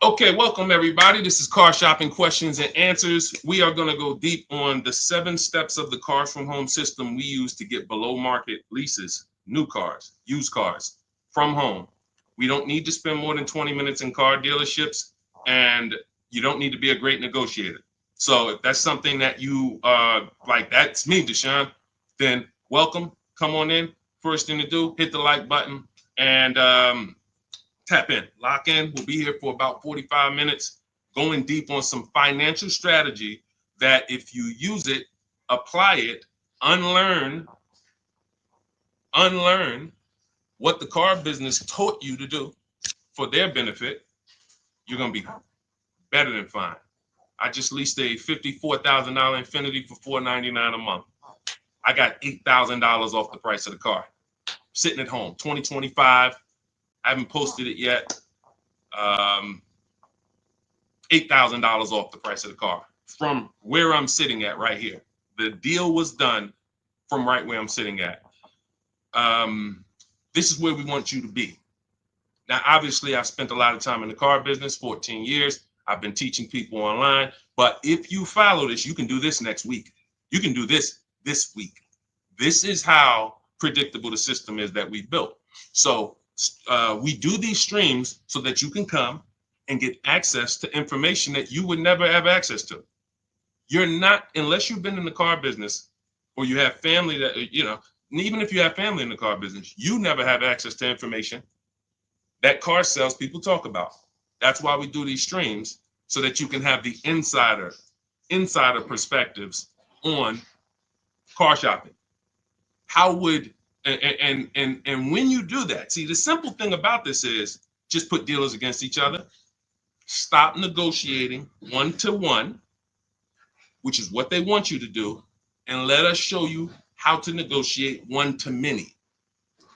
Okay, welcome everybody. This is Car Shopping Questions and Answers. We are going to go deep on the 7 steps of the Cars from Home system we use to get below market leases, new cars, used cars from home. We don't need to spend more than 20 minutes in car dealerships, and you don't need to be a great negotiator. So if that's something that you like, that's me, Deshaun, then welcome. Come on in. First thing to do, hit the like button and tap in, lock in. We'll be here for about 45 minutes, going deep on some financial strategy that if you use it, apply it, unlearn what the car business taught you to do for their benefit, you're going to be better than fine. I just leased a $54,000 Infiniti for $499 a month. I got $8,000 off the price of the car. Sitting at home, 2025. I haven't posted it yet. $8,000 off the price of the car from where I'm sitting at right here. The deal was done from right where I'm sitting at. This is where we want you to be. Now, obviously, I've spent a lot of time in the car business, 14 years. I've been teaching people online. But if you follow this, you can do this next week. You can do this week. This is how predictable the system is that we built. So we do these streams so that you can come and get access to information that you would never have access to. You're not, unless you've been in the car business or you have family that, even if you have family in the car business, you never have access to information that car sales people talk about. That's why we do these streams, so that you can have the insider perspectives on car shopping. How would and when you do that, see, the simple thing about this is just put dealers against each other. Stop negotiating one-to-one, which is what they want you to do, and let us show you how to negotiate one-to-many.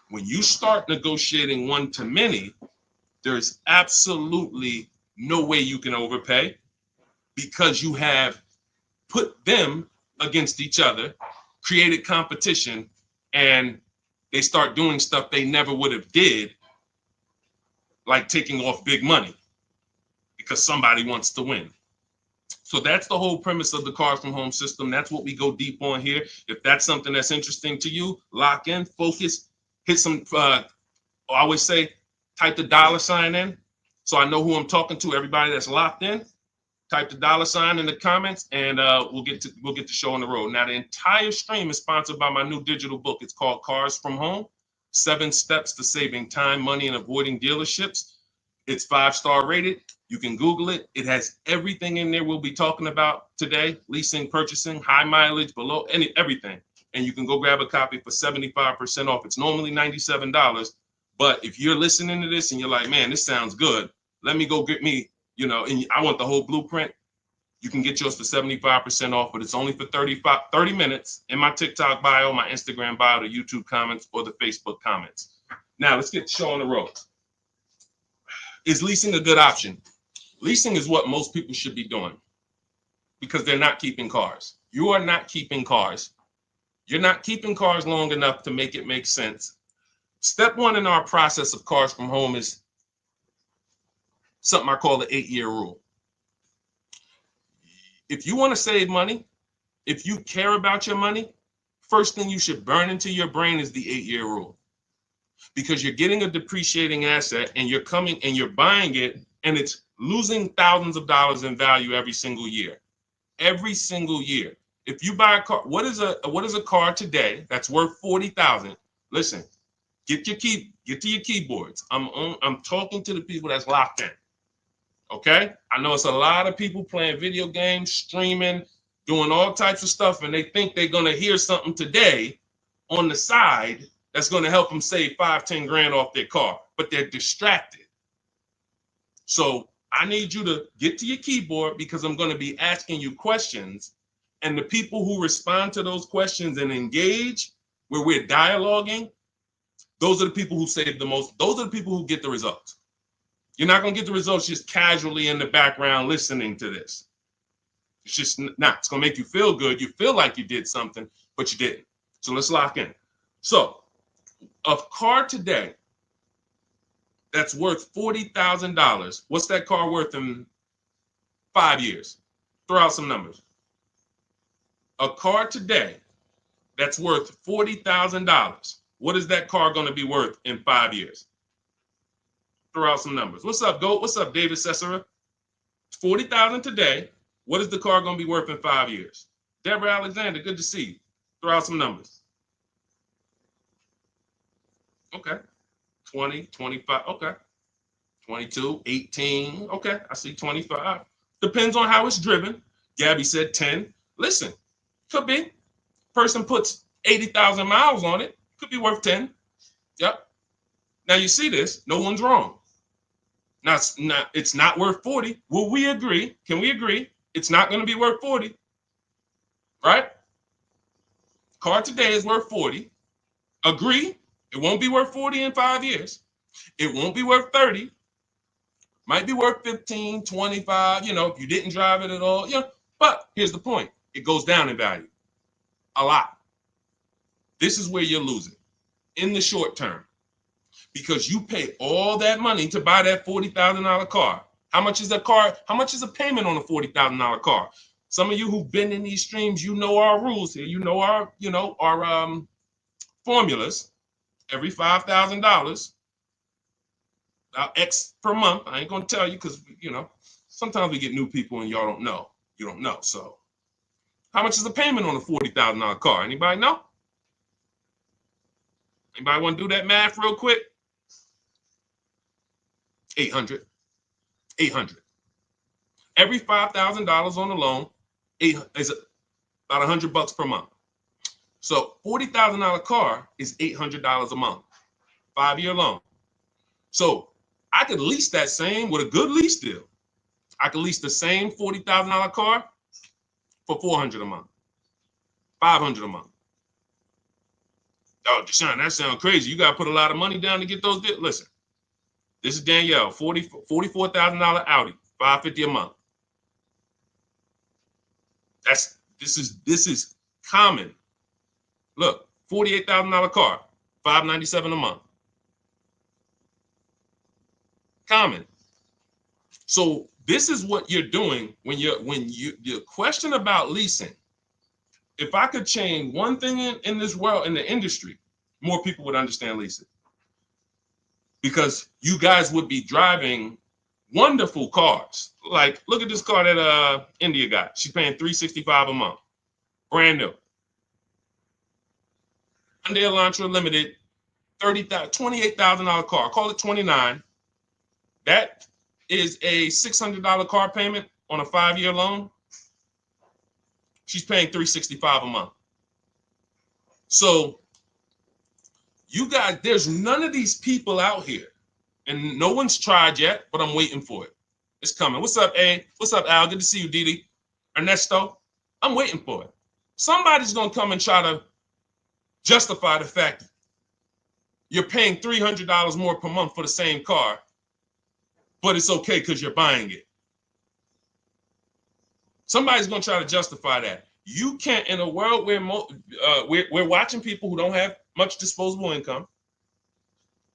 When you start negotiating one-to-many, there's absolutely no way you can overpay, because you have put them against each other, created competition, and they start doing stuff they never would have did, like taking off big money because somebody wants to win. So that's the whole premise of the Cars from Home system. That's what we go deep on here. If that's something that's interesting to you, lock in, focus, hit some, I always say, type the $ in so I know who I'm talking to. Everybody that's locked in, type the $ in the comments, and we'll get the show on the road. Now, the entire stream is sponsored by my new digital book. It's called Cars from Home: 7 Steps to Saving Time, Money, and Avoiding Dealerships. It's 5-star rated. You can Google it. It has everything in there we'll be talking about today: leasing, purchasing, high mileage, below, everything. And you can go grab a copy for 75% off. It's normally $97. But if you're listening to this and you're like, man, this sounds good, let me go get me, and I want the whole blueprint, you can get yours for 75% off, but it's only for 30 minutes in my TikTok bio, my Instagram bio, the YouTube comments, or the Facebook comments. Now, let's get the show on the road. Is leasing a good option? Leasing is what most people should be doing, because they're not keeping cars. You are not keeping cars. You're not keeping cars long enough to make it make sense. Step 1 in our process of Cars from Home is something I call the 8-year rule. If you want to save money, if you care about your money, first thing you should burn into your brain is the 8-year rule. Because you're getting a depreciating asset and you're coming and you're buying it, and it's losing thousands of dollars in value every single year. Every single year. If you buy a car, what is a car today that's worth $40,000? Listen, get to your keyboards. I'm talking to the people that's locked in. Okay? I know it's a lot of people playing video games, streaming, doing all types of stuff, and they think they're going to hear something today on the side that's going to help them save 5-10 grand off their car, but they're distracted. So I need you to get to your keyboard, because I'm going to be asking you questions, and the people who respond to those questions and engage, where we're dialoguing, those are the people who save the most. Those are the people who get the results. You're not going to get the results just casually in the background listening to this. It's just not. It's going to make you feel good. You feel like you did something, but you didn't. So let's lock in. So a car today that's worth $40,000. What's that car worth in 5 years? Throw out some numbers. A car today that's worth $40,000. What is that car going to be worth in 5 years? Throw out some numbers. What's up, Goat? What's up, David Cesara? $40,000 today. What is the car going to be worth in 5 years? Deborah Alexander, good to see you. Throw out some numbers. Okay. 20, 25. Okay. 22, 18. Okay. I see 25. Depends on how it's driven. Gabby said 10. Listen, could be. Person puts 80,000 miles on it. Could be worth 10. Yep. Now you see this. No one's wrong. Now it's not worth 40. Will we agree? Can we agree? It's not going to be worth 40. Right? Car today is worth 40. Agree? It won't be worth 40 in 5 years. It won't be worth 30. Might be worth 15, 25, if you didn't drive it at all. But here's the point. It goes down in value. A lot. This is where you're losing in the short term. Because you pay all that money to buy that $40,000 car. How much is a car? How much is a payment on a $40,000 car? Some of you who've been in these streams, you know our rules here. You know our formulas. Every $5,000, X per month. I ain't gonna tell you because sometimes we get new people and y'all don't know. You don't know. So, how much is the payment on a $40,000 car? Anybody know? Anybody want to do that math real quick? 800. 800. Every $5,000 on the loan is about $100 per month. So $40,000 car is $800 a month, 5-year loan. So I could lease that same with a good lease deal. I could lease the same $40,000 car for $400 a month, $500 a month. Oh, Deshaun, that sounds crazy. You got to put a lot of money down to get those deals. Listen, this is Danielle, $44,000 Audi, $550 a month. This is common. Look, $48,000 car, $597 a month. Common. So this is what you're doing when your question about leasing. If I could change one thing in this world, in the industry, more people would understand leasing. Because you guys would be driving wonderful cars. Like, look at this car that India got. She's paying $365 a month. Brand new. Hyundai Elantra Limited, $28,000 car. Call it 29. That is a $600 car payment on a 5-year loan. She's paying $365 a month. So you guys, there's none of these people out here, and no one's tried yet, but I'm waiting for it. It's coming. What's up, A? What's up, Al? Good to see you, Didi. Ernesto, I'm waiting for it. Somebody's going to come and try to justify the fact you're paying $300 more per month for the same car, but it's okay because you're buying it. Somebody's going to try to justify that. You can't, in a world where we're watching people who don't have much disposable income.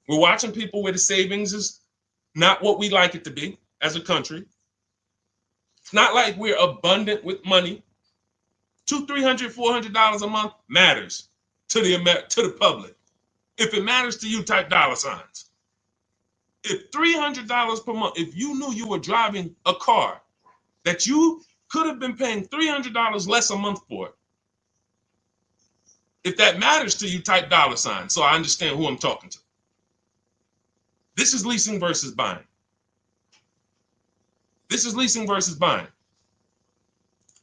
We're watching people where the savings is not what we like it to be as a country. It's not like we're abundant with money. $200, $300, $400 a month matters to the public. If it matters to you, type dollar signs. If $300 per month, if you knew you were driving a car that you could have been paying $300 less a month for it, if that matters to you, type dollar sign so I understand who I'm talking to. This is leasing versus buying. This is leasing versus buying.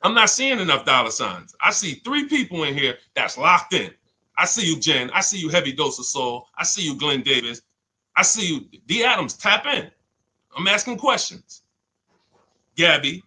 I'm not seeing enough dollar signs. I see 3 people in here that's locked in. I see you, Jen. I see you, Heavy Dose of Soul. I see you, Glenn Davis. I see you, D. Adams. Tap in. I'm asking questions. Gabby.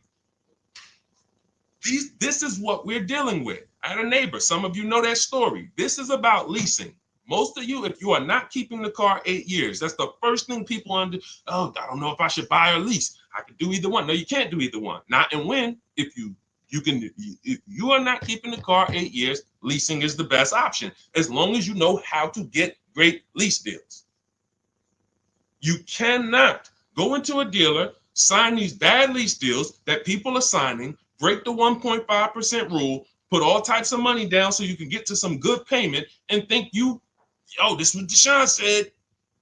This is what we're dealing with. I had a neighbor. Some of you know that story. This is about leasing. Most of you, if you are not keeping the car 8 years, that's the first thing people under. Oh, I don't know if I should buy or lease. I could do either one. No, you can't do either one. Not and when. If you are not keeping the car 8 years, leasing is the best option, as long as you know how to get great lease deals. You cannot go into a dealer, sign these bad lease deals that people are signing, break the 1.5% rule, put all types of money down so you can get to some good payment and think this is what Deshaun said,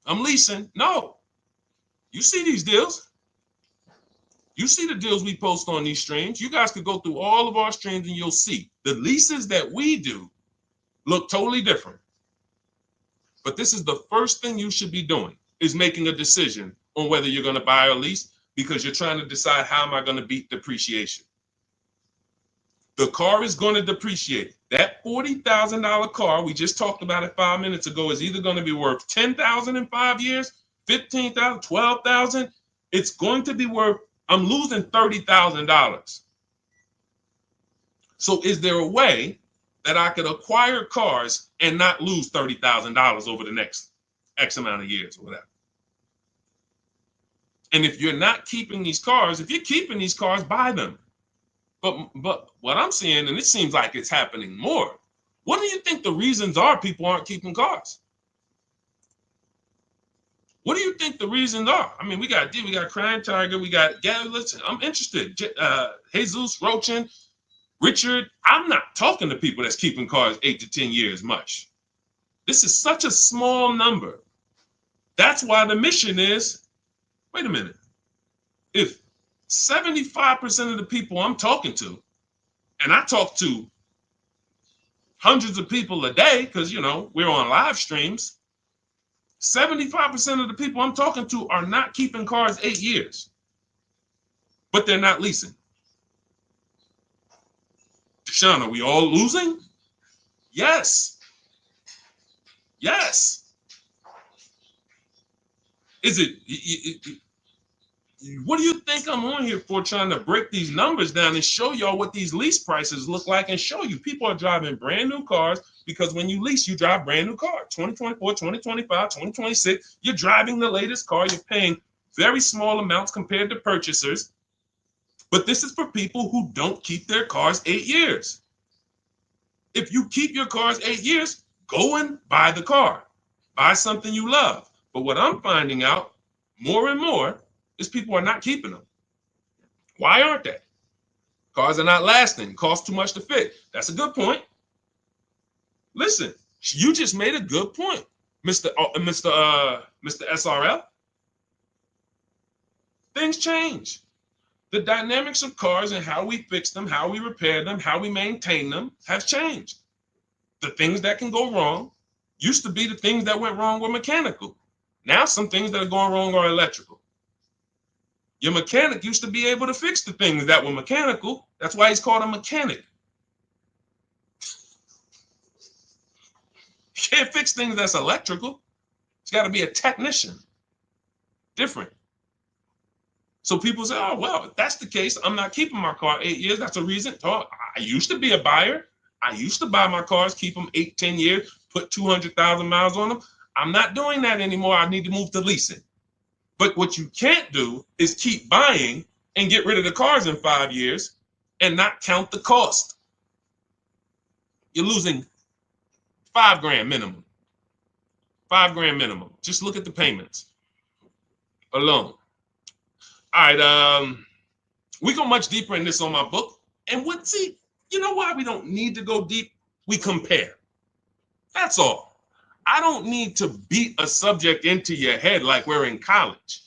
I'm leasing. No, you see these deals. You see the deals we post on these streams. You guys could go through all of our streams and you'll see the leases that we do look totally different. But this is the first thing you should be doing, is making a decision on whether you're going to buy or lease, because you're trying to decide, how am I going to beat depreciation? The car is going to depreciate. That $40,000 car we just talked about it 5 minutes ago is either going to be worth $10,000 in 5 years, $15,000, $12,000. It's going to be worth, I'm losing $30,000. So is there a way that I could acquire cars and not lose $30,000 over the next X amount of years or whatever? And if you're not keeping these cars, if you're keeping these cars, buy them. But what I'm seeing, and it seems like it's happening more, what do you think the reasons are people aren't keeping cars? What do you think the reasons are? I mean, we got Crying Tiger, we got, listen, I'm interested. Jesus, Rochin, Richard, I'm not talking to people that's keeping cars 8 to 10 years much. This is such a small number. That's why the mission is, wait a minute, if 75% of the people I'm talking to, and I talk to hundreds of people a day because, we're on live streams, 75% of the people I'm talking to are not keeping cars 8 years, but they're not leasing. Deshaun, are we all losing? Yes. Yes. Is it, what do you think I'm on here for, trying to break these numbers down and show y'all what these lease prices look like, and show you people are driving brand new cars, because when you lease, you drive brand new cars. 2024, 2025, 2026, you're driving the latest car. You're paying very small amounts compared to purchasers. But this is for people who don't keep their cars 8 years. If you keep your cars 8 years, go and buy the car. Buy something you love. But what I'm finding out more and more is people are not keeping them. Why aren't they? Cars are not lasting. Cost too much to fix. That's a good point. Listen, you just made a good point, Mr. SRL. Things change. The dynamics of cars and how we fix them, how we repair them, how we maintain them have changed. The things that can go wrong used to be the things that went wrong were mechanical. Now some things that are going wrong are electrical. Your mechanic used to be able to fix the things that were mechanical. That's why he's called a mechanic. You can't fix things that's electrical. It's got to be a technician. Different. So people say, oh, well, if that's the case, I'm not keeping my car 8 years. That's a reason. Oh, I used to be a buyer. I used to buy my cars, keep them 8, 10 years, put 200,000 miles on them. I'm not doing that anymore. I need to move to leasing. But what you can't do is keep buying and get rid of the cars in 5 years and not count the cost. You're losing $5,000 minimum. $5,000 minimum. Just look at the payments alone. All right, we go much deeper in this on my book. And you know why we don't need to go deep? We compare. That's all. I don't need to beat a subject into your head like we're in college.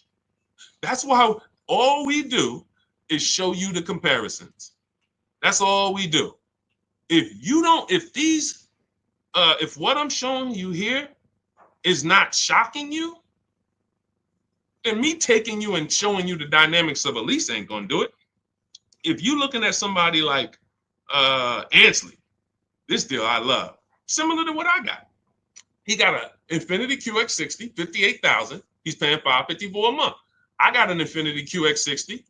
That's why all we do is show you the comparisons. That's all we do. If what I'm showing you here is not shocking you, then me taking you and showing you the dynamics of a lease ain't gonna do it. If you're looking at somebody like Ansley, this deal I love, similar to what I got. He got an Infiniti QX60, $58,000. He's paying $554 a month. I got an Infiniti QX60.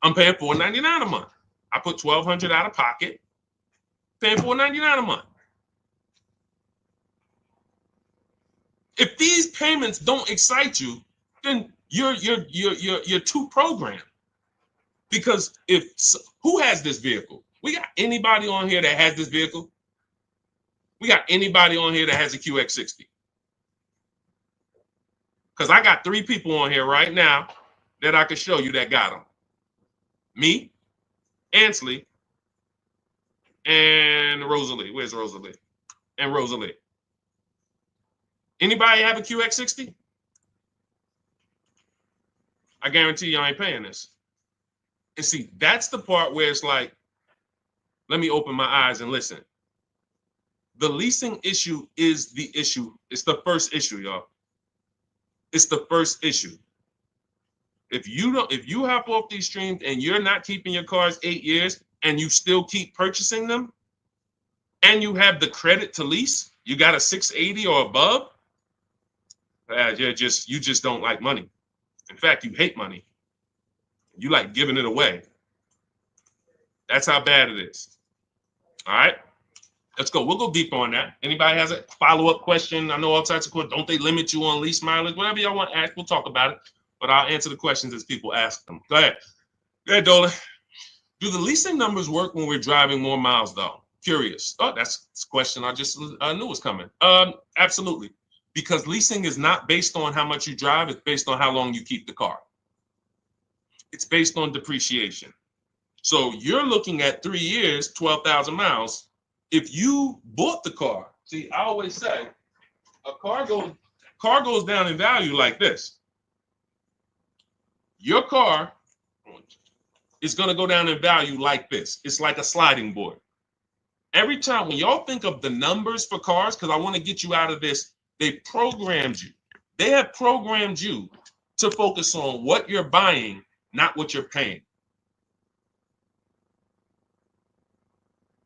I'm paying $499 a month. I put $1,200 out of pocket, paying $499 a month. If these payments don't excite you, then you're too programmed. Because who has this vehicle? We got anybody on here that has this vehicle? We got anybody on here that has a QX60? Because I got 3 people on here right now that I can show you that got them. Me, Ansley, and Rosalie. Where's Rosalie? And Rosalie. Anybody have a QX60? I guarantee you I ain't paying this. And see, that's the part where it's like, let me open my eyes and listen. The leasing issue is the issue. It's the first issue, y'all. It's the first issue. If you hop off these streams and you're not keeping your cars 8 years and you still keep purchasing them, and you have the credit to lease, you got a 680 or above, you just don't like money. In fact, you hate money. You like giving it away. That's how bad it is. All right, let's go. We'll go deeper on that. Anybody has a follow-up question? I know all types of questions. Don't they limit you on lease mileage? Whatever y'all want to ask, we'll talk about it. But I'll answer the questions as people ask them. Go ahead. Go ahead, Dolan. Do the leasing numbers work when we're driving more miles, though? Curious. Oh, that's a question I just knew was coming. Absolutely. Because leasing is not based on how much you drive. It's based on how long you keep the car. It's based on depreciation. So you're looking at 3 years, 12,000 miles. If you bought the car, see, I always say a car goes down in value like this. Your car is going to go down in value like this. It's like a sliding board. Every time when y'all think of the numbers for cars, because I want to get you out of this, they programmed you. They have programmed you to focus on what you're buying, not what you're paying.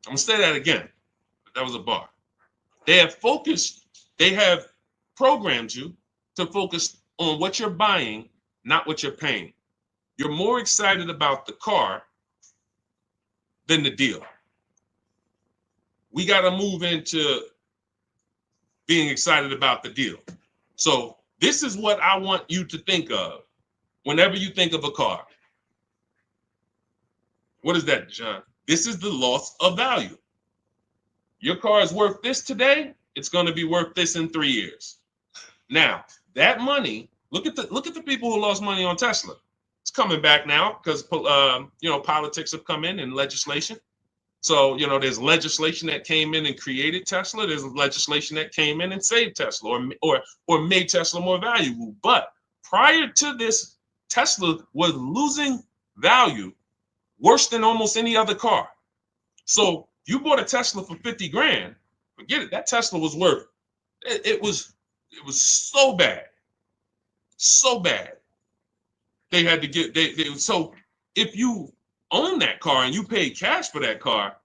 I'm going to say that again. That was a bar. They have programmed you to focus on what you're buying, not what you're paying. You're more excited about the car than the deal. We got to move into being excited about the deal. So this is what I want you to think of whenever you think of a car. What is that, John? This is the loss of value. Your car is worth this today. It's going to be worth this in 3 years. Now, that money, look at the people who lost money on Tesla. It's coming back now because politics have come in and legislation. So, there's legislation that came in and created Tesla. There's legislation that came in and saved Tesla or made Tesla more valuable. But prior to this, Tesla was losing value worse than almost any other car. So you bought a Tesla for 50 grand, forget it. That Tesla was worth, it was so bad. So bad. They had to get, so if you own that car and you paid cash for that car,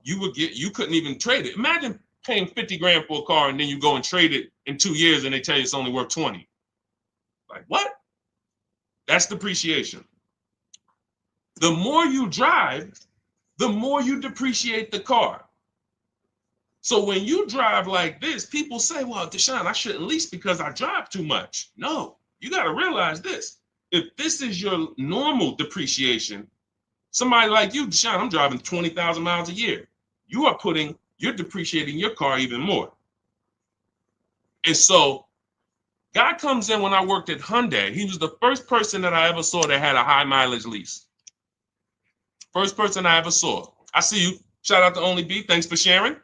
you couldn't even trade it. Imagine paying 50 grand for a car and then you go and trade it in 2 years and they tell you it's only worth 20. Like what? That's depreciation. The more you drive, the more you depreciate the car. So when you drive like this, people say, well, Deshaun, I shouldn't lease because I drive too much. No, you got to realize this. If this is your normal depreciation, somebody like you, Deshaun, I'm driving 20,000 miles a year. You're depreciating your car even more. And so God comes in when I worked at Hyundai. He was the first person that I ever saw that had a high mileage lease. First person I ever saw. I see you. Shout out to Only B. Thanks for sharing.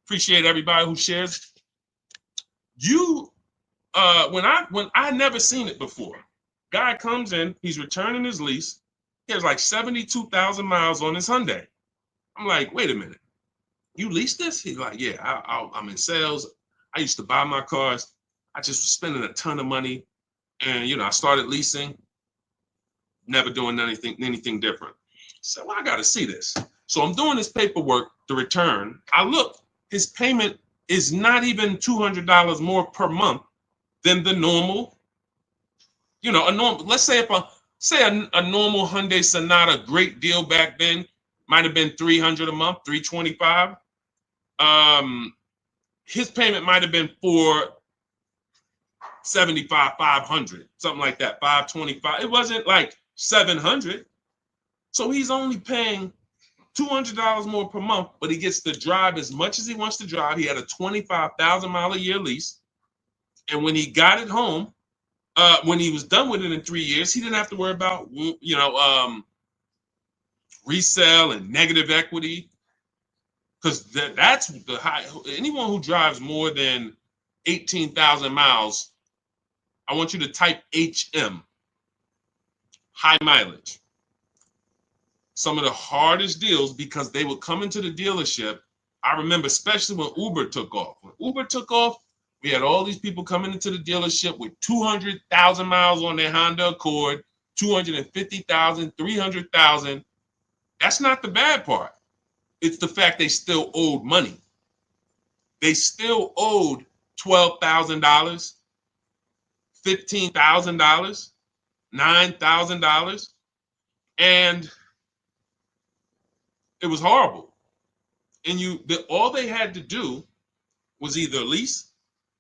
Appreciate everybody who shares. When I never seen it before. Guy comes in, he's returning his lease. He has like 72,000 miles on his Hyundai. I'm like, wait a minute. You leased this? He's like, yeah, I'm in sales. I used to buy my cars. I just was spending a ton of money. And, I started leasing, never doing anything different. So I got to see this. So I'm doing this paperwork to return. I look, his payment is not even $200 more per month than the normal, let's say a normal Hyundai Sonata, great deal back then, might have been $300 a month, $325. His payment might have been $475, $500, something like that, $525. It wasn't like $700. So he's only paying $200 more per month, but he gets to drive as much as he wants to drive. He had a 25,000 mile a year lease. And when he got it home, when he was done with it in 3 years, he didn't have to worry about, resale and negative equity, because that's the high. Anyone who drives more than 18,000 miles, I want you to type HM, high mileage. Some of the hardest deals, because they would come into the dealership. I remember, especially when Uber took off. When Uber took off, we had all these people coming into the dealership with 200,000 miles on their Honda Accord, 250,000, 300,000. That's not the bad part. It's the fact they still owed money. They still owed $12,000, $15,000, $9,000, and it was horrible. And all they had to do was either lease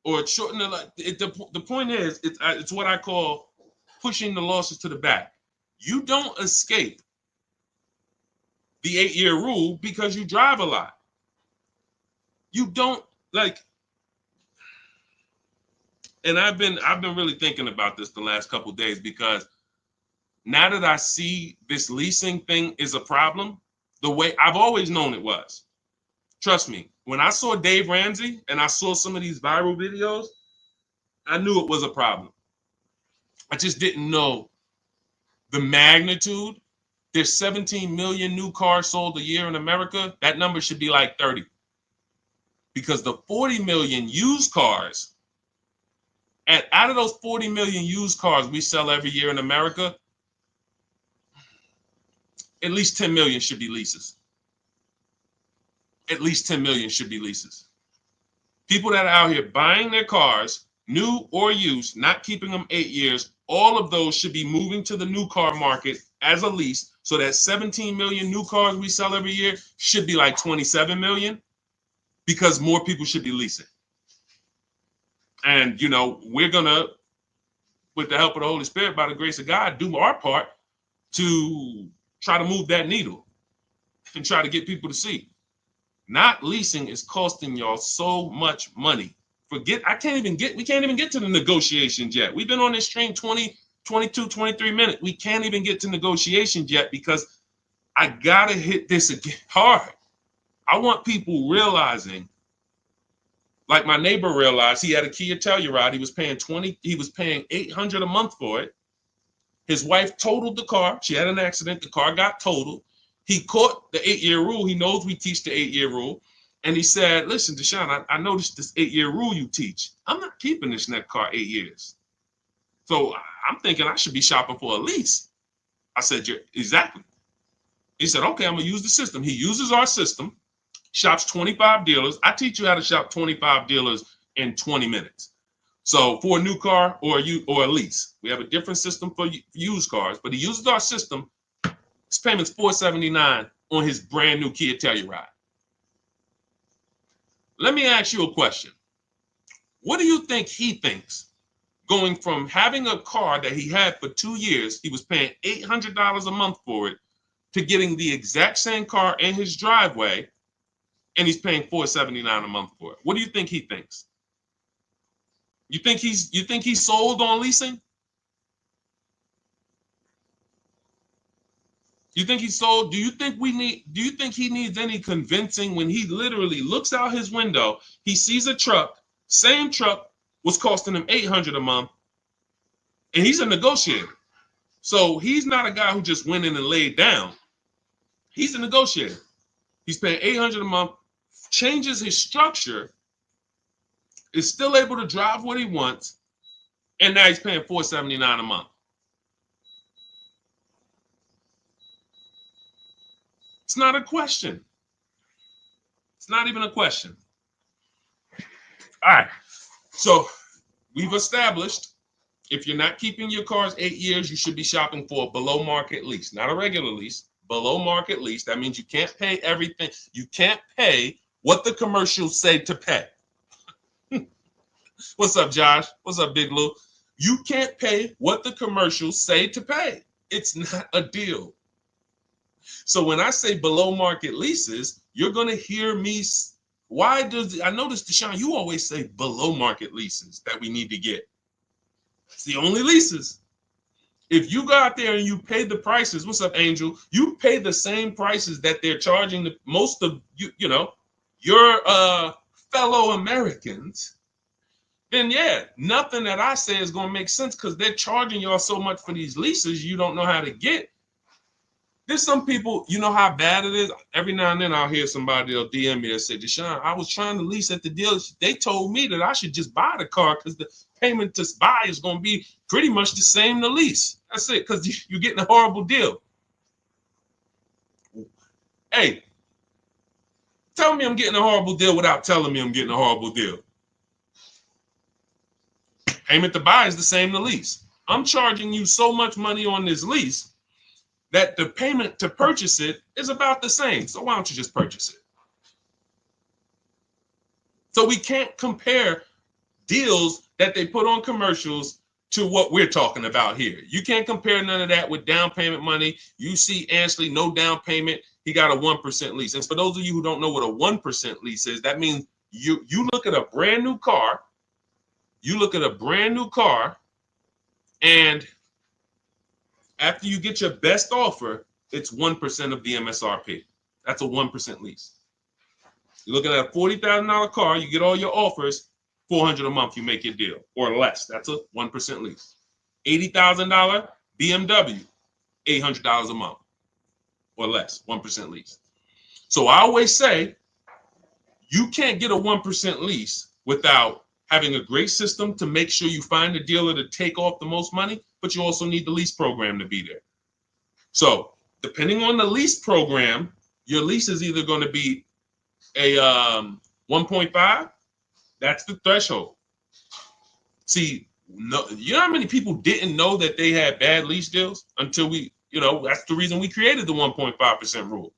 or shorten the point is, it's what I call pushing the losses to the back. You don't escape the 8-year rule because you drive a lot. You don't and I've been really thinking about this the last couple of days, because now that I see this leasing thing is a problem, the way I've always known it was. Trust me, when I saw Dave Ramsey and I saw some of these viral videos, I knew it was a problem. I just didn't know the magnitude. There's 17 million new cars sold a year in America. That number should be like 30. Because the 40 million used cars, and out of those 40 million used cars we sell every year in America, at least 10 million should be leases. At least 10 million should be leases. People that are out here buying their cars, new or used, not keeping them 8 years, all of those should be moving to the new car market as a lease. So that 17 million new cars we sell every year should be like 27 million, because more people should be leasing. And, we're going to, with the help of the Holy Spirit, by the grace of God, do our part to try to move that needle and try to get people to see. Not leasing is costing y'all so much money. We can't even get to the negotiations yet. We've been on this train 20, 22, 23 minutes. We can't even get to negotiations yet, because I got to hit this again hard. I want people realizing, like my neighbor realized, he had a Kia Telluride. He was paying $800 a month for it. His wife totaled the car. She had an accident. The car got totaled. He caught the 8-year rule. He knows we teach the 8-year rule. And he said, listen, Deshaun, I noticed this 8-year rule you teach. I'm not keeping this next car 8 years. So I'm thinking I should be shopping for a lease. I said, exactly. He said, okay, I'm going to use the system. He uses our system, shops 25 dealers. I teach you how to shop 25 dealers in 20 minutes. So for a new car or a lease, we have a different system for used cars, but he uses our system. His payment's $479 on his brand new Kia Telluride. Let me ask you a question. What do you think he thinks, going from having a car that he had for 2 years, he was paying $800 a month for it, to getting the exact same car in his driveway, and he's paying $479 a month for it? What do you think he thinks? You think he's sold on leasing? You think he's sold? Do you think he needs any convincing when he literally looks out his window, he sees a truck, same truck was costing him $800 a month, and he's a negotiator. So he's not a guy who just went in and laid down. He's a negotiator. He's paying $800 a month, changes his structure, is still able to drive what he wants, and now he's paying $479 a month. It's not a question. It's not even a question. All right. So we've established, if you're not keeping your cars 8 years, you should be shopping for a below market lease, not a regular lease, below market lease. That means you can't pay everything. You can't pay what the commercials say to pay. What's up, Josh? What's up, Big Lou? You can't pay what the commercials say to pay. It's not a deal. So when I say below market leases, you're going to hear me why does, I noticed, Deshaun, you always say below market leases that we need to get. It's the only leases. If you go out there and you pay the prices, what's up, Angel? You pay the same prices that they're charging the most of your fellow Americans, then yeah, nothing that I say is gonna make sense because they're charging y'all so much for these leases you don't know how to get. There's some people, you know how bad it is. Every now and then I'll hear somebody, they'll DM me and say, Deshaun, I was trying to lease at the dealership. They told me that I should just buy the car because the payment to buy is going to be pretty much the same to lease. That's it, because you're getting a horrible deal. Hey, tell me I'm getting a horrible deal without telling me I'm getting a horrible deal. Payment to buy is the same to lease. I'm charging you so much money on this lease that the payment to purchase it is about the same. So why don't you just purchase it? So we can't compare deals that they put on commercials to what we're talking about here. You can't compare none of that with down payment money. You see Ansley, no down payment. He got a 1% lease. And for those of you who don't know what a 1% lease is, that means you look at a brand new car, and after you get your best offer, it's 1% of the MSRP. That's a 1% lease. You're looking at a $40,000 car, you get all your offers, $400 a month, you make your deal, or less. That's a 1% lease. $80,000 BMW, $800 a month, or less, 1% lease. So I always say, you can't get a 1% lease without having a great system to make sure you find a dealer to take off the most money, but you also need the lease program to be there. So depending on the lease program, your lease is either going to be a 1.5, that's the threshold. See, no, you know how many people didn't know that they had bad lease deals until that's the reason we created the 1.5% rule.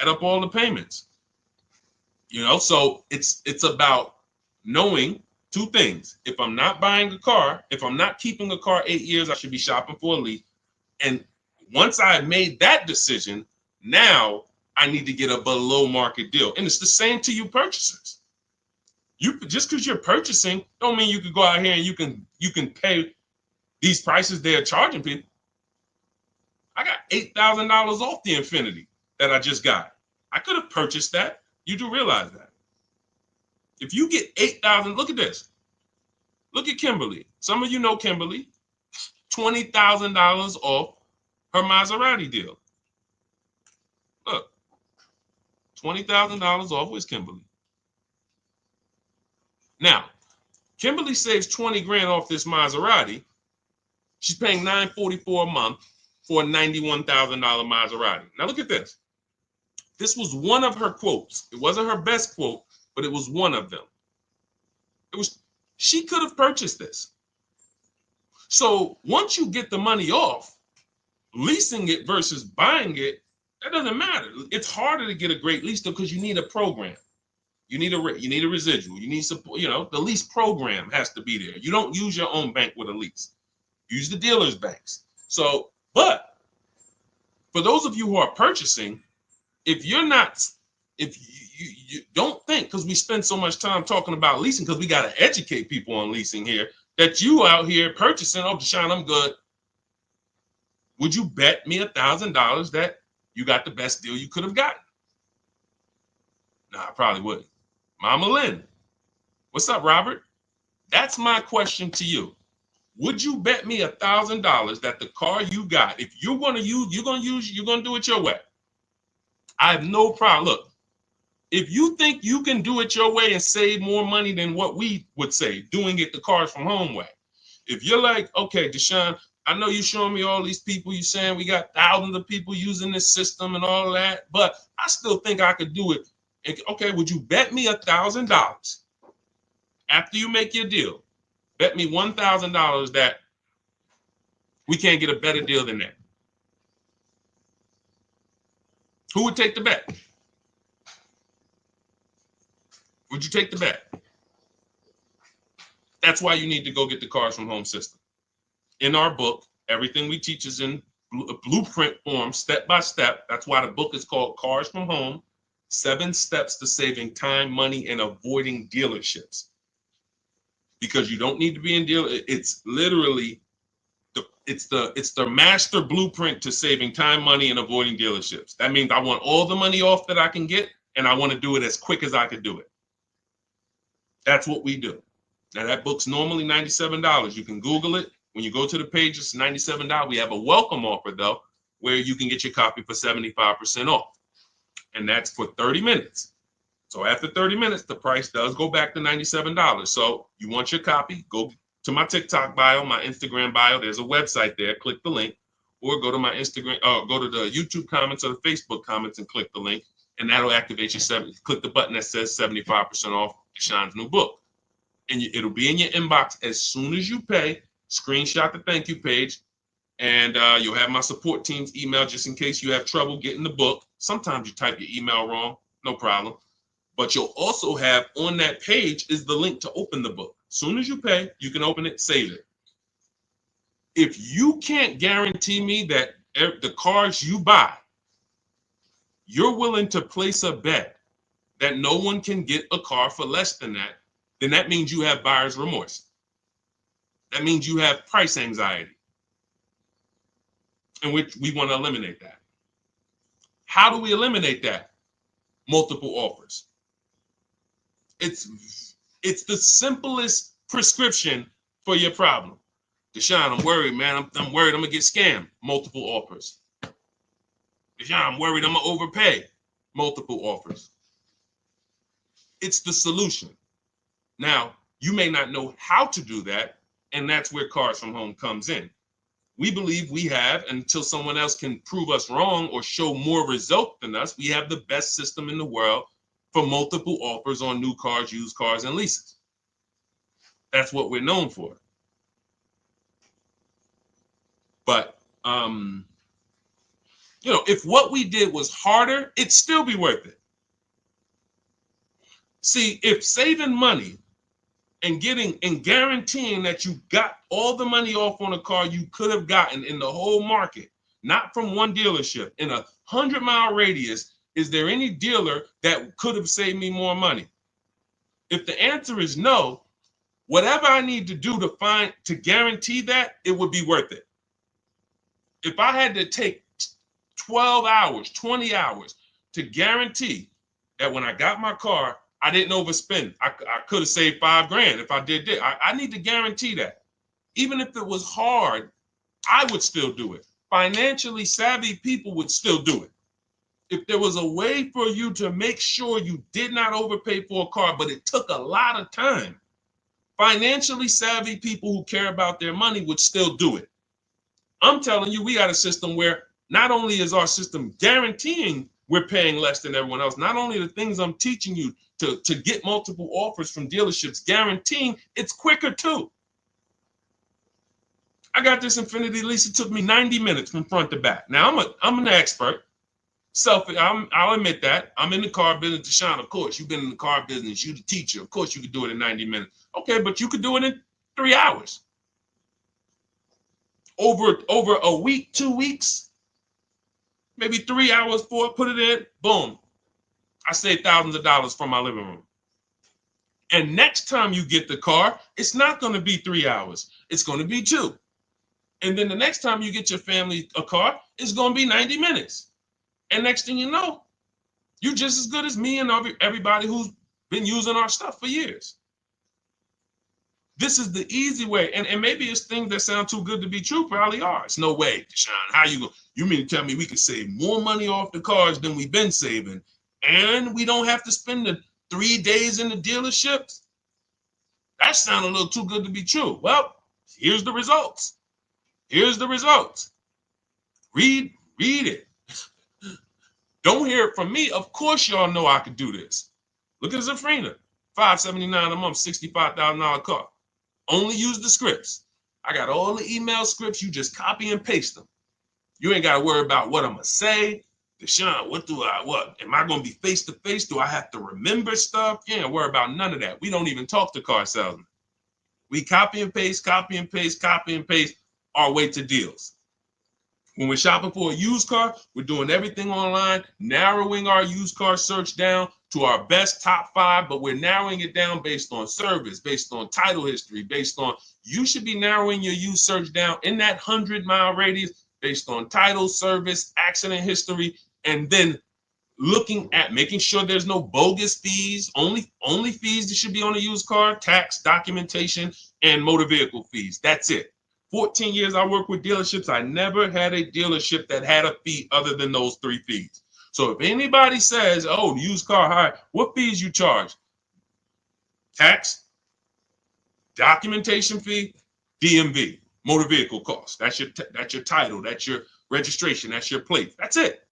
Add up all the payments. So it's about knowing two things. If I'm not buying a car, if I'm not keeping a car 8 years, I should be shopping for a lease. And once I made that decision, now I need to get a below market deal. And it's the same to you purchasers. You just because you're purchasing don't mean you can go out here and you can pay these prices they're charging people. I got $8,000 off the Infiniti that I just got. I could have purchased that. You do realize that. If you get $8,000, look at this. Look at Kimberly. Some of you know Kimberly. $20,000 off her Maserati deal. Look, $20,000 off with Kimberly. Now, Kimberly saves 20 grand off this Maserati. She's paying $944 a month for a $91,000 Maserati. Now look at this. This was one of her quotes. It wasn't her best quote, but it was one of them. She could have purchased this. So once you get the money off, leasing it versus buying it, that doesn't matter. It's harder to get a great lease though because you need a program. You need a residual. You need support. The lease program has to be there. You don't use your own bank with a lease. Use the dealer's banks. So, but for those of you who are purchasing, if you don't think, because we spend so much time talking about leasing, because we got to educate people on leasing here, that you out here purchasing, oh, Deshaun, I'm good. Would you bet me $1,000 that you got the best deal you could have gotten? No, I probably wouldn't. Mama Lynn, what's up, Robert? That's my question to you. Would you bet me $1,000 that the car you got, if you're going to do it your way? I have no problem. Look, if you think you can do it your way and save more money than what we would say, doing it the Cars from Home way. If you're like, okay, Deshaun, I know you're showing me all these people, you're saying we got thousands of people using this system and all that, but I still think I could do it. Okay, would you bet me $1,000 after you make your deal? Bet me $1,000 that we can't get a better deal than that. Who would take the bet? Would you take the bet? That's why you need to go get the Cars from Home system. In our book, everything we teach is in blueprint form, step by step. That's why the book is called Cars from Home. 7 steps to saving time, money, and avoiding dealerships. Because you don't need to be in deal. It's literally it's the master blueprint to saving time, money, and avoiding dealerships. That means I want all the money off that I can get, and I want to do it as quick as I can do it. That's what we do. Now that book's normally $97. You can Google it. When you go to the page, it's $97. We have a welcome offer though, where you can get your copy for 75% off. And that's for 30 minutes. So after 30 minutes, the price does go back to $97. So you want your copy, go to my TikTok bio, my Instagram bio. There's a website there. Click the link, or go to my Instagram, go to the YouTube comments or the Facebook comments and click the link, and that'll activate your click the button that says 75% off Deshaun's new book. And it'll be in your inbox as soon as you pay. Screenshot the thank you page, and you'll have my support team's email just in case you have trouble getting the book. Sometimes you type your email wrong, no problem. But you'll also have on that page is the link to open the book. As soon as you pay, you can open it, save it. If you can't guarantee me that the cars you buy, you're willing to place a bet that no one can get a car for less than that, then that means you have buyer's remorse. That means you have price anxiety. And we want to eliminate that. How do we eliminate that? Multiple offers. It's the simplest prescription for your problem. Deshaun, I'm worried, man. I'm worried I'm going to get scammed. Multiple offers. Deshaun, I'm worried I'm going to overpay. Multiple offers. It's the solution. Now, you may not know how to do that, and that's where Cars from Home comes in. We believe we have, until someone else can prove us wrong or show more result than us, we have the best system in the world for multiple offers on new cars, used cars, and leases. That's what we're known for. But, if what we did was harder, it'd still be worth it. See, if saving money and guaranteeing that you got all the money off on a car you could have gotten in the whole market, not from one dealership, in a 100-mile radius, is there any dealer that could have saved me more money? If the answer is no, whatever I need to do to guarantee that, it would be worth it. If I had to take 12 hours, 20 hours to guarantee that when I got my car, I didn't overspend. I could have saved $5,000 if I did that. I need to guarantee that. Even if it was hard, I would still do it. Financially savvy people would still do it. If there was a way for you to make sure you did not overpay for a car, but it took a lot of time, financially savvy people who care about their money would still do it. I'm telling you, we got a system where not only is our system guaranteeing we're paying less than everyone else, not only the things I'm teaching you to get multiple offers from dealerships, guaranteeing it's quicker too. I got this Infiniti lease. It took me 90 minutes from front to back. Now I'm an expert. I'll admit that. I'm in the car business. Deshaun, of course, you've been in the car business. You're the teacher. Of course, you could do it in 90 minutes. Okay, but you could do it in 3 hours. Over a week, 2 weeks, maybe 3 hours, 4, put it in, boom. I saved thousands of dollars from my living room. And next time you get the car, it's not going to be 3 hours. It's going to be 2. And then the next time you get your family a car, it's going to be 90 minutes. And next thing you know, you're just as good as me and everybody who's been using our stuff for years. This is the easy way. And maybe it's things that sound too good to be true, probably are. It's no way, Deshaun. How you mean to tell me we could save more money off the cars than we've been saving, and we don't have to spend the 3 days in the dealerships? That sounds a little too good to be true. Well, here's the results. Here's the results. Read it. Don't hear it from me. Of course, y'all know I could do this. Look at Zafrina, $579 a month, $65,000 car. Only use the scripts. I got all the email scripts. You just copy and paste them. You ain't got to worry about what I'm going to say. Deshaun, what? Am I going to be face to face? Do I have to remember stuff? You ain't worry about none of that. We don't even talk to car salesmen. We copy and paste our way to deals. When we're shopping for a used car, we're doing everything online, narrowing our used car search down to our best top 5, but we're narrowing it down based on service, based on title history, based on, you should be narrowing your used search down in that 100-mile radius based on title, service, accident history, and then looking at making sure there's no bogus fees. Only fees that should be on a used car: tax, documentation, and motor vehicle fees. That's it. 14 years I worked with dealerships. I never had a dealership that had a fee other than those 3 fees. So if anybody says, oh, used car hire, what fees you charge? Tax, documentation fee, DMV, motor vehicle cost. That's your title, that's your registration, that's your plate. That's it.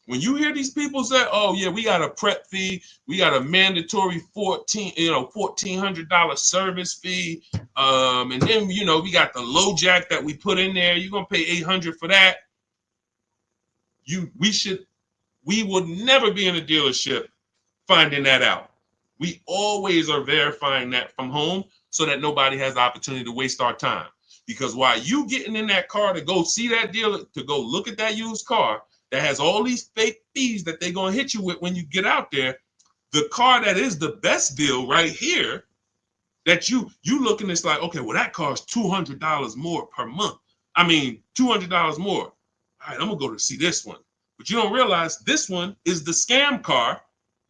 When you hear these people say, oh yeah, we got a prep fee, we got a mandatory $1,400 service fee, and then we got the low jack that we put in there, you're gonna pay $800 for that. We would never be in a dealership finding that out. We always are verifying that from home so that nobody has the opportunity to waste our time. Because while you getting in that car to go see that dealer, to go look at that used car that has all these fake fees that they're going to hit you with when you get out there, the car that is the best deal right here, that you looking, it's like, okay, well, that car is $200 more per month. I mean, $200 more. All right, I'm going to go to see this one. But you don't realize this one is the scam car.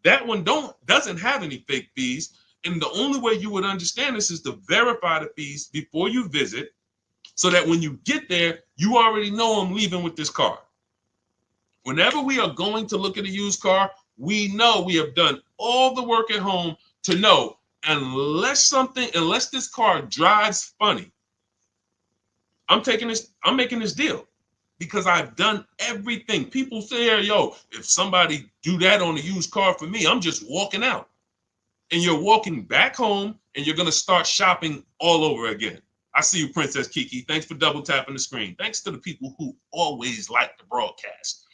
That one doesn't have any fake fees. And the only way you would understand this is to verify the fees before you visit, so that when you get there, you already know I'm leaving with this car. Whenever we are going to look at a used car, we know we have done all the work at home to know, unless this car drives funny, I'm making this deal. Because I've done everything. People say, yo, if somebody do that on a used car for me, I'm just walking out. And you're walking back home and you're going to start shopping all over again. I see you, Princess Kiki. Thanks for double tapping the screen. Thanks to the people who always like the broadcast.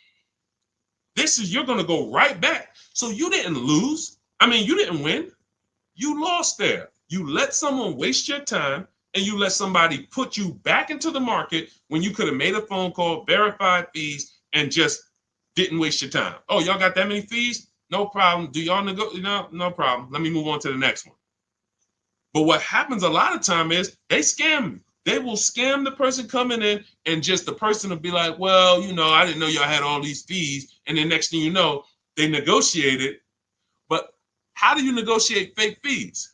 You're going to go right back. So you didn't lose. I mean, you didn't win. You lost there. You let someone waste your time, and you let somebody put you back into the market when you could have made a phone call, verified fees, and just didn't waste your time. Oh, y'all got that many fees? No problem. Do y'all negotiate? No problem. Let me move on to the next one. But what happens a lot of time is they scam you. They will scam the person coming in, and just the person will be like, well, I didn't know y'all had all these fees. And then next thing you know, they negotiated. But how do you negotiate fake fees?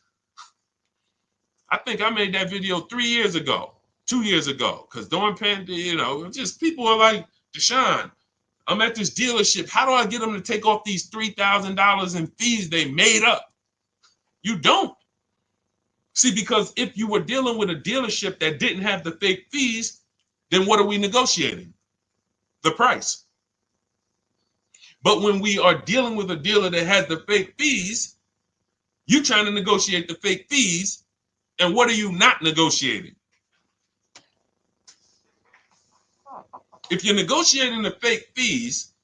I think I made that video 3 years ago, 2 years ago, because during pandemic, just people are like, Deshaun, I'm at this dealership. How do I get them to take off these $3,000 in fees they made up? You don't. See, because if you were dealing with a dealership that didn't have the fake fees, then what are we negotiating? The price. But when we are dealing with a dealer that has the fake fees, you're trying to negotiate the fake fees. And what are you not negotiating? If you're negotiating the fake fees,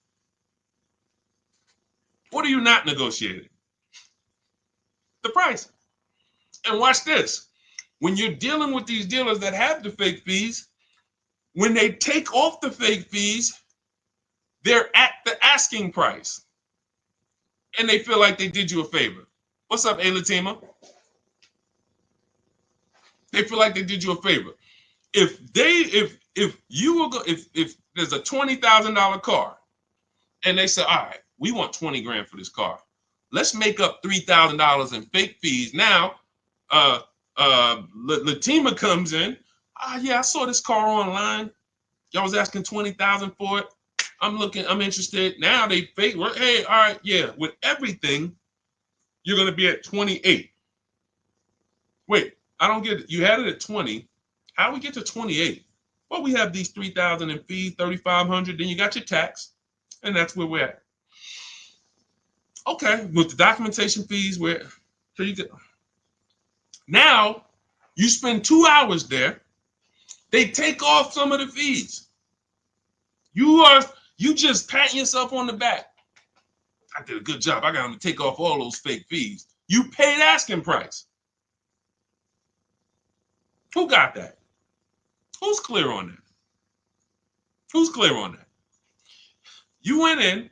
what are you not negotiating? The price. And watch this. When you're dealing with these dealers that have the fake fees, when they take off the fake fees, they're at the asking price. And they feel like they did you a favor. What's up, Latima? They feel like they did you a favor. If you will go, if there's a $20,000 car, and they say, all right, we want 20 grand for this car. Let's make up $3,000 in fake fees. Now, Latima comes in. Yeah, I saw this car online. Y'all was asking 20,000 for it. I'm interested. Now they fake. Hey, all right, yeah. With everything, you're gonna be at 28. Wait, I don't get it. You had it at 20. How do we get to 28? Well, we have these 3,000 in fees, 3,500. Then you got your tax, and that's where we're at. Okay, with the documentation fees, so you get. Now, you spend 2 hours there. They take off some of the fees. You just patting yourself on the back. I did a good job. I got them to take off all those fake fees. You paid asking price. Who got that? Who's clear on that? Who's clear on that? You went in,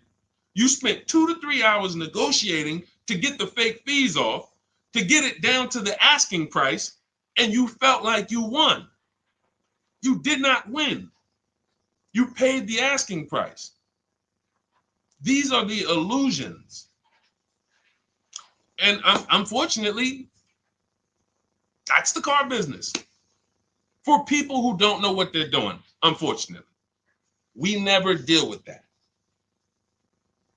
you spent 2 to 3 hours negotiating to get the fake fees off, to get it down to the asking price, and you felt like you won. You did not win. You paid the asking price. These are the illusions. And unfortunately, that's the car business. For people who don't know what they're doing, unfortunately, we never deal with that.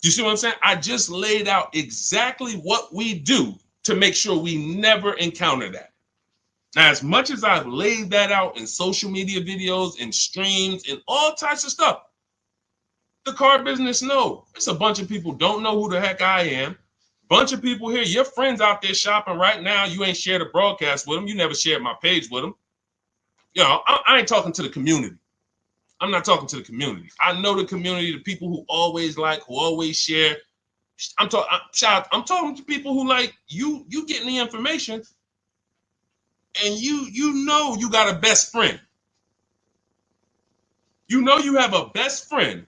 You see what I'm saying? I just laid out exactly what we do to make sure we never encounter that. Now, as much as I've laid that out in social media videos and streams and all types of stuff, the car business, no. It's a bunch of people don't know who the heck I am. Bunch of people here, your friends out there shopping right now, you ain't shared a broadcast with them. You never shared my page with them. You know, I ain't talking to the community. I'm not talking to the community. I know the community, the people who always like, who always share. I'm talking to people who like you getting the information, and you know you got a best friend. You know you have a best friend.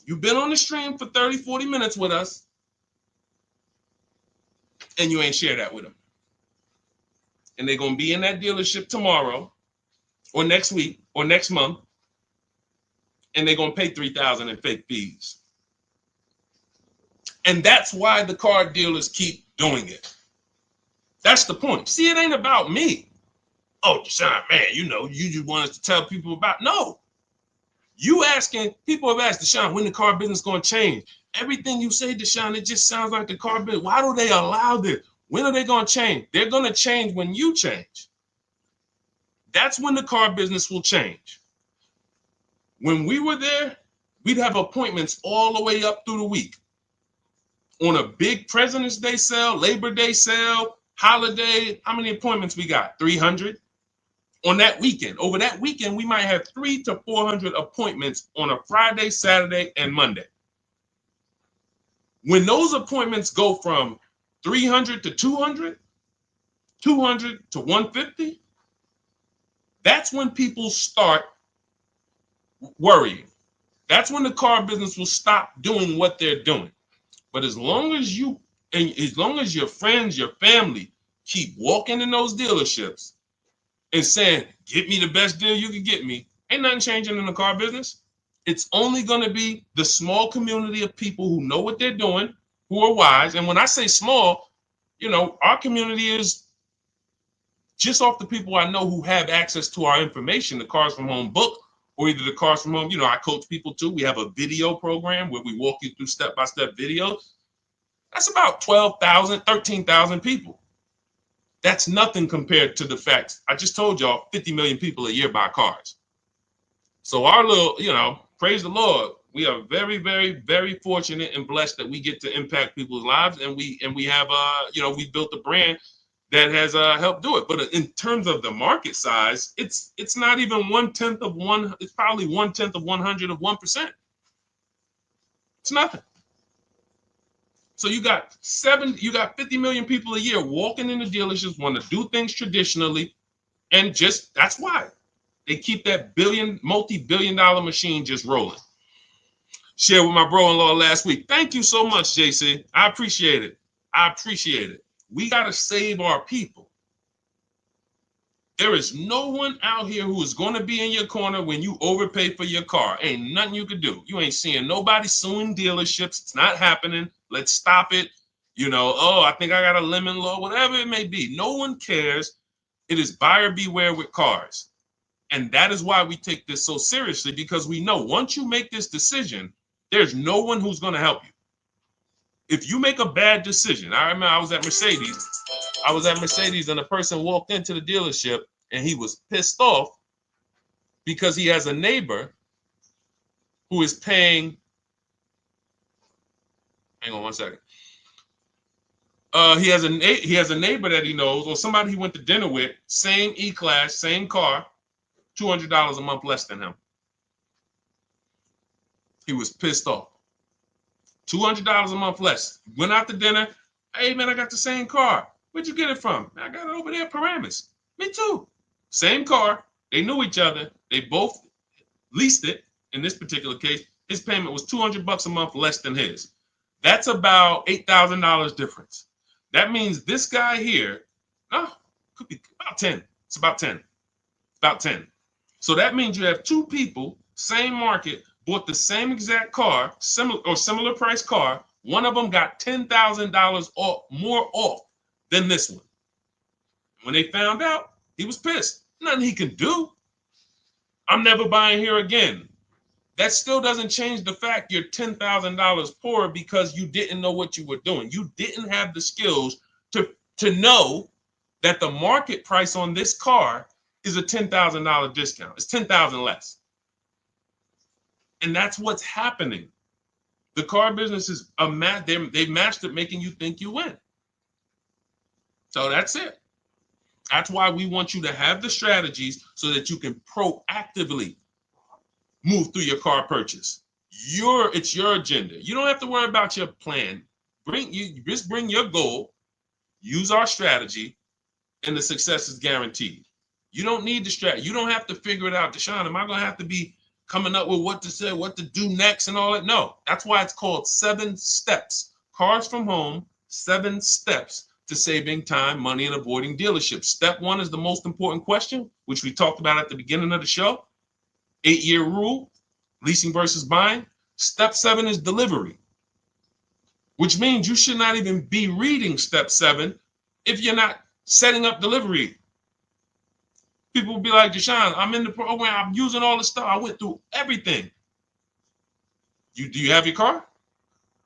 You've been on the stream for 30, 40 minutes with us, and you ain't share that with them. And they're going to be in that dealership tomorrow or next week or next month, and they're going to pay $3,000 in fake fees. And that's why the car dealers keep doing it. That's the point. See, it ain't about me. Oh, Deshaun, man, you know, you just want us to tell people about. No. You asking, people have asked, Deshaun, when the car business going to change? Everything you say, Deshaun, it just sounds like the car business. Why do they allow this? When are they going to change? They're going to change when you change. That's when the car business will change. When we were there, we'd have appointments all the way up through the week. On a big President's Day sale, Labor Day sale, holiday, how many appointments we got? 300? On that weekend. Over that weekend, we might have 300 to 400 appointments on a Friday, Saturday, and Monday. When those appointments go from 300 to 200, 200 to 150, that's when people start worrying. That's when the car business will stop doing what they're doing. But as long as you, and as long as your friends, your family keep walking in those dealerships and saying, get me the best deal you can get me, ain't nothing changing in the car business. It's only going to be the small community of people who know what they're doing, who are wise. And when I say small, you know, our community is just off the people I know who have access to our information, the Cars from Home book, or either the Cars from Home. You know, I coach people too. We have a video program where we walk you through step-by-step videos. That's about 12,000, 13,000 people. That's nothing compared to the fact, I just told y'all 50 million people a year buy cars. So our little, you know, praise the Lord. We are very, very, very fortunate and blessed that we get to impact people's lives. And we have, you know, we built a brand that has helped do it. But in terms of the market size, it's not even 1/10 of one. It's probably 1/10 of 100 of 1%. It's nothing. So you got 50 million people a year walking in the dealerships, want to do things traditionally, and just that's why they keep that multi-billion-dollar machine just rolling. Shared with my bro-in-law last week. Thank you so much, JC. I appreciate it. I appreciate it. We got to save our people. There is no one out here who is going to be in your corner when you overpay for your car. Ain't nothing you could do. You ain't seeing nobody suing dealerships. It's not happening. Let's stop it. You know, oh, I think I got a lemon law, whatever it may be. No one cares. It is buyer beware with cars. And that is why we take this so seriously, because we know once you make this decision, there's no one who's going to help you. If you make a bad decision, I remember I was at Mercedes and a person walked into the dealership and he was pissed off because he has a neighbor who is paying. Hang on one second. He has a neighbor that he knows, or somebody he went to dinner with, same E-Class, same car, $200 a month less than him. He was pissed off. $200 a month less. Went out to dinner. Hey, man, I got the same car. Where'd you get it from? I got it over there at Paramus. Me too. Same car. They knew each other. They both leased it, in this particular case, his payment was $200 a month less than his. That's about $8,000 difference. That means this guy here, could be about 10. It's about 10. About 10. So that means you have two people, same market, bought the same exact car, similar price car. One of them got $10,000 more off than this one. When they found out, he was pissed. Nothing he can do. I'm never buying here again. That still doesn't change the fact you're $10,000 poorer because you didn't know what you were doing. You didn't have the skills to know that the market price on this car is a $10,000 discount. It's $10,000 less. And that's what's happening. The car business is they've mastered making you think you win. So that's it. That's why we want you to have the strategies so that you can proactively move through your car purchase. It's your agenda. You don't have to worry about your plan. Just bring your goal, use our strategy, and the success is guaranteed. You don't need the strategy. You don't have to figure it out. Deshaun, am I going to have to be coming up with what to say, what to do next and all that? No, that's why it's called 7 steps. Cars from Home, 7 steps to saving time, money, and avoiding dealerships. Step 1 is the most important question, which we talked about at the beginning of the show. 8-year rule, leasing versus buying. Step 7 is delivery, which means you should not even be reading step 7 if you're not setting up delivery. People will be like, Deshaun, I'm in the program, I'm using all the stuff, I went through everything. Do you have your car?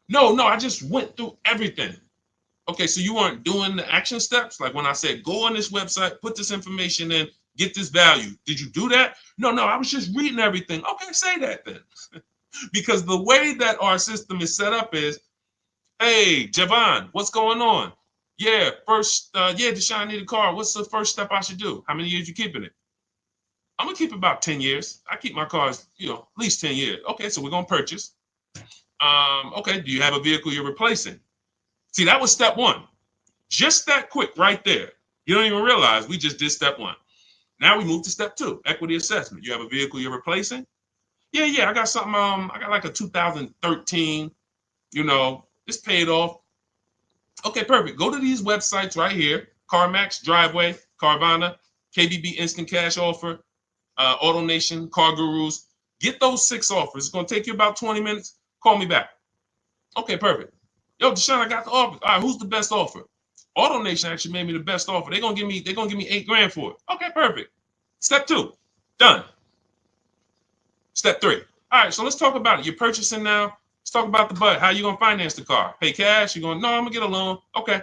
No, I just went through everything. Okay, so you weren't doing the action steps? Like when I said, go on this website, put this information in, get this value. Did you do that? No, I was just reading everything. Okay, say that then. Because the way that our system is set up is, hey, Javon, what's going on? Yeah, Deshaun, I need a car. What's the first step I should do? How many years you keeping it? I'm going to keep about 10 years. I keep my cars, at least 10 years. Okay, so we're going to purchase. Okay, do you have a vehicle you're replacing? See, that was step 1. Just that quick right there. You don't even realize we just did step 1. Now we move to step 2, equity assessment. You have a vehicle you're replacing? Yeah, I got something, I got like a 2013, it's paid off. Okay, perfect. Go to these websites right here, CarMax, Driveway, Carvana, KBB Instant Cash Offer, AutoNation, Car Gurus. Get those 6 offers. It's going to take you about 20 minutes. Call me back. Okay, perfect. Yo, Deshaun, I got the offer. All right, who's the best offer? AutoNation actually made me the best offer. They're gonna give me $8,000 for it. Okay, perfect. Step 2, done. Step 3. All right, so let's talk about it. You're purchasing now. Let's talk about the budget. How you gonna finance the car? Pay cash? You're going, no, I'm gonna get a loan. Okay.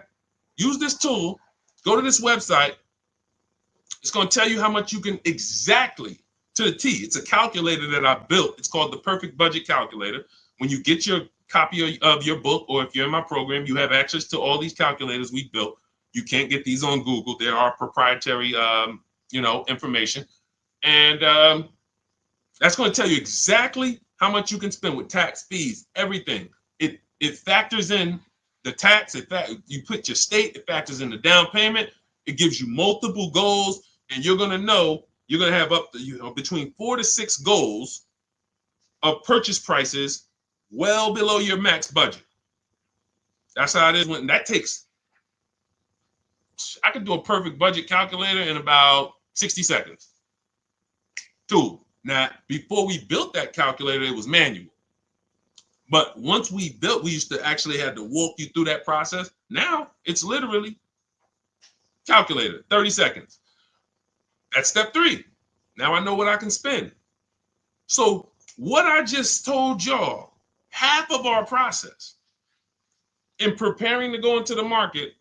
Use this tool. Go to this website. It's gonna tell you how much you can exactly to the T. It's a calculator that I built. It's called the Perfect Budget Calculator. When you get your copy of your book, or if you're in my program, you have access to all these calculators we built. You can't get these on Google. There are proprietary, information. And that's going to tell you exactly how much you can spend with tax, fees, everything. It factors in the tax. You put your state. It factors in the down payment. It gives you multiple goals, and you're going to have up to between 4 to 6 goals of purchase prices well below your max budget. That's how it is. I could do a perfect budget calculator in about 60 seconds. Tool. Now, before we built that calculator, it was manual. But once we built, we used to actually have to walk you through that process. Now, it's literally calculator, 30 seconds. That's step 3. Now I know what I can spend. So what I just told y'all, half of our process in preparing to go into the market,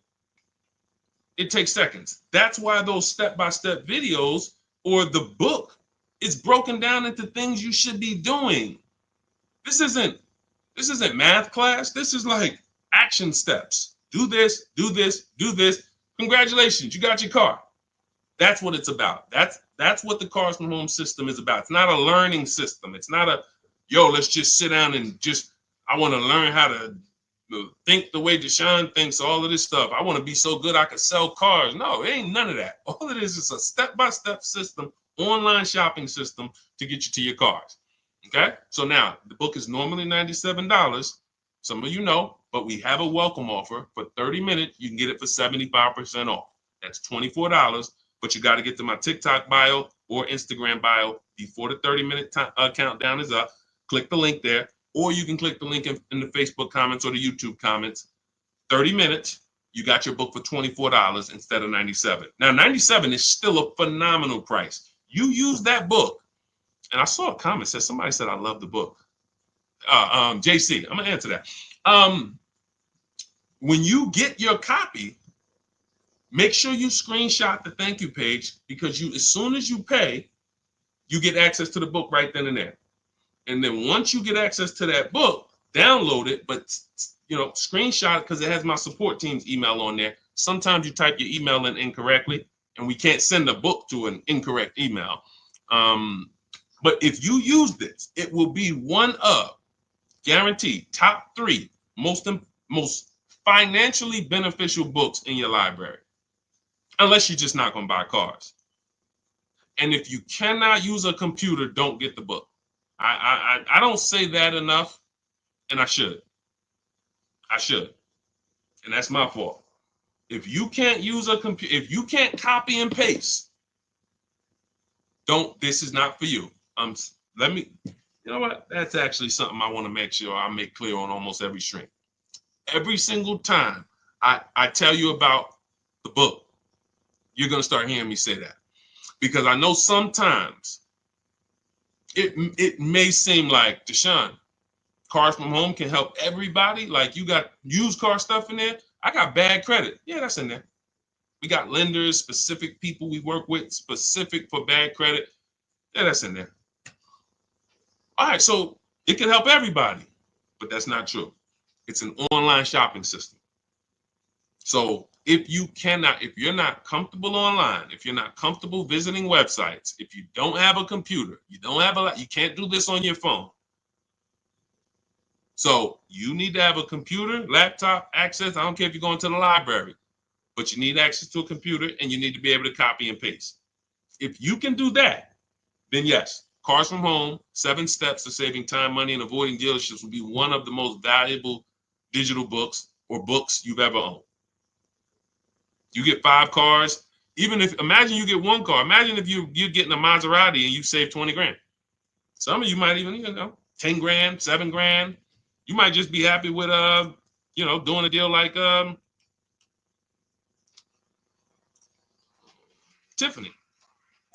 it takes seconds. That's why those step-by-step videos or the book is broken down into things you should be doing. This isn't math class. This is like action steps. Do this, do this, do this. Congratulations, you got your car. That's what it's about. That's what the Cars from Home system is about. It's not a learning system. It's not let's just sit down and I want to learn how to think the way Deshaun thinks, all of this stuff. I want to be so good I could sell cars. No, it ain't none of that. All it is a step-by-step system online shopping system to get you to your cars. Okay, so now the book is normally $97. Some of you know, but we have a welcome offer for 30 minutes. You can get it for 75% off. That's $24, but you got to get to my TikTok bio or Instagram bio before the 30-minute countdown is up. Click the link there, or you can click the link in the Facebook comments or the YouTube comments. 30 minutes, you got your book for $24 instead of $97. Now, $97 is still a phenomenal price. You use that book. And I saw a comment said somebody said I love the book. JC, I'm gonna answer that. When you get your copy, make sure you screenshot the thank you page, because as soon as you pay, you get access to the book right then and there. And then once you get access to that book, download it, but screenshot it, because it has my support team's email on there. Sometimes you type your email in incorrectly, and we can't send a book to an incorrect email. But if you use this, it will be one of, guaranteed, top 3 most financially beneficial books in your library, unless you're just not going to buy cars. And if you cannot use a computer, don't get the book. I don't say that enough, and I should. And that's my fault. If you can't use a computer, if you can't copy and paste, this is not for you. You know what? That's actually something I want to make sure I make clear on almost every stream. Every single time I tell you about the book, you're going to start hearing me say that. Because I know sometimes it may seem like, Deshaun, Cars from Home can help everybody. Like, you got used car stuff in there. I got bad credit. Yeah, that's in there. We got lenders, specific people we work with, specific for bad credit. Yeah, that's in there. All right, so it can help everybody, but that's not true. It's an online shopping system. So if you're not comfortable online, if you're not comfortable visiting websites, if you don't have a computer, you can't do this on your phone. So you need to have a computer, laptop, access. I don't care if you're going to the library, but you need access to a computer, and you need to be able to copy and paste. If you can do that, then yes, Cars from Home, 7 Steps to Saving Time, Money, and Avoiding Dealerships will be one of the most valuable digital books or books you've ever owned. You get 5 cars. Imagine you get 1 car. Imagine if you're getting a Maserati and you save 20 grand. Some of you might even, 10 grand, 7 grand. You might just be happy with, doing a deal like Tiffany.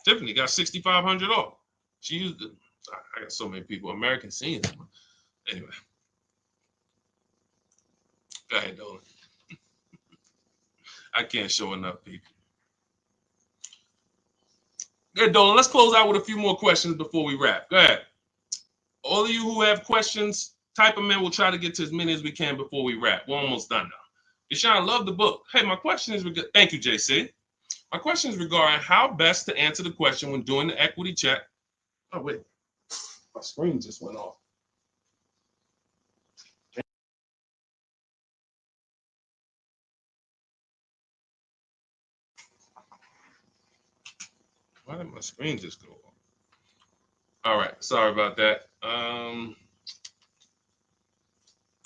Tiffany got 6,500 off. She used it. I got so many people. American seniors. Anyway. Go ahead, Dolan. I can't show enough people. Go ahead, Dolan. Let's close out with a few more questions before we wrap. Go ahead. All of you who have questions, type them in. We'll try to get to as many as we can before we wrap. We're almost done now. Deshaun, I love the book. Hey, my question is, thank you, JC. My question is regarding how best to answer the question when doing the equity check. Oh, wait. My screen just went off. Why did my screen just go off? All right. Sorry about that. All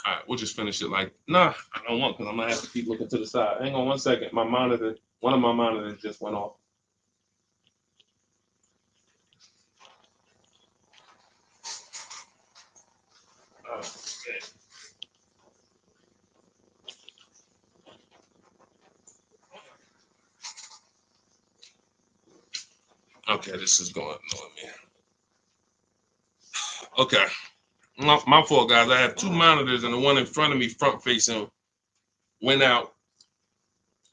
right. We'll just finish it I don't want, because I'm going to have to keep looking to the side. Hang on 1 second. One of my monitors just went off. Okay, this is going on me. Okay. My fault, guys. I have 2 monitors, and the one in front of me, front facing, went out.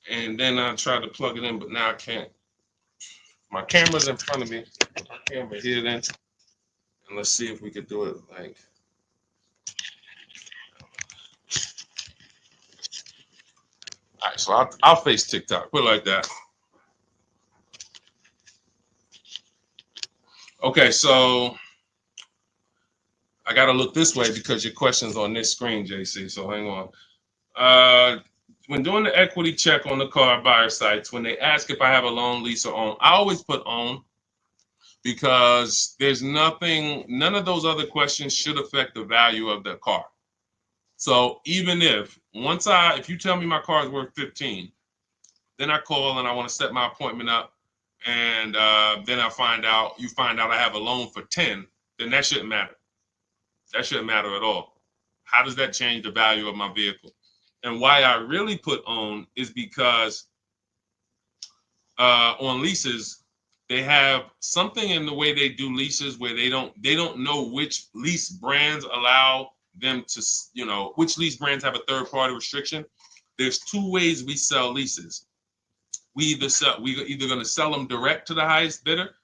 And then I tried to plug it in, but now I can't. My camera's in front of me. My camera here then. And let's see if we could do it like. All right, so I'll face TikTok. Put it like that. Okay, so I got to look this way because your question's on this screen, JC. So hang on. When doing the equity check on the car buyer sites, when they ask if I have a loan, lease, or own, I always put own. because there's nothing, none of those other questions should affect the value of the car. So even if if you tell me my car is worth 15, then I call and I want to set my appointment up, and then you find out I have a loan for 10, then that shouldn't matter. That shouldn't matter at all. How does that change the value of my vehicle? And why I really put own is because on leases, they have something in the way they do leases where they don't know which lease brands allow them to, which lease brands have a third party restriction. There's two ways we sell leases. We either going to sell them direct to the highest bidder,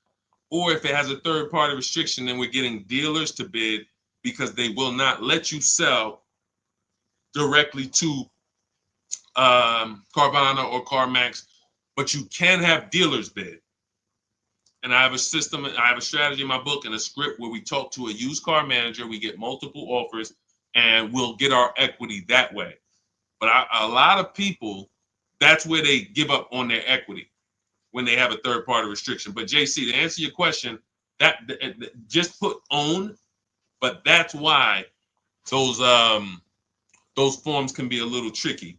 or if it has a third party restriction, then we're getting dealers to bid, because they will not let you sell directly to Carvana or CarMax, but you can have dealers bid. And I have a system, I have a strategy in my book and a script where we talk to a used car manager, we get multiple offers, and we'll get our equity that way. But a lot of people, that's where they give up on their equity, when they have a third party restriction. But JC, to answer your question, that just put own, but that's why those forms can be a little tricky.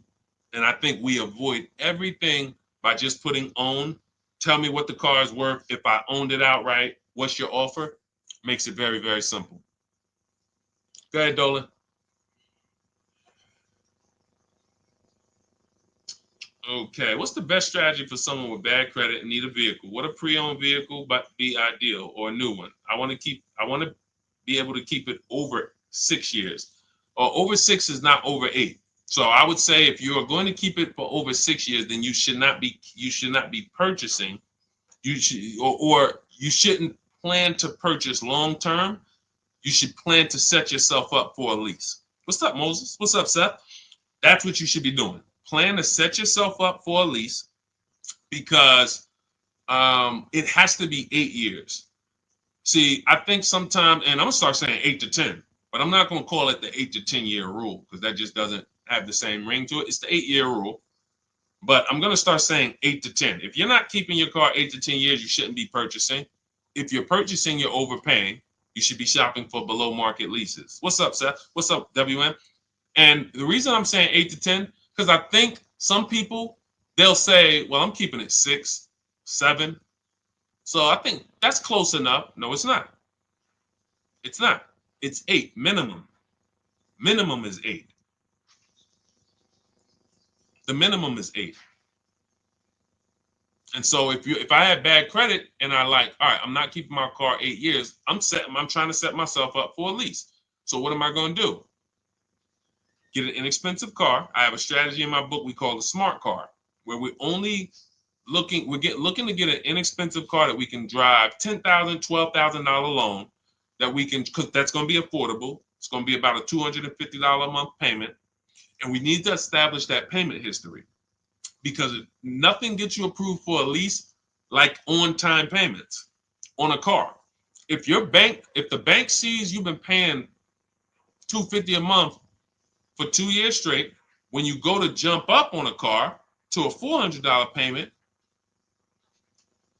And I think we avoid everything by just putting own. Tell me what the car is worth. If I owned it outright, what's your offer? Makes it very, very simple. Go ahead, Dolan. Okay, what's the best strategy for someone with bad credit and need a vehicle? What a pre-owned vehicle but be ideal, or a new one? I want to be able to keep it over 6 years. Or over 6 is not over 8. So I would say if you are going to keep it for over 6 years, then you should not be purchasing. You shouldn't plan to purchase long term. You should plan to set yourself up for a lease. What's up, Moses? What's up, Seth? That's what you should be doing. Plan to set yourself up for a lease, because it has to be 8 years. See, I think sometimes, and I'm gonna start saying 8 to 10, but I'm not gonna call it the 8 to 10 year rule, because that just doesn't have the same ring to it. It's the 8-year rule, but I'm gonna start saying 8 to 10. If you're not keeping your car 8 to 10 years, you shouldn't be purchasing. If you're purchasing, you're overpaying. You should be shopping for below market leases. What's up, Seth? What's up, WM? And the reason I'm saying 8 to 10, because I think some people, they'll say, well, I'm keeping it 6, 7. So I think that's close enough. No, it's not. It's not. It's 8 minimum. Minimum is 8. The minimum is 8. And so if I had bad credit and all right, I'm not keeping my car 8 years, I'm trying to set myself up for a lease. So what am I going to do? Get an inexpensive car. I have a strategy in my book we call the smart car, where we're only looking to get an inexpensive car that we can drive, $10,000, $12,000 loan that we can, because that's going to be affordable. It's going to be about a $250 a month payment. And we need to establish that payment history, because nothing gets you approved for a lease like on-time payments on a car. If the bank sees you've been paying $250 a month for 2 years straight, when you go to jump up on a car to a $400 payment,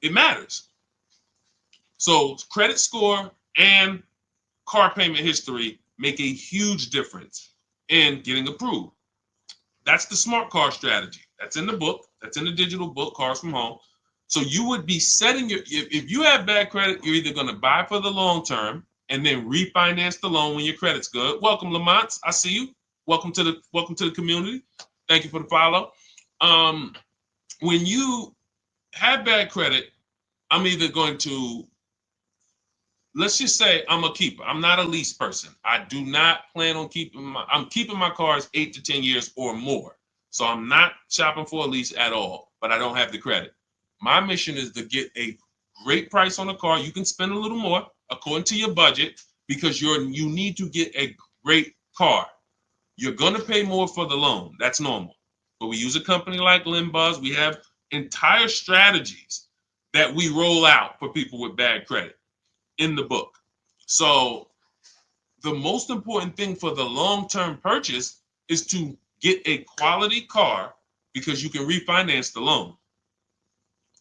it matters. So credit score and car payment history make a huge difference in getting approved. That's the smart car strategy. That's in the book. That's in the digital book, Cars from Home. So you would be setting if you have bad credit, you're either going to buy for the long term and then refinance the loan when your credit's good. Welcome, Lamont. I see you. Welcome to the community. Thank you for the follow. When you have bad credit, I'm either going to, let's just say I'm a keeper. I'm not a lease person. I do not plan on I'm keeping my cars 8 to 10 years or more. So I'm not shopping for a lease at all, but I don't have the credit. My mission is to get a great price on a car. You can spend a little more according to your budget, because you need to get a great car. You're going to pay more for the loan. That's normal. But we use a company like Limbuzz. We have entire strategies that we roll out for people with bad credit in the book. So the most important thing for the long-term purchase is to get a quality car, because you can refinance the loan.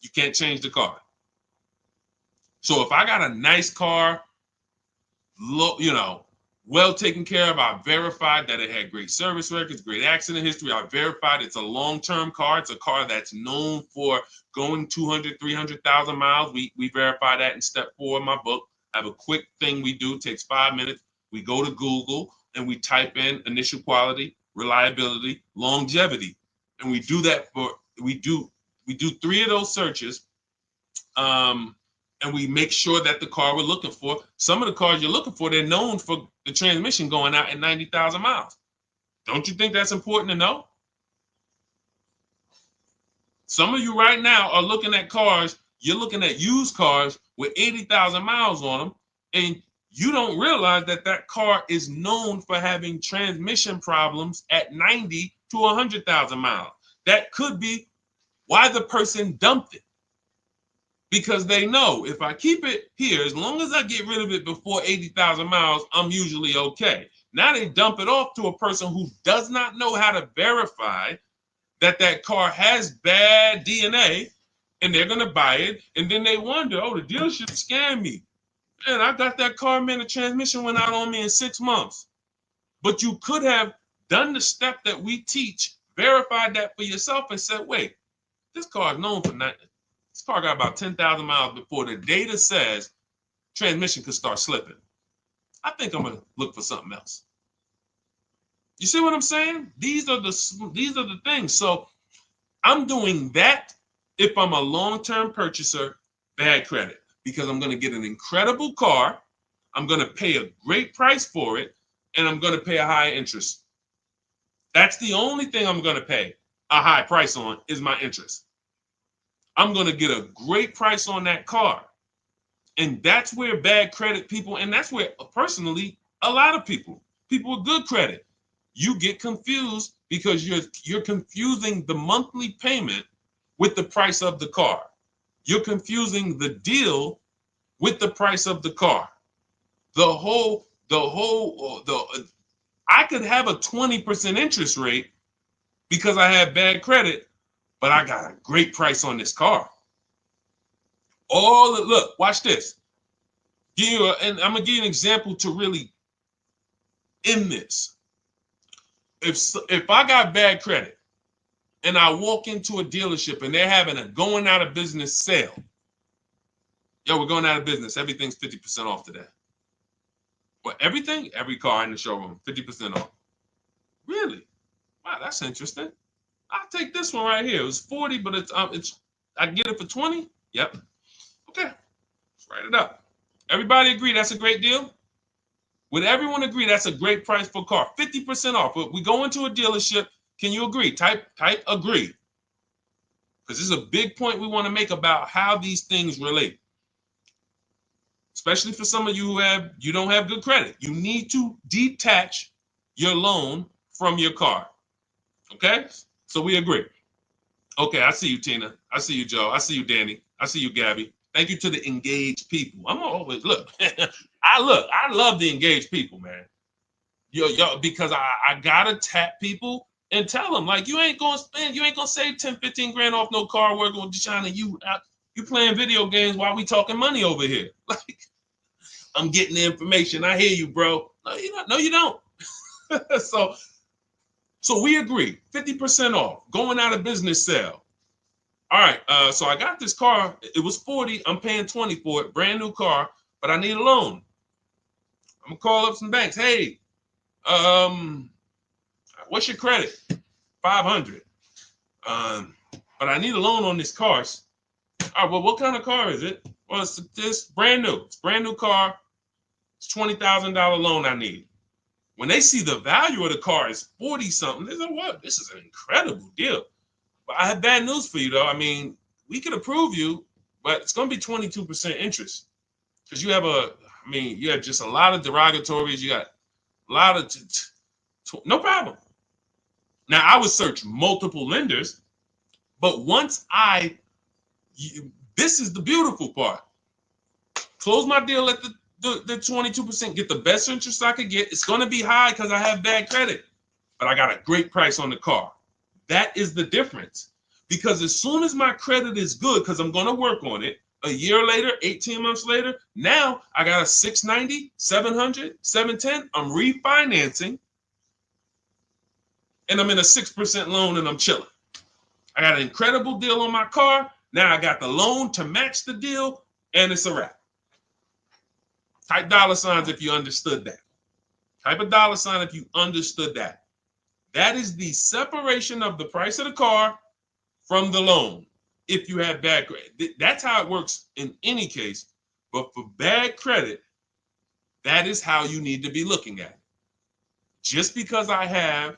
You can't change the car. So if I got a nice car, well taken care of, I verified that it had great service records, great accident history. I verified it's a long-term car. It's a car that's known for going 200, 300,000 miles. We verify that in step 4 of my book. I have a quick thing we do, takes 5 minutes. We go to Google and we type in initial quality, reliability, longevity. And we do that we do 3 of those searches. And we make sure that the car we're looking for, some of the cars you're looking for, they're known for the transmission going out at 90,000 miles. Don't you think that's important to know? Some of you right now are looking at cars, you're looking at used cars with 80,000 miles on them, and you don't realize that that car is known for having transmission problems at 90 to 100,000 miles. That could be why the person dumped it. Because they know if I keep it here, as long as I get rid of it before 80,000 miles, I'm usually okay. Now they dump it off to a person who does not know how to verify that that car has bad DNA, and they're going to buy it. And then they wonder, oh, the dealership scammed me. Man, I got that car, man, the transmission went out on me in 6 months. But you could have done the step that we teach, verified that for yourself, and said, wait, this car is known for nothing. This car got about 10,000 miles before the data says transmission could start slipping. I think I'm gonna look for something else. You see what I'm saying? These are the things. So I'm doing that if I'm a long-term purchaser, bad credit, because I'm gonna get an incredible car, I'm gonna pay a great price for it, and I'm gonna pay a high interest. That's the only thing I'm gonna pay a high price on is my interest. I'm going to get a great price on that car. And that's where bad credit people, and that's where personally, a lot of people with good credit, you get confused because you're confusing the monthly payment with the price of the car. You're confusing the deal with the price of the car. I could have a 20% interest rate because I have bad credit, but I got a great price on this car. Look, watch this. And I'm gonna give you an example to really end this. If I got bad credit and I walk into a dealership and they're having a going out of business sale, we're going out of business. Everything's 50% off today. What, everything? Every car in the showroom, 50% off. Really? Wow, that's interesting. I'll take this one right here. It was 40, but it's I can get it for 20. Yep. Okay. Let's write it up. Everybody agree that's a great deal? Would everyone agree that's a great price for a car? 50% off. But we go into a dealership. Can you agree? Type agree. Because this is a big point we want to make about how these things relate. Especially for some of you you don't have good credit. You need to detach your loan from your car. Okay? So we agree. Okay, I see you, Tina. I see you, Joe. I see you, Danny. I see you, Gabby. Thank you to the engaged people. I'm always look. I love the engaged people, man. Yo, because I gotta tap people and tell them like you ain't gonna save 10, 15 grand off no car work on China. You playing video games while we talking money over here. Like I'm getting the information. I hear you, bro. No, you don't. So we agree, 50% off, going out of business sale. All right, so I got this car. It was 40. I'm paying 20 for it, brand new car, but I need a loan. I'm gonna call up some banks. Hey, what's your credit? 500. But I need a loan on this car. All right, well, what kind of car is it? Well, it's brand new. It's brand new car. It's $20,000 loan I need. When they see the value of the car is 40 something, they say, what? This is an incredible deal. But I have bad news for you, though. I mean, we could approve you, but it's going to be 22% interest because you have just a lot of derogatories. You got a lot of, no problem. Now, I would search multiple lenders, but once this is the beautiful part. Close my deal at the 22%, get the best interest I could get. It's going to be high because I have bad credit, but I got a great price on the car. That is the difference. Because as soon as my credit is good, because I'm going to work on it, A year later, 18 months later, now I got a 690, 700, 710. I'm refinancing and I'm in a 6% loan and I'm chilling. I got an incredible deal on my car. Now I got the loan to match the deal and it's a wrap. Type dollar signs if you understood that. Type a dollar sign if you understood that. That is the separation of the price of the car from the loan. If you have bad credit, that's how it works in any case. But for bad credit, that is how you need to be looking at it. Just because I'm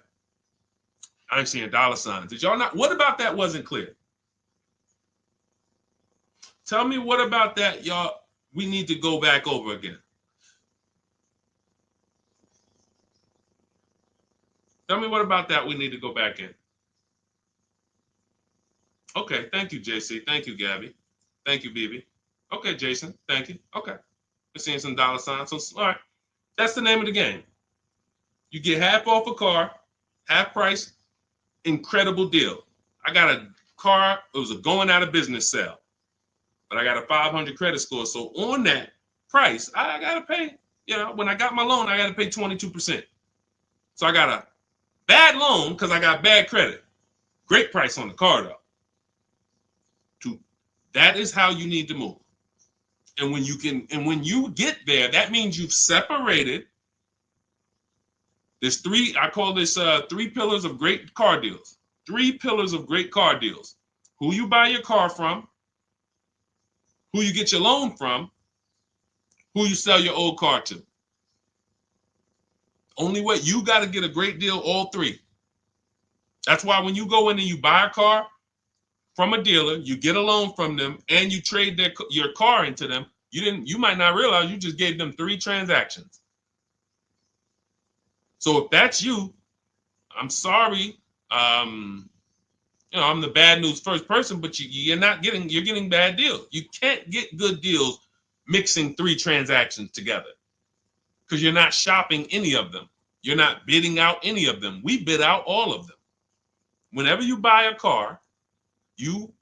seeing dollar signs. Did y'all not? What about that wasn't clear? Tell me what about that, y'all. We need to go back over again. Tell me what about that we need to go back in. Okay, thank you, JC. Thank you, Gabby. Thank you, BB. Okay, Jason. Thank you. Okay. We're seeing some dollar signs. So, all right. That's the name of the game. You get half off a car, half price, incredible deal. I got a car, it was a going out of business sale, but I got a 500 credit score. So on that price, I got to pay, when I got my loan, I got to pay 22%. So I got a bad loan because I got bad credit. Great price on the car, though. That is how you need to move. And when you get there, that means you've separated. There's I call this 3 pillars of great car deals. 3 pillars of great car deals. Who you buy your car from, who you get your loan from, who you sell your old car to. Only way, you got to get a great deal, all 3. That's why when you go in and you buy a car from a dealer, you get a loan from them, and you trade your car into them, you might not realize you just gave them 3 transactions. So if that's you, I'm sorry. I'm the bad news first person, but you're getting bad deals. You can't get good deals mixing 3 transactions together because you're not shopping any of them. You're not bidding out any of them. We bid out all of them. Whenever you buy a car, you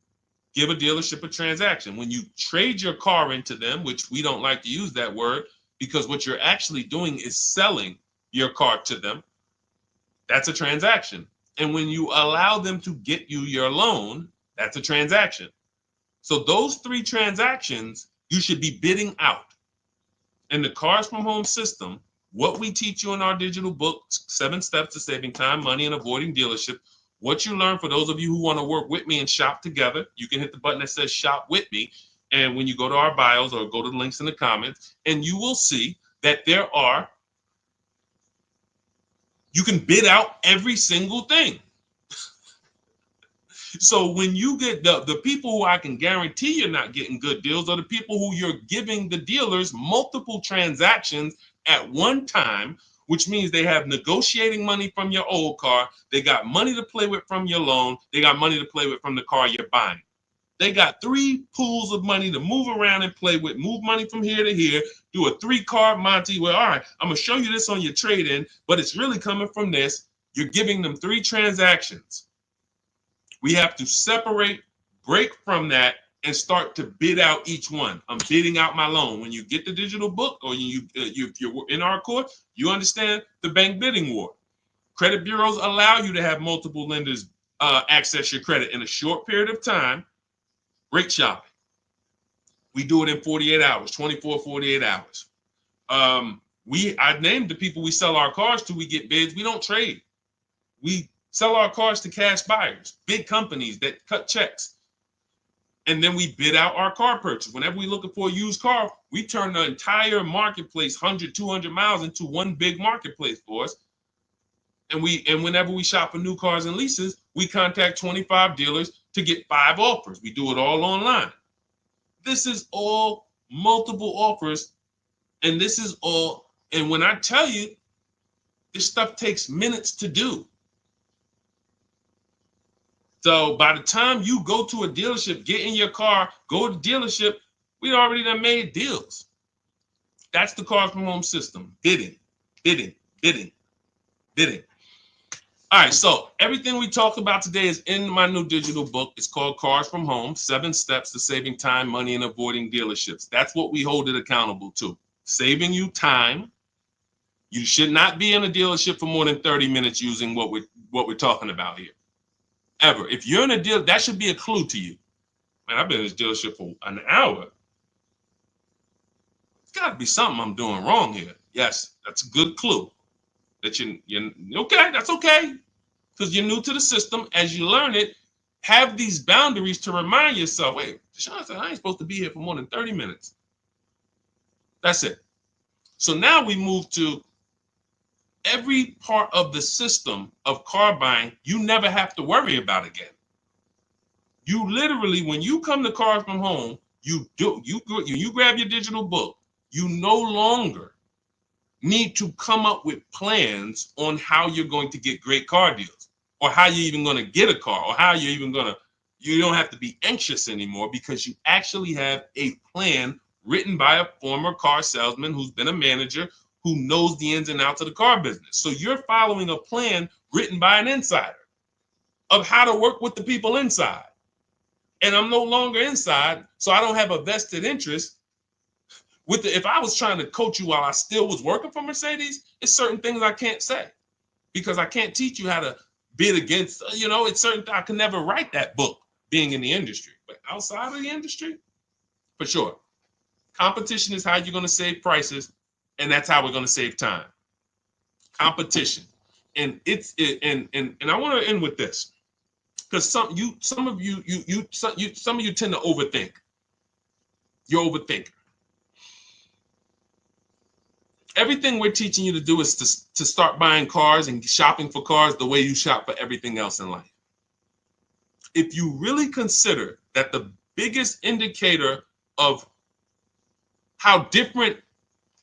give a dealership a transaction. When you trade your car into them, which we don't like to use that word because what you're actually doing is selling your car to them, that's a transaction. And when you allow them to get you your loan, that's a transaction. So those 3 transactions, you should be bidding out. In the Cars from Home system, what we teach you in our digital book, 7 Steps to Saving Time, Money, and Avoiding Dealership, what you learn, for those of you who want to work with me and shop together, you can hit the button that says Shop With Me. And when you go to our bios or go to the links in the comments, and you will see that you can bid out every single thing. So when you get the people who I can guarantee you're not getting good deals are the people who you're giving the dealers multiple transactions at one time, which means they have negotiating money from your old car. They got money to play with from your loan. They got money to play with from the car you're buying. They got 3 pools of money to move around and play with, move money from here to here, do a 3-card Monty where, all right, I'm going to show you this on your trade-in, but it's really coming from this. You're giving them 3 transactions. We have to separate, break from that, and start to bid out each one. I'm bidding out my loan. When you get the digital book or if you're in our course, you understand the bank bidding war. Credit bureaus allow you to have multiple lenders access your credit in a short period of time. Great shopping. We do it in 48 hours, 24, 48 hours. I named the people we sell our cars to. We get bids. We don't trade. We sell our cars to cash buyers, big companies that cut checks. And then we bid out our car purchase. Whenever we're looking for a used car, we turn the entire marketplace, 100, 200 miles, into one big marketplace for us. And whenever we shop for new cars and leases, we contact 25 dealers to get 5 offers. We do it all online. This is all multiple offers. And when I tell you, this stuff takes minutes to do. So by the time you go to a dealership, get in your car, go to the dealership, we already done made deals. That's the Cars from Home system. Bidding, bidding, bidding, bidding. All right, so everything we talked about today is in my new digital book. It's called Cars from Home, 7 Steps to Saving Time, Money, and Avoiding Dealerships. That's what we hold it accountable to. Saving you time. You should not be in a dealership for more than 30 minutes using what we're talking about here. Ever. If you're in a deal, that should be a clue to you. Man, I've been in this dealership for an hour. It's got to be something I'm doing wrong here. Yes, that's a good clue. That you're okay, that's okay. Because you're new to the system. As you learn it, have these boundaries to remind yourself, wait, Deshaun said I ain't supposed to be here for more than 30 minutes. That's it. So now we move to every part of the system of car buying you never have to worry about again. You literally, when you come to Cars from Home, you grab your digital book, you no longer need to come up with plans on how you're going to get great car deals, or how you're even going to get a car, or how you're even going to, you don't have to be anxious anymore because you actually have a plan written by a former car salesman who's been a manager, who knows the ins and outs of the car business. So you're following a plan written by an insider of how to work with the people inside. And I'm no longer inside, so I don't have a vested interest with if I was trying to coach you while I still was working for Mercedes, it's certain things I can't say because I can't teach you how to bid against, it's certain, I can never write that book being in the industry. But outside of the industry, for sure. Competition is how you're going to save prices, and that's how we're going to save time. Competition. And I want to end with this. Because some of you tend to overthink. You're overthinking. Everything we're teaching you to do is to start buying cars and shopping for cars the way you shop for everything else in life. If you really consider that the biggest indicator of how different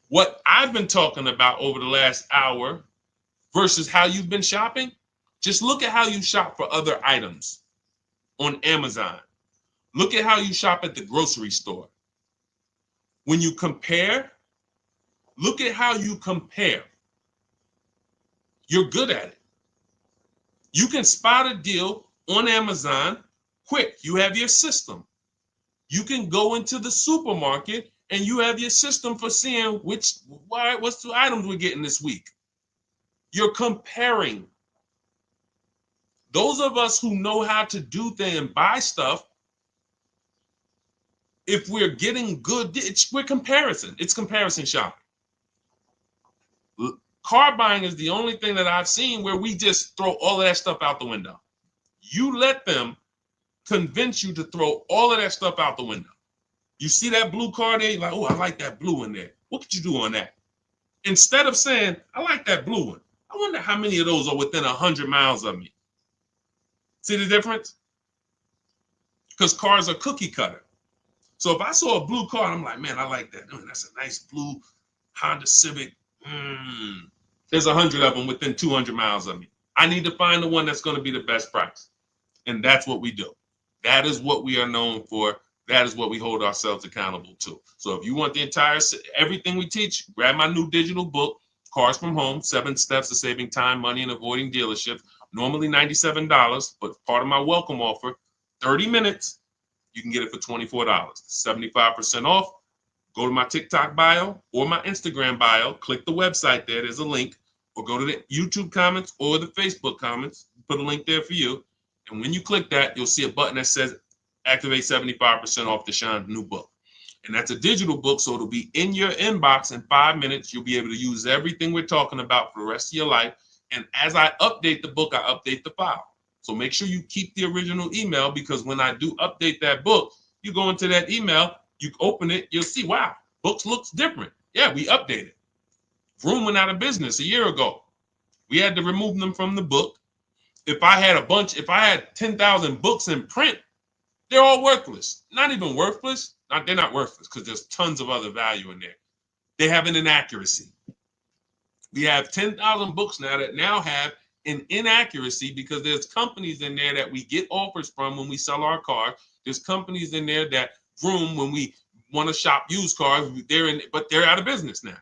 what I've been talking about over the last hour versus how you've been shopping, just look at how you shop for other items on Amazon. Look at how you shop at the grocery store. When you compare, look at how you compare. You're good at it. You can spot a deal on Amazon quick. You have your system. You can go into the supermarket and you have your system for seeing what's the items we're getting this week. You're comparing. Those of us who know how to do things and buy stuff, if we're getting good, we're comparison. It's comparison shopping. Car buying is the only thing that I've seen where we just throw all of that stuff out the window. You let them convince you to throw all of that stuff out the window. You see that blue car there, you're like, oh, I like that blue in there. What could you do on that? Instead of saying, I like that blue one, I wonder how many of those are within 100 miles of me. See the difference? Because cars are cookie cutter. So if I saw a blue car, I'm like, man, I like that. Oh, that's a nice blue Honda Civic. There's 100 of them within 200 miles of me. I need to find the one that's going to be the best price. And that's what we do. That is what we are known for. That is what we hold ourselves accountable to. So if you want everything we teach, grab my new digital book, Cars from Home, 7 Steps to Saving Time, Money, and Avoiding Dealerships. Normally $97, but part of my welcome offer, 30 minutes, you can get it for $24, 75% off. Go to my TikTok bio or my Instagram bio, click the website there, there's a link, or go to the YouTube comments or the Facebook comments, put a link there for you. And when you click that, you'll see a button that says activate 75% off Deshaun's new book. And that's a digital book, so it'll be in your inbox in 5 minutes. You'll be able to use everything we're talking about for the rest of your life. And as I update the book, I update the file. So make sure you keep the original email, because when I do update that book, you go into that email, you open it, you'll see, wow, books looks different. Yeah, we updated. Vroom went out of business a year ago. We had to remove them from the book. If I had 10,000 books in print, they're all worthless. Not even worthless. They're not worthless because there's tons of other value in there. They have an inaccuracy. We have 10,000 books now that now have an inaccuracy because there's companies in there that we get offers from when we sell our car. There's companies in there that Vroom, when we want to shop used cars, but they're out of business now.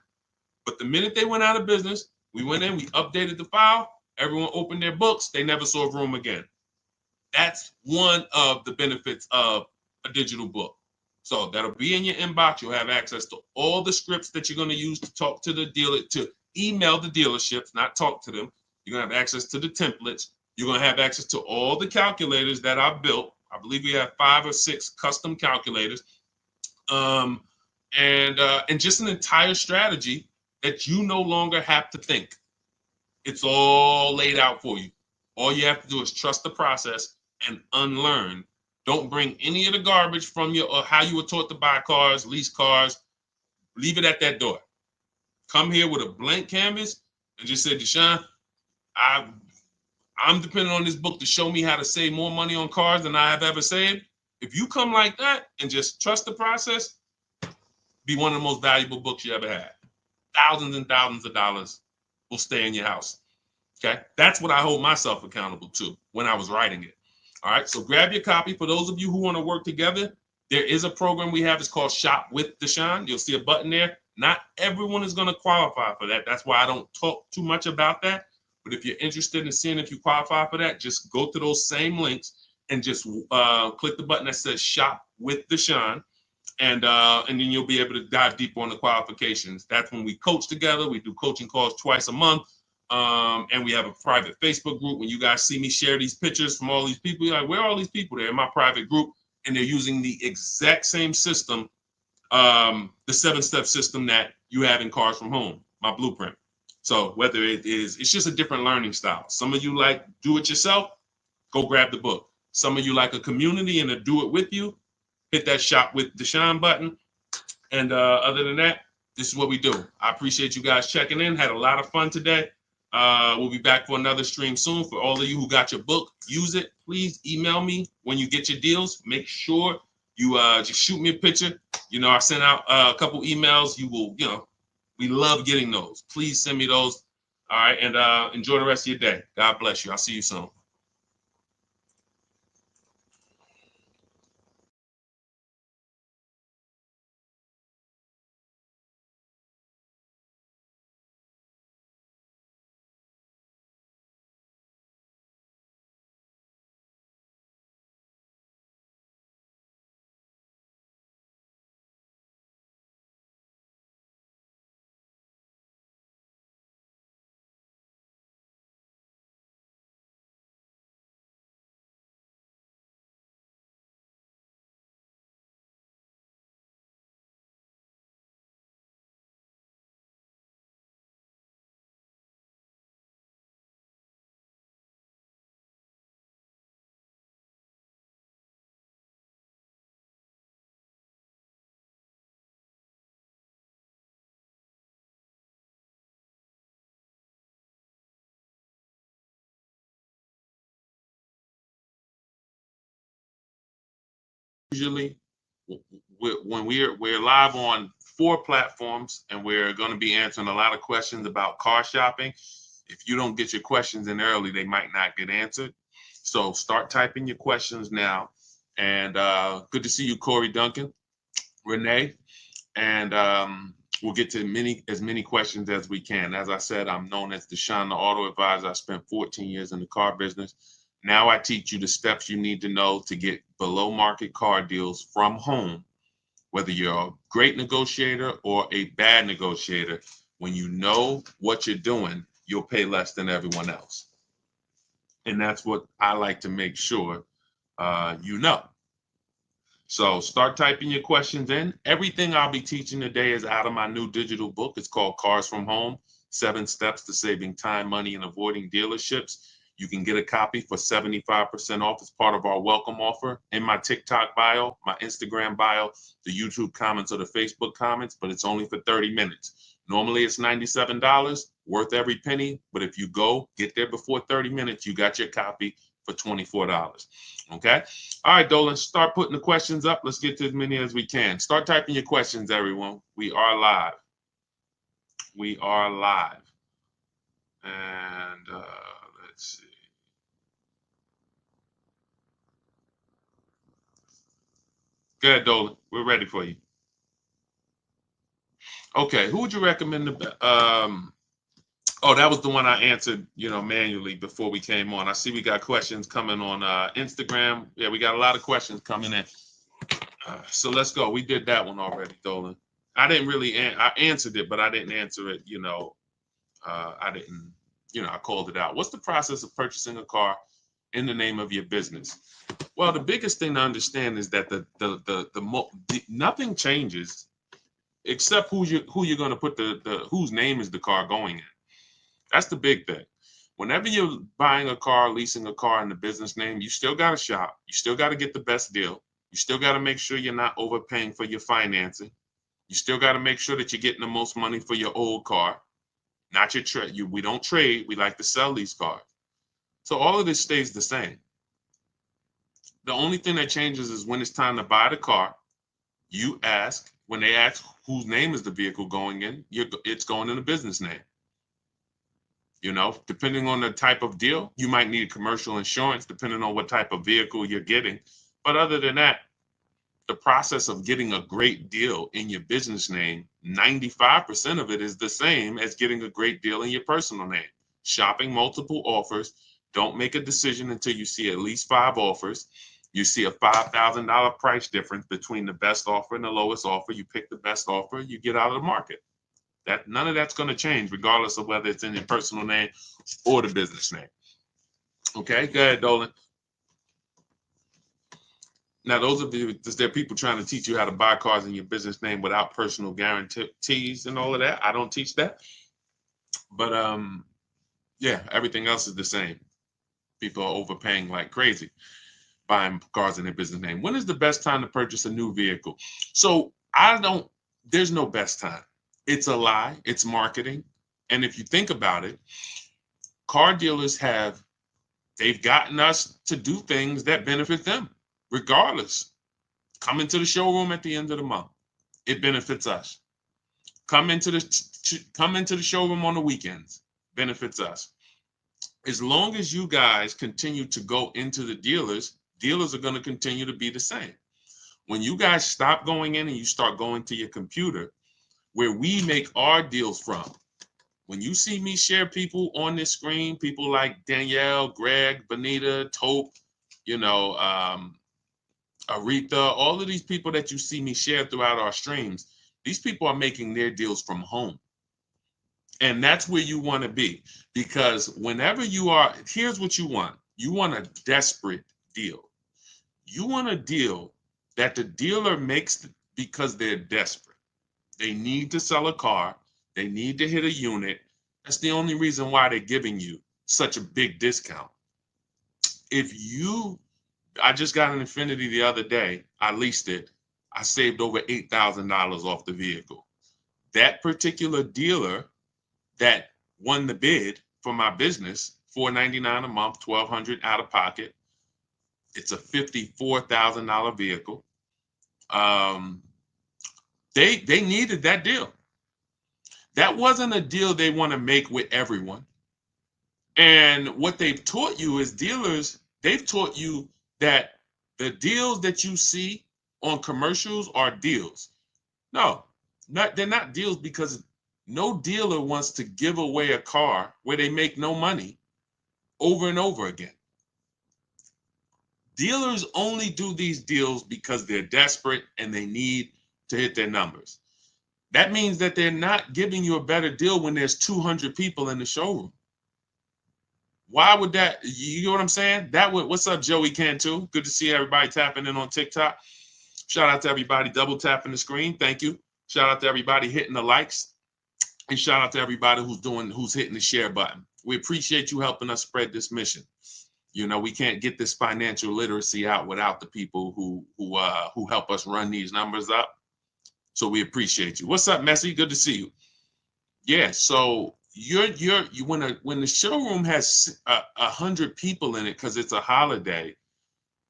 But the minute they went out of business, we went in, we updated the file, Everyone opened their books. They never saw Vroom again. That's one of the benefits of a digital book. So that'll be in your inbox. You'll have access to all the scripts that you're going to use to talk to the dealer, to email the dealerships, not talk to them. You're going to have access to the templates. You're going to have access to all the calculators that I've built. I believe we have 5 or 6 custom calculators. And just an entire strategy that you no longer have to think. It's all laid out for you. All you have to do is trust the process and unlearn. Don't bring any of the garbage from your or how you were taught to buy cars, lease cars. Leave it at that door. Come here with a blank canvas and just say, Deshaun, I'm depending on this book to show me how to save more money on cars than I have ever saved. If you come like that and just trust the process, be one of the most valuable books you ever had. Thousands and thousands of dollars will stay in your house. Okay, that's what I hold myself accountable to when I was writing it. All right, so grab your copy. For those of you who want to work together, there is a program we have. It's called Shop with Deshaun. You'll see a button there. Not everyone is going to qualify for that. That's why I don't talk too much about that. But if you're interested in seeing if you qualify for that, just go to those same links and just click the button that says Shop with Deshaun. And then you'll be able to dive deeper on the qualifications. That's when we coach together. We do coaching calls twice a month. And we have a private Facebook group. When you guys see me share these pictures from all these people, you're like, where are all these people? They're in my private group, and they're using the exact same system, the 7-step system that you have in Cars from Home, my blueprint. So whether it's just a different learning style. Some of you like do it yourself, go grab the book. Some of you like a community and to do it with you, hit that Shop with Deshaun button. And other than that, this is what we do. I appreciate you guys checking in. Had a lot of fun today. We'll be back for another stream soon. For all of you who got your book, use it. Please email me when you get your deals. Make sure you just shoot me a picture. I sent out a couple emails. You will, we love getting those. Please send me those. All right, and enjoy the rest of your day. God bless you. I'll see you soon. Usually, when we're live on 4 platforms, and we're going to be answering a lot of questions about car shopping. If you don't get your questions in early, they might not get answered. So start typing your questions now. And good to see you, Corey Duncan, Renee, and we'll get to as many questions as we can. As I said, I'm known as Deshaun, the Auto Advisor. I spent 14 years in the car business. Now I teach you the steps you need to know to get below market car deals from home. Whether you're a great negotiator or a bad negotiator, when you know what you're doing, you'll pay less than everyone else. And that's what I like to make sure you know. So start typing your questions in. Everything I'll be teaching today is out of my new digital book. It's called Cars from Home, 7 Steps to Saving Time, Money, and Avoiding Dealerships. You can get a copy for 75% off as part of our welcome offer in my TikTok bio, my Instagram bio, the YouTube comments, or the Facebook comments, but it's only for 30 minutes. Normally it's $97, worth every penny, but if you get there before 30 minutes, you got your copy for $24. Okay? All right, Dolan, start putting the questions up. Let's get to as many as we can. Start typing your questions, everyone. We are live. We are live. And let's see. Go ahead, Dolan. We're ready for you. Okay, who would you recommend? Oh, that was the one I answered, manually before we came on. I see we got questions coming on Instagram. Yeah, we got a lot of questions coming in. So let's go. We did that one already, Dolan. I didn't really, I answered it, but I didn't answer it, I didn't, I called it out. What's the process of purchasing a car in the name of your business? Well, the biggest thing to understand is that nothing changes except who you're going to put the whose name is the car going in. That's the big thing. Whenever you're buying a car, leasing a car in the business name, you still got to shop. You still got to get the best deal. You still got to make sure you're not overpaying for your financing. You still got to make sure that you're getting the most money for your old car, not your trade. We don't trade. We like to sell these cars. So all of this stays the same. The only thing that changes is when it's time to buy the car, you ask, when they ask whose name is the vehicle going in, it's going in a business name. Depending on the type of deal, you might need commercial insurance, depending on what type of vehicle you're getting. But other than that, the process of getting a great deal in your business name, 95% of it is the same as getting a great deal in your personal name. Shopping multiple offers. Don't make a decision until you see at least 5 offers. You see a $5,000 price difference between the best offer and the lowest offer. You pick the best offer, you get out of the market. None of that's going to change, regardless of whether it's in your personal name or the business name. Okay, go ahead, Dolan. Now, there are people trying to teach you how to buy cars in your business name without personal guarantees and all of that. I don't teach that. But yeah, everything else is the same. People are overpaying like crazy buying cars in their business name. When is the best time to purchase a new vehicle? So there's no best time. It's a lie. It's marketing. And if you think about it, car dealers they've gotten us to do things that benefit them, regardless. Come into the showroom at the end of the month. It benefits us. Come into the showroom on the weekends. Benefits us. As long as you guys continue to go into the dealers are going to continue to be the same. When you guys stop going in and you start going to your computer, where we make our deals from. When you see me share people on this screen, people like Danielle, Greg, Bonita, Tope, Aretha, all of these people that you see me share throughout our streams, these people are making their deals from home. And that's where you want to be, because whenever here's what you want. You want a desperate deal. You want a deal that the dealer makes because they're desperate. They need to sell a car. They need to hit a unit. That's the only reason why they're giving you such a big discount. I just got an Infiniti the other day. I leased it. I saved over $8,000 off the vehicle. That particular dealer that won the bid for my business, $499 a month, $1,200 out of pocket. It's a $54,000 vehicle. They needed that deal. That wasn't a deal they want to make with everyone. And what they've taught you as dealers, they've taught you that the deals that you see on commercials are deals. No, they're not deals, because no dealer wants to give away a car where they make no money over and over again. Dealers only do these deals because they're desperate and they need to hit their numbers. That means that they're not giving you a better deal when there's 200 people in the showroom. Why would that? You know what I'm saying? What's up, Joey Cantu? Good to see everybody tapping in on TikTok. Shout out to everybody double tapping the screen. Thank you. Shout out to everybody hitting the likes. And shout out to everybody who's hitting the share button. We appreciate you helping us spread this mission. We can't get this financial literacy out without the people who help us run these numbers up. So we appreciate you. What's up, Messi? Good to see you. Yeah. So when the showroom has 100 people in it because it's a holiday,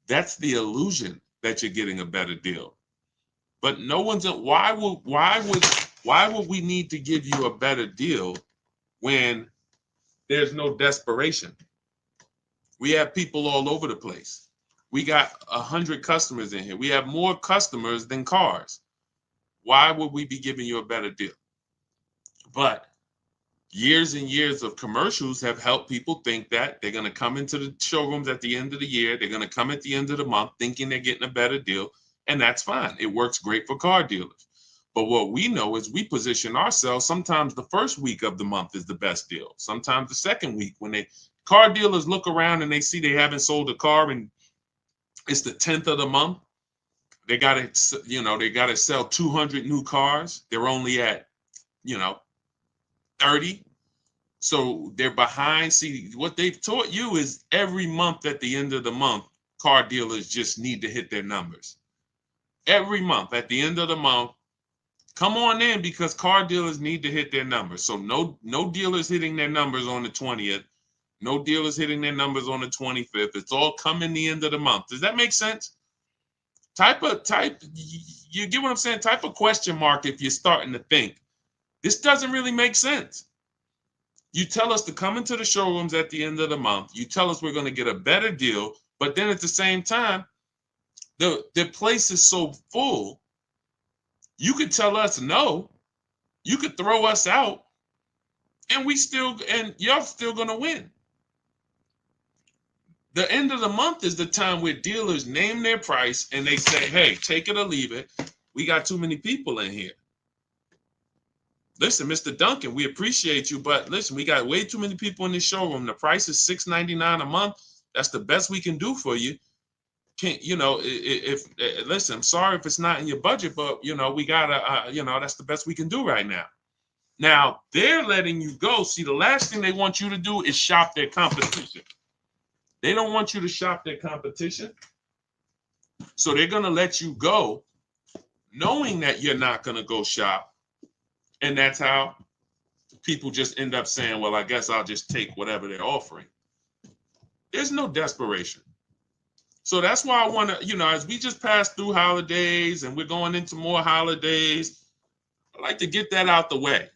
that's the illusion that you're getting a better deal. But no one's. Why would we need to give you a better deal when there's no desperation? We have people all over the place. We got 100 customers in here. We have more customers than cars. Why would we be giving you a better deal? But years and years of commercials have helped people think that they're going to come into the showrooms at the end of the year. They're going to come at the end of the month thinking they're getting a better deal. And that's fine. It works great for car dealers. But what we know is we position ourselves. Sometimes the first week of the month is the best deal. Sometimes the second week, when car dealers look around and they see they haven't sold a car and it's the 10th of the month. They got to, they got to sell 200 new cars. They're only at, 30. So they're behind. See, what they've taught you is every month at the end of the month, car dealers just need to hit their numbers. Every month at the end of the month, come on in, because car dealers need to hit their numbers. So no dealers hitting their numbers on the 20th. No dealers hitting their numbers on the 25th. It's all coming the end of the month. Does that make sense? You get what I'm saying? Type a question mark if you're starting to think this doesn't really make sense. You tell us to come into the showrooms at the end of the month. You tell us we're going to get a better deal, but then at the same time, the place is so full. You could tell us no. You could throw us out, and you're still going to win. The end of the month is the time where dealers name their price and they say, hey, take it or leave it. We got too many people in here. Listen, Mr. Duncan, we appreciate you, but listen, we got way too many people in this showroom. The price is $6.99 a month. That's the best we can do for you. Listen, I'm sorry if it's not in your budget, but we gotta, that's the best we can do right now. Now they're letting you go. See, the last thing they want you to do is shop their competition. They don't want you to shop their competition. So they're gonna let you go, knowing that you're not gonna go shop. And that's how people just end up saying, well, I guess I'll just take whatever they're offering. There's no desperation. So that's why I want to, as we just pass through holidays and we're going into more holidays, I like to get that out the way.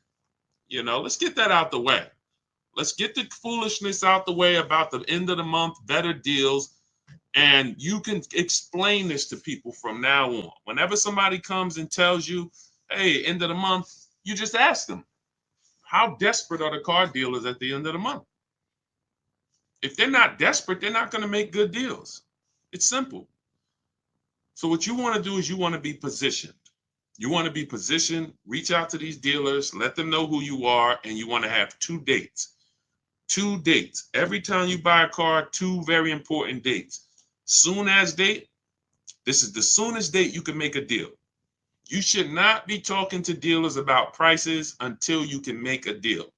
Let's get that out the way. Let's get the foolishness out the way about the end of the month, better deals. And you can explain this to people from now on. Whenever somebody comes and tells you, hey, end of the month, you just ask them, how desperate are the car dealers at the end of the month? If they're not desperate, they're not going to make good deals. It's simple. So what you want to do is you want to be positioned. You want to be positioned, reach out to these dealers, let them know who you are, and you want to have 2 dates. 2 dates. Every time you buy a car, 2 very important dates. Soon as date, this is the soonest date you can make a deal. You should not be talking to dealers about prices until you can make a deal.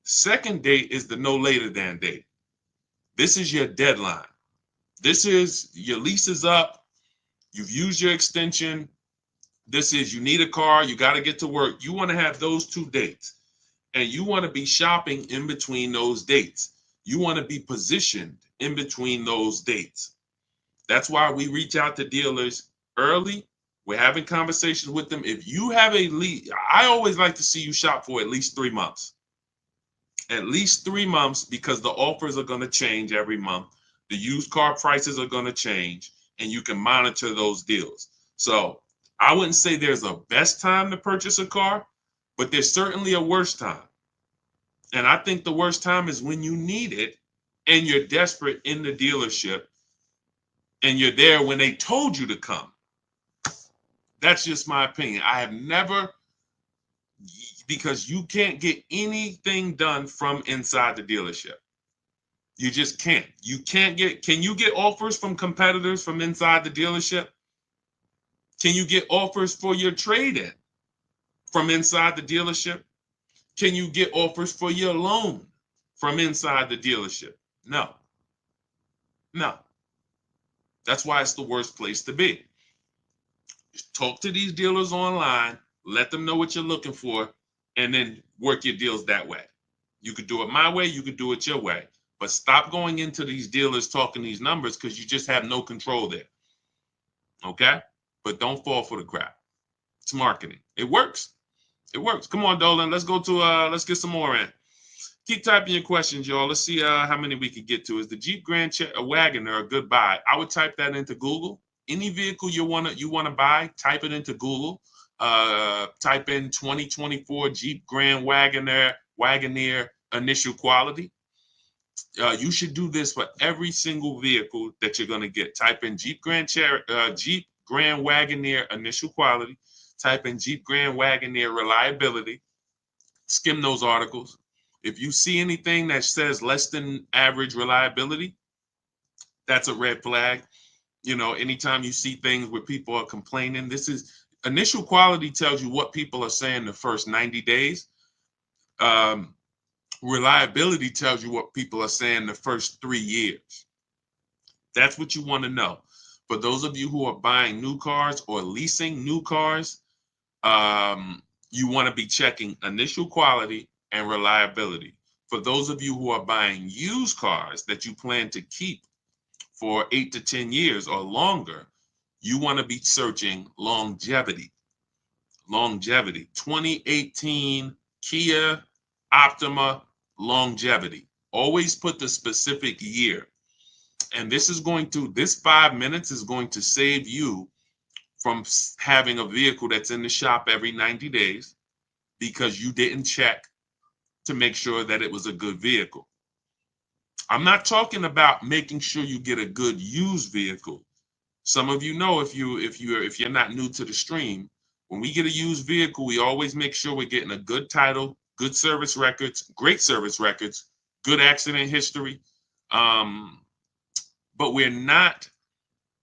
Second date is the no later than date. This is your deadline. This is your lease is up. You've used your extension. This is you need a car. You got to get to work. You want to have those 2 dates. And you want to be shopping in between those dates. You want to be positioned in between those dates. That's why we reach out to dealers early. We're having conversations with them. If you have a lead, I always like to see you shop for at least 3 months. At least 3 months, because the offers are going to change every month. The used car prices are going to change, and you can monitor those deals. So I wouldn't say there's a best time to purchase a car, but there's certainly a worst time. And I think the worst time is when you need it and you're desperate in the dealership and you're there when they told you to come. That's just my opinion. I have never, because you can't get anything done from inside the dealership. You just can't. Can you get offers from competitors from inside the dealership? Can you get offers for your trade-in from inside the dealership? Can you get offers for your loan from inside the dealership? No. That's why it's the worst place to be. Just talk to these dealers online, let them know what you're looking for, and then work your deals that way. You could do it my way, you could do it your way. But stop going into these dealers talking these numbers, because you just have no control there. Okay? But don't fall for the crap. It's marketing. It works. Come on, Dolan. Let's let's get some more in. Keep typing your questions, y'all. Let's see how many we can get to. Is the Jeep Grand Wagoner a good buy? I would type that into Google. Any vehicle you wanna buy, type it into Google. Type in 2024 Jeep Grand Wagoner Wagoneer initial quality. You should do this for every single vehicle that you're going to get. Type in Jeep Grand Wagoneer initial quality. Type in Jeep Grand Wagoneer reliability. Skim those articles. If you see anything that says less than average reliability, that's a red flag. You know, anytime you see things where people are complaining, this is initial quality tells you what people are saying the first 90 days. Reliability tells you what people are saying the first 3 years. That's what you want to know. For those of you who are buying new cars or leasing new cars, you want to be checking initial quality and reliability. For those of you who are buying used cars that you plan to keep for 8 to 10 years or longer, you want to be searching longevity. Longevity. 2018 Kia Optima longevity. Always put the specific year. And this 5 minutes is going to save you from having a vehicle that's in the shop every 90 days because you didn't check to make sure that it was a good vehicle. I'm not talking about making sure you get a good used vehicle. Some of you know, if you're not new to the stream, when we get a used vehicle, we always make sure we're getting a good title, good service records, great service records, good accident history. But we're not,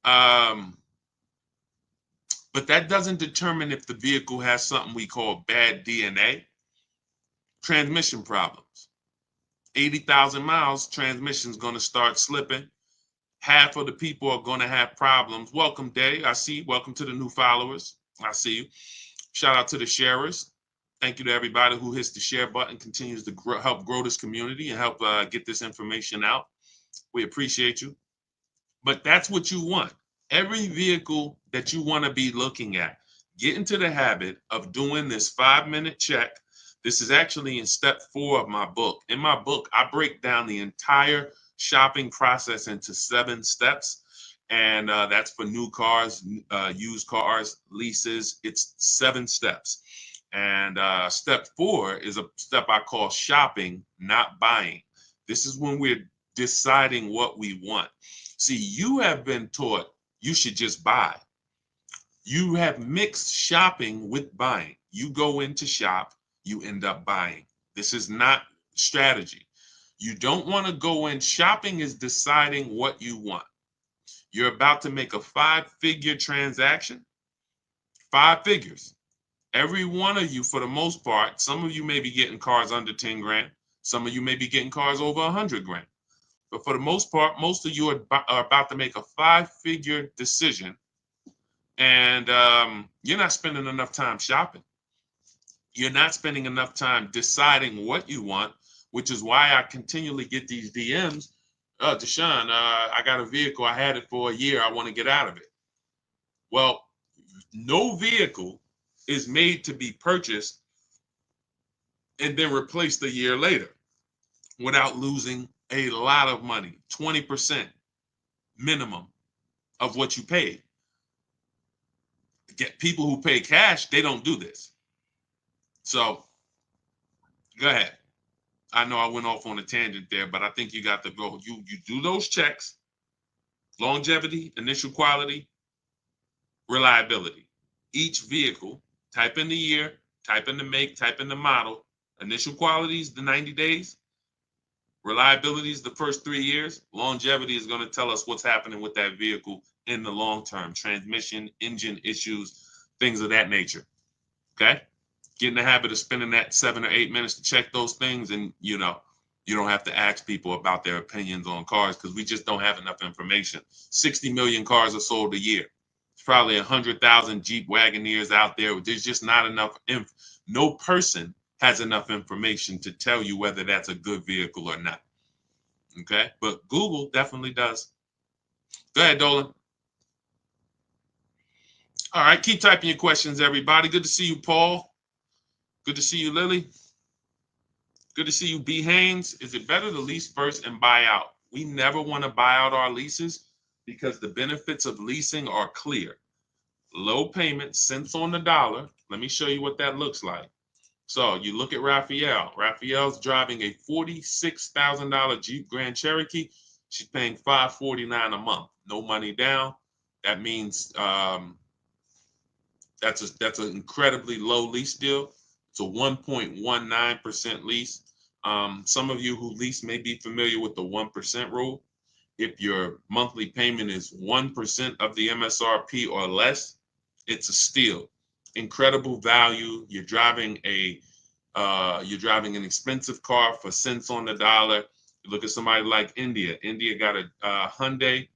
but that doesn't determine if the vehicle has something we call bad DNA. Transmission problems. 80,000 miles, transmission's going to start slipping. Half of the people are going to have problems. Welcome, Day. I see. Welcome to the new followers. I see you. Shout out to the sharers. Thank you to everybody who hits the share button, continues to help grow this community and help get this information out. We appreciate you. But that's what you want. Every vehicle that you want to be looking at, get into the habit of doing this 5-minute check. This is actually in step 4 of my book. In my book, I break down the entire shopping process into 7 steps. And that's for new cars, used cars, leases. It's 7 steps. And step 4 is a step I call shopping, not buying. This is when we're deciding what we want. See, you have been taught you should just buy. You have mixed shopping with buying. You go in to shop, you end up buying. This is not strategy. You don't want to go in. Shopping is deciding what you want. You're about to make a 5-figure transaction. 5 figures. Every one of you, for the most part, some of you may be getting cars under 10 grand. Some of you may be getting cars over 100 grand. But for the most part, most of you are about to make a 5-figure decision. And you're not spending enough time shopping. You're not spending enough time deciding what you want, which is why I continually get these DMs. Deshaun, I got a vehicle. I had it for a year. I want to get out of it. Well, no vehicle is made to be purchased and then replaced a year later without losing a lot of money, 20% minimum of what you paid. Get people who pay cash, they don't do this. So go ahead. I know I went off on a tangent there, but I think you got to go. You do those checks: longevity, initial quality, reliability. Each vehicle, type in the year, type in the make, type in the model. Initial quality is the 90 days. Reliability is the first 3 years. Longevity is going to tell us what's happening with that vehicle in the long term. Transmission, engine issues, things of that nature. Okay? Get in the habit of spending that 7 or 8 minutes to check those things, and you don't have to ask people about their opinions on cars because we just don't have enough information. 60 million cars are sold a year. There's probably 100,000 Jeep Wagoneers out there. There's just not enough. No person has enough information to tell you whether that's a good vehicle or not. Okay, but Google definitely does. Go ahead, Dolan. All right, keep typing your questions, everybody. Good to see you, Paul. Good to see you, Lily. Good to see you, B. Haynes. Is it better to lease first and buy out? We never want to buy out our leases because the benefits of leasing are clear. Low payment, cents on the dollar. Let me show you what that looks like. So you look at Raphael. Raphael's driving a $46,000 Jeep Grand Cherokee. She's paying $549 a month, no money down. That means that's an incredibly low lease deal. It's a 1.19% lease. Some of you who lease may be familiar with the 1% rule. If your monthly payment is 1% of the MSRP or less, it's a steal. Incredible value. You're driving an expensive car for cents on the dollar. You look at somebody like India. India got a Hyundai.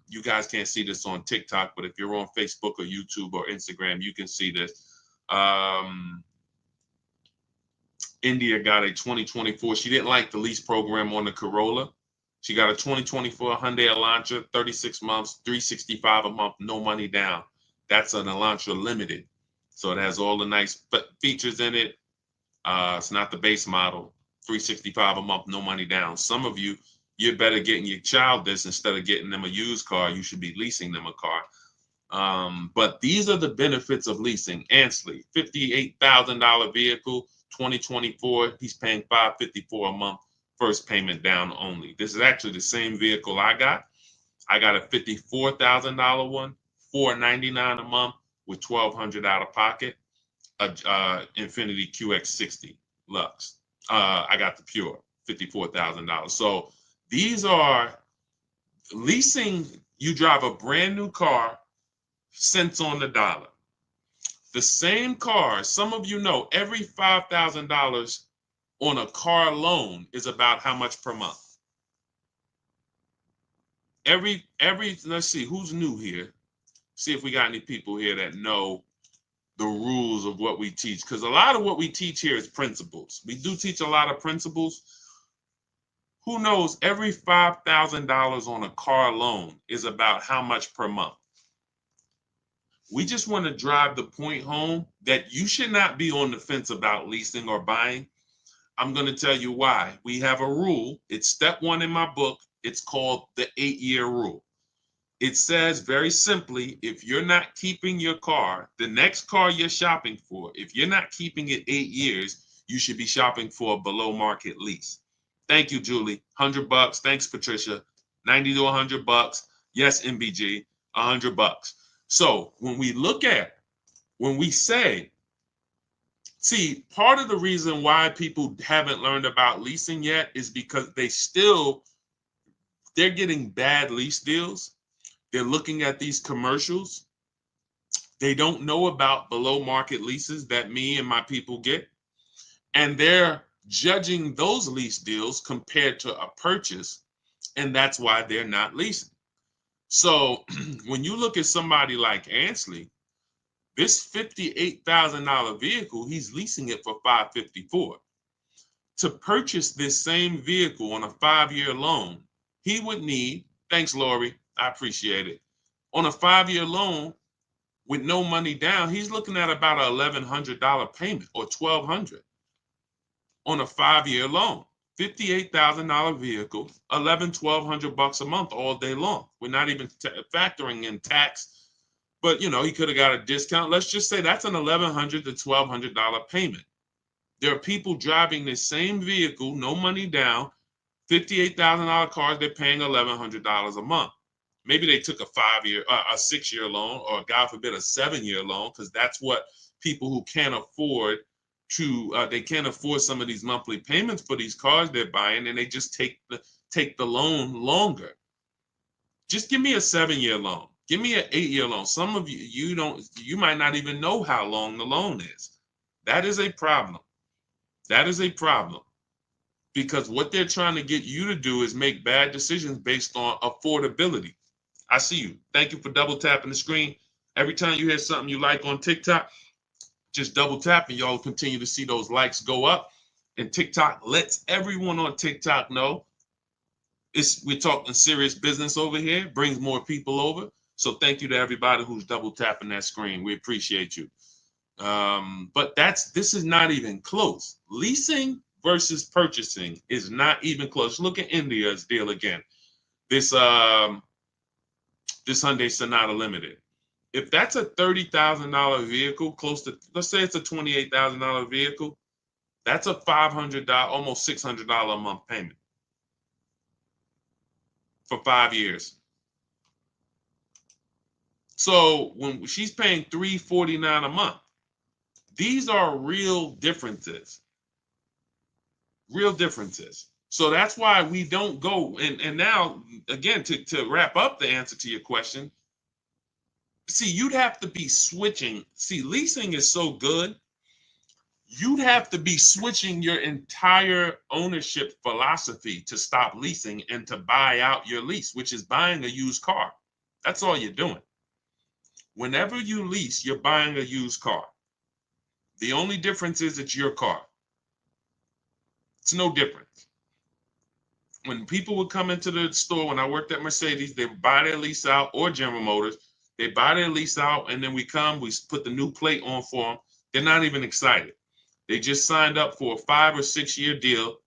You guys can't see this on TikTok, but if you're on Facebook or YouTube or Instagram, you can see this. India got a 2024. She didn't like the lease program on the Corolla. She got a 2024 Hyundai Elantra, 36 months, $365 a month, no money down. That's an Elantra Limited. So it has all the nice features in it. It's not the base model. $365 a month, no money down. Some of you, you're better getting your child this instead of getting them a used car. You should be leasing them a car. But these are the benefits of leasing. Ansley, $58,000 vehicle, 2024. He's paying $554 a month, first payment down only. This is actually the same vehicle I got. I got a $54,000 one, $499 a month with $1,200 out of pocket. Infiniti QX60 Lux. I got the Pure, $54,000. So these are leasing. You drive a brand new car, cents on the dollar. The same car, some of you know, every $5,000 on a car loan is about how much per month? Let's see, who's new here? See if we got any people here that know the rules of what we teach, because a lot of what we teach here is principles. We do teach a lot of principles. Who knows every $5,000 on a car loan is about how much per month? We just want to drive the point home that you should not be on the fence about leasing or buying. I'm going to tell you why. We have a rule. It's step 1 in my book. It's called the 8-year rule. It says very simply, if you're not keeping your car, the next car you're shopping for, if you're not keeping it 8 years, you should be shopping for a below market lease. Thank you, Julie. $100. Thanks, Patricia. $90 to $100. Yes, MBG, $100. So when we say, see, part of the reason why people haven't learned about leasing yet is because they're getting bad lease deals. They're looking at these commercials. They don't know about below market leases that me and my people get. And they're judging those lease deals compared to a purchase. And that's why they're not leasing. So when you look at somebody like Ansley, this $58,000 vehicle, he's leasing it for $554. To purchase this same vehicle on a 5-year loan, he would need, thanks, Lori, I appreciate it. On a 5-year loan with no money down, he's looking at about an $1,100 payment or $1,200 on a 5-year loan. $58,000 vehicle, $1,200 a month all day long. We're not even factoring in tax, but you know, he could have got a discount. Let's just say that's an $1,100 to $1,200 payment. There are people driving the same vehicle, no money down, $58,000 cars, they're paying $1,100 a month. Maybe they took a 6-year loan, or God forbid, a 7-year loan, because that's what people who can't afford they can't afford some of these monthly payments for these cars they're buying, and they just take the loan longer. Just give me a 7-year loan. Give me an 8-year loan. Some of you might not even know how long the loan is. That is a problem. That is a problem. Because what they're trying to get you to do is make bad decisions based on affordability. I see you. Thank you for double tapping the screen. Every time you hear something you like on TikTok, just double tap and y'all continue to see those likes go up. And TikTok lets everyone on TikTok know we're talking serious business over here, brings more people over. So thank you to everybody who's double tapping that screen. We appreciate you. But this is not even close. Leasing versus purchasing is not even close. Look at India's deal again. This Hyundai Sonata Limited. If that's a $30,000 vehicle, close to, let's say it's a $28,000 vehicle, that's a $500, almost $600 a month payment for 5 years. So when she's paying $349 a month, these are real differences. Real differences. So that's why we don't go. And now, again, to wrap up the answer to your question, see, you'd have to be switching. See, leasing is so good. You'd have to be switching your entire ownership philosophy to stop leasing and to buy out your lease, which is buying a used car. That's all you're doing. Whenever you lease, you're buying a used car. The only difference is it's your car. It's no different. When people would come into the store, when I worked at Mercedes, they would buy their lease out, or General Motors. They buy their lease out, and then we put the new plate on for them. They're not even excited. They just signed up for a 5 or 6 year deal,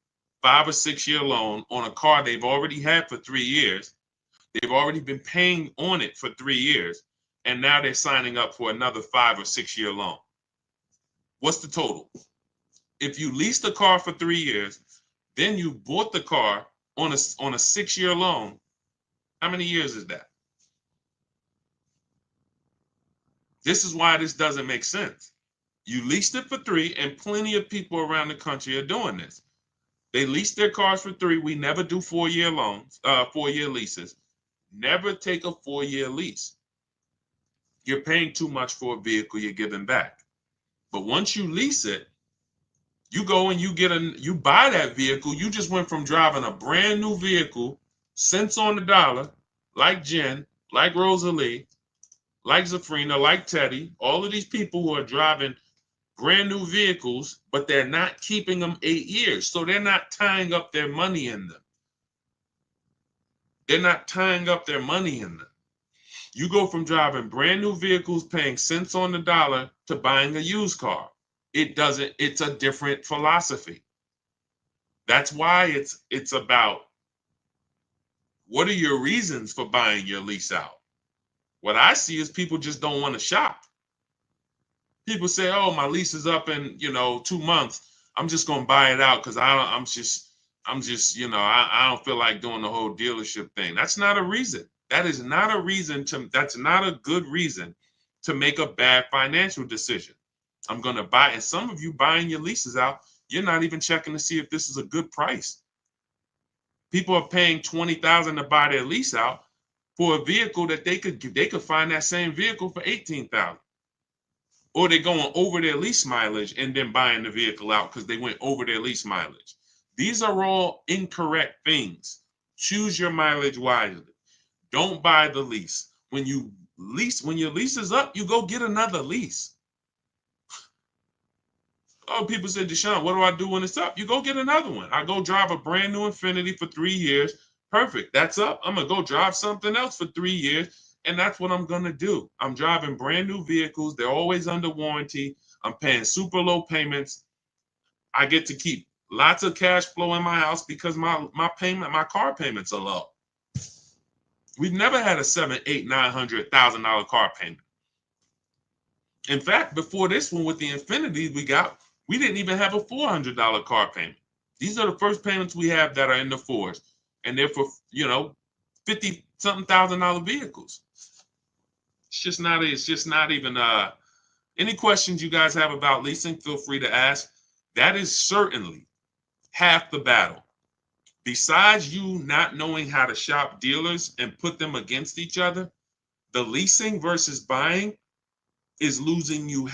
5 or 6 year loan on a car they've already had for 3 years. They've already been paying on it for 3 years, and now they're signing up for another 5 or 6 year loan. What's the total? If you leased a car for 3 years, then you bought the car on a 6 year loan, how many years is that? This is why this doesn't make sense. You leased it for 3, and plenty of people around the country are doing this. They lease their cars for 3. We never do 4 year loans, 4 year leases. Never take a 4 year lease. You're paying too much for a vehicle you're giving back. But once you lease it, you go and you buy that vehicle. You just went from driving a brand new vehicle, cents on the dollar, like Jen, like Rosalie, like Zafrina, like Teddy, all of these people who are driving brand new vehicles, but they're not keeping them 8 years. So they're not tying up their money in them. They're not tying up their money in them. You go from driving brand new vehicles, paying cents on the dollar, to buying a used car. It's a different philosophy. That's why it's about, what are your reasons for buying your lease out? What I see is people just don't want to shop. People say, oh, my lease is up in 2 months. I'm just gonna buy it out because I don't feel like doing the whole dealership thing. That's not a reason. That's not a good reason to make a bad financial decision. I'm going to buy, and some of you buying your leases out, you're not even checking to see if this is a good price. People are paying $20,000 to buy their lease out for a vehicle that they could find that same vehicle for $18,000. Or they're going over their lease mileage and then buying the vehicle out because they went over their lease mileage. These are all incorrect things. Choose your mileage wisely. Don't buy the lease. When your lease is up, you go get another lease. Oh, people say, Deshaun, what do I do when it's up? You go get another one. I go drive a brand new Infiniti for 3 years. Perfect. That's up. I'm going to go drive something else for 3 years. And that's what I'm going to do. I'm driving brand new vehicles. They're always under warranty. I'm paying super low payments. I get to keep lots of cash flow in my house because my car payments are low. We've never had a $700,000, $800,000, $900,000 car payment. In fact, before this one with the Infiniti we didn't even have a $400 car payment. These are the first payments we have that are in the fours, and they're for $50-something thousand vehicles. It's just not even. Any questions you guys have about leasing, feel free to ask. That is certainly half the battle. Besides you not knowing how to shop dealers and put them against each other, the leasing versus buying is losing you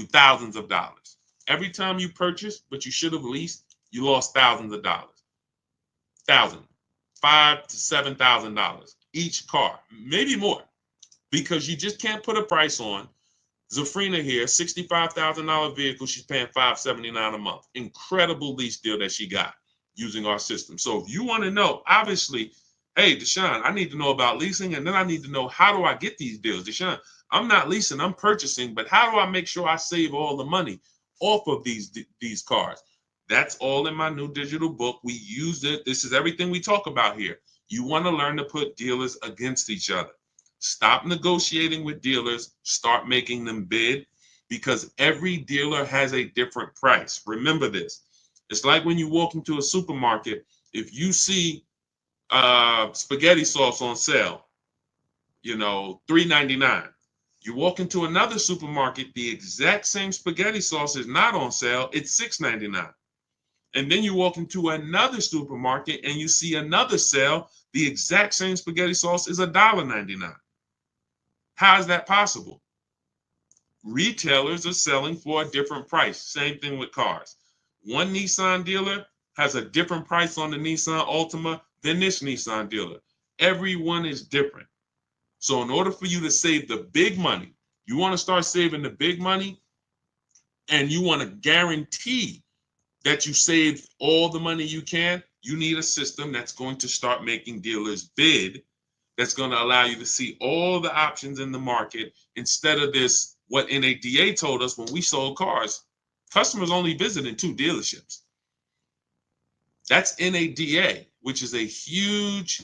thousands of dollars. Every time you purchase, but you should have leased, you lost thousands of dollars. $5,000 to $7,000 each car, maybe more, because you just can't put a price on. Zafrina here, $65,000 vehicle, she's paying $579 a month. Incredible lease deal that she got using our system. So if you want to know, obviously, hey, Deshaun, I need to know about leasing, and then I need to know, how do I get these deals? Deshaun, I'm not leasing, I'm purchasing, but how do I make sure I save all the money off of these cars? That's all in my new digital book. We used it. This is everything we talk about here. You want to learn to put dealers against each other. Stop negotiating with dealers, start making them bid, because every dealer has a different price. Remember this. It's like when you walk into a supermarket, if you see spaghetti sauce on sale, $3.99. You walk into another supermarket, the exact same spaghetti sauce is not on sale, it's $6.99. And then you walk into another supermarket and you see another sale, the exact same spaghetti sauce is $1.99. How is that possible? Retailers are selling for a different price. Same thing with cars. One Nissan dealer has a different price on the Nissan Altima than this Nissan dealer. Everyone is different. So in order for you to save the big money, you want to start saving the big money, and you want to guarantee that you save all the money you can, you need a system that's going to start making dealers bid, that's going to allow you to see all the options in the market instead of this, what NADA told us when we sold cars. Customers only visited 2 dealerships. That's NADA, which is a huge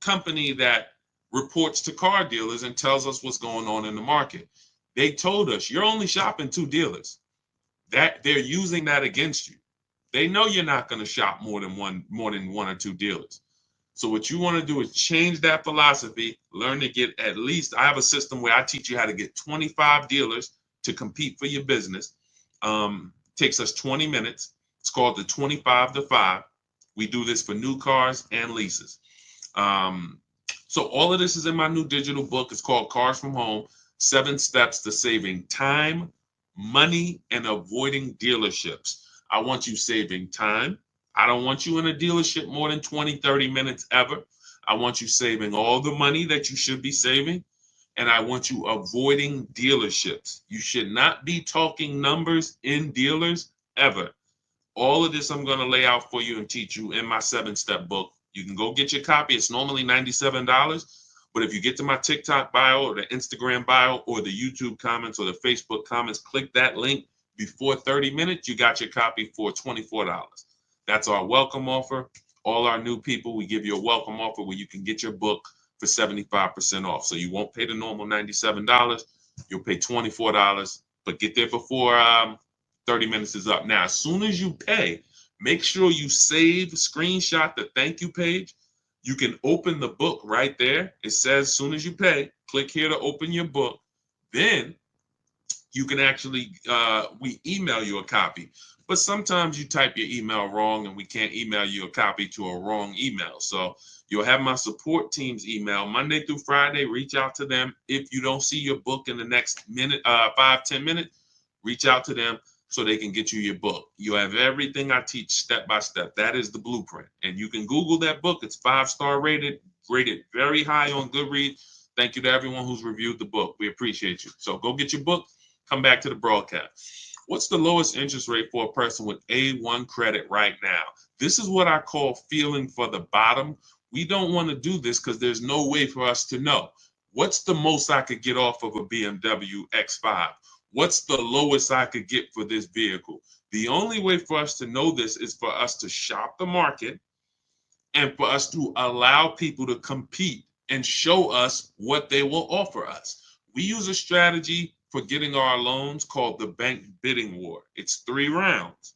company that reports to car dealers and tells us what's going on in the market. They told us you're only shopping 2 dealers. That they're using that against you. They know you're not going to shop more than one or 2 dealers. So what you want to do is change that philosophy, learn to get at least, I have a system where I teach you how to get 25 dealers to compete for your business. Takes us 20 minutes. It's called the 25 to 5. We do this for new cars and leases. So all of this is in my new digital book. It's called Cars from Home, 7 Steps to Saving Time, Money, and Avoiding Dealerships. I want you saving time. I don't want you in a dealership more than 20, 30 minutes ever. I want you saving all the money that you should be saving. And I want you avoiding dealerships. You should not be talking numbers in dealers ever. All of this I'm going to lay out for you and teach you in my 7-step book. You can go get your copy. It's normally $97. But if you get to my TikTok bio or the Instagram bio or the YouTube comments or the Facebook comments, click that link before 30 minutes, you got your copy for $24. That's our welcome offer. All our new people, we give you a welcome offer where you can get your book for 75% off. So you won't pay the normal $97. You'll pay $24, but get there before 30 minutes is up. Now, as soon as you pay, make sure you save, screenshot the thank you page. You can open the book right there. It says as soon as you pay, click here to open your book. Then you can actually, we email you a copy. But sometimes you type your email wrong and we can't email you a copy to a wrong email. So you'll have my support team's email Monday through Friday. Reach out to them. If you don't see your book in the next minute, 5-10 minutes, reach out to them so they can get you your book. You have everything I teach step by step. That is the blueprint. And you can Google that book. It's 5-star rated very high on Goodreads. Thank you to everyone who's reviewed the book. We appreciate you. So go get your book. Come back to the broadcast. What's the lowest interest rate for a person with A1 credit right now? This is what I call feeling for the bottom. We don't want to do this because there's no way for us to know. What's the most I could get off of a BMW X5? What's the lowest I could get for this vehicle? The only way for us to know this is for us to shop the market and for us to allow people to compete and show us what they will offer us. We use a strategy for getting our loans called the bank bidding war. It's 3 rounds.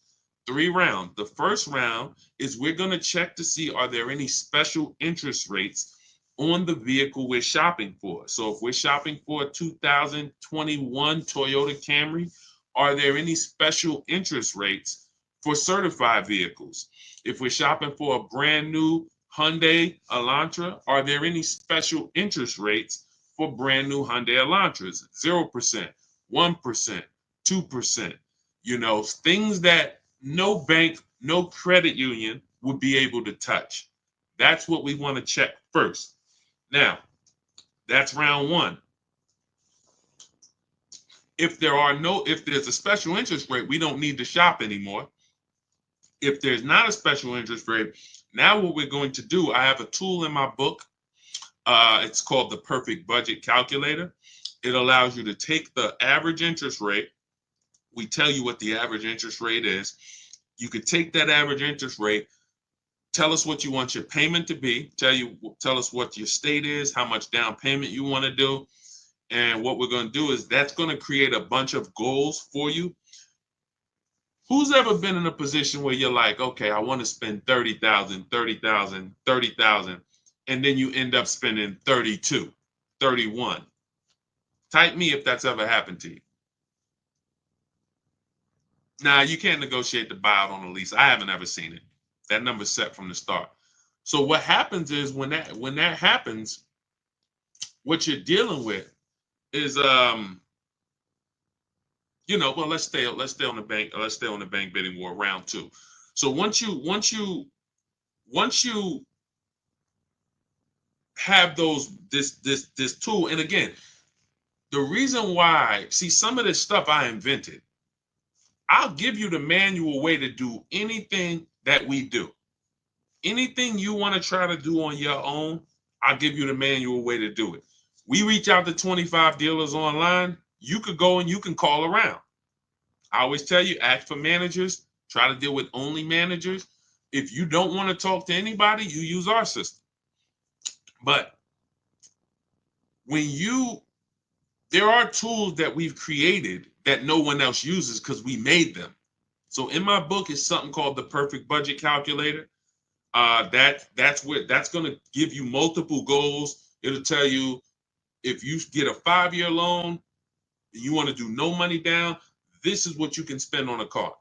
3 rounds. The first round is we're going to check to see, are there any special interest rates on the vehicle we're shopping for? So if we're shopping for a 2021 Toyota Camry, are there any special interest rates for certified vehicles? If we're shopping for a brand new Hyundai Elantra, are there any special interest rates for brand new Hyundai Elantras? 0%, 1%, 2%, things that no bank, no credit union would be able to touch. That's what we want to check first. Now, that's round 1. If there's a special interest rate, we don't need to shop anymore. If there's not a special interest rate, now what we're going to do, I have a tool in my book. It's called the Perfect Budget Calculator. It allows you to take the average interest rate. We tell you what the average interest rate is. You could take that average interest rate, Tell us what you want your payment to be. Tell us what your state is, how much down payment you want to do. And what we're going to do is that's going to create a bunch of goals for you. Who's ever been in a position where you're like, okay, I want to spend 30,000, 30,000, 30,000, and then you end up spending 32, 31. Type me if that's ever happened to you. Now, you can't negotiate the buyout on a lease. I haven't ever seen it. That number's set from the start. So what happens is when that happens, what you're dealing with is well, let's stay on the bank bidding war round 2. So once you have this tool, and again, the reason why, see, some of this stuff I invented. I'll give you the manual way to do anything that we do. Anything you want to try to do on your own, I'll give you the manual way to do it. We reach out to 25 dealers online. You could go and you can call around. I always tell you, ask for managers. Try to deal with only managers. If you don't want to talk to anybody, you use our system. But there are tools that we've created that no one else uses because we made them. So in my book is something called the Perfect Budget Calculator. That's going to give you multiple goals. It'll tell you if you get a 5-year loan, you want to do no money down, this is what you can spend on a car.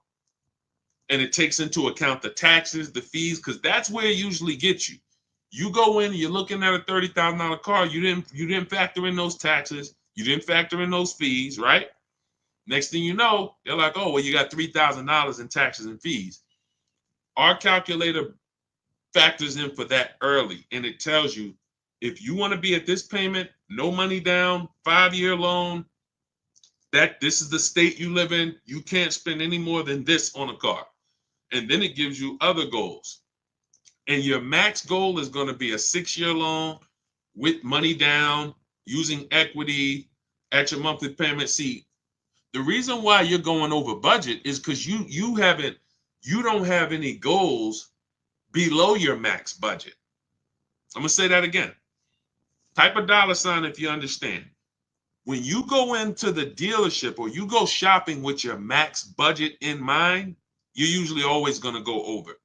And it takes into account the taxes, the fees, because that's where it usually gets you. You go in, you're looking at a $30,000 car, you didn't factor in those taxes, you didn't factor in those fees, right? Next thing you know, they're like, oh, well, you got $3,000 in taxes and fees. Our calculator factors in for that early, and it tells you if you want to be at this payment, no money down, 5-year loan, that this is the state you live in, you can't spend any more than this on a car. And then it gives you other goals. And your max goal is going to be a 6-year loan with money down, using equity at your monthly payment. See, the reason why you're going over budget is because you don't have any goals below your max budget. I'm going to say that again. Type a $ if you understand. When you go into the dealership or you go shopping with your max budget in mind, you're usually always going to go over.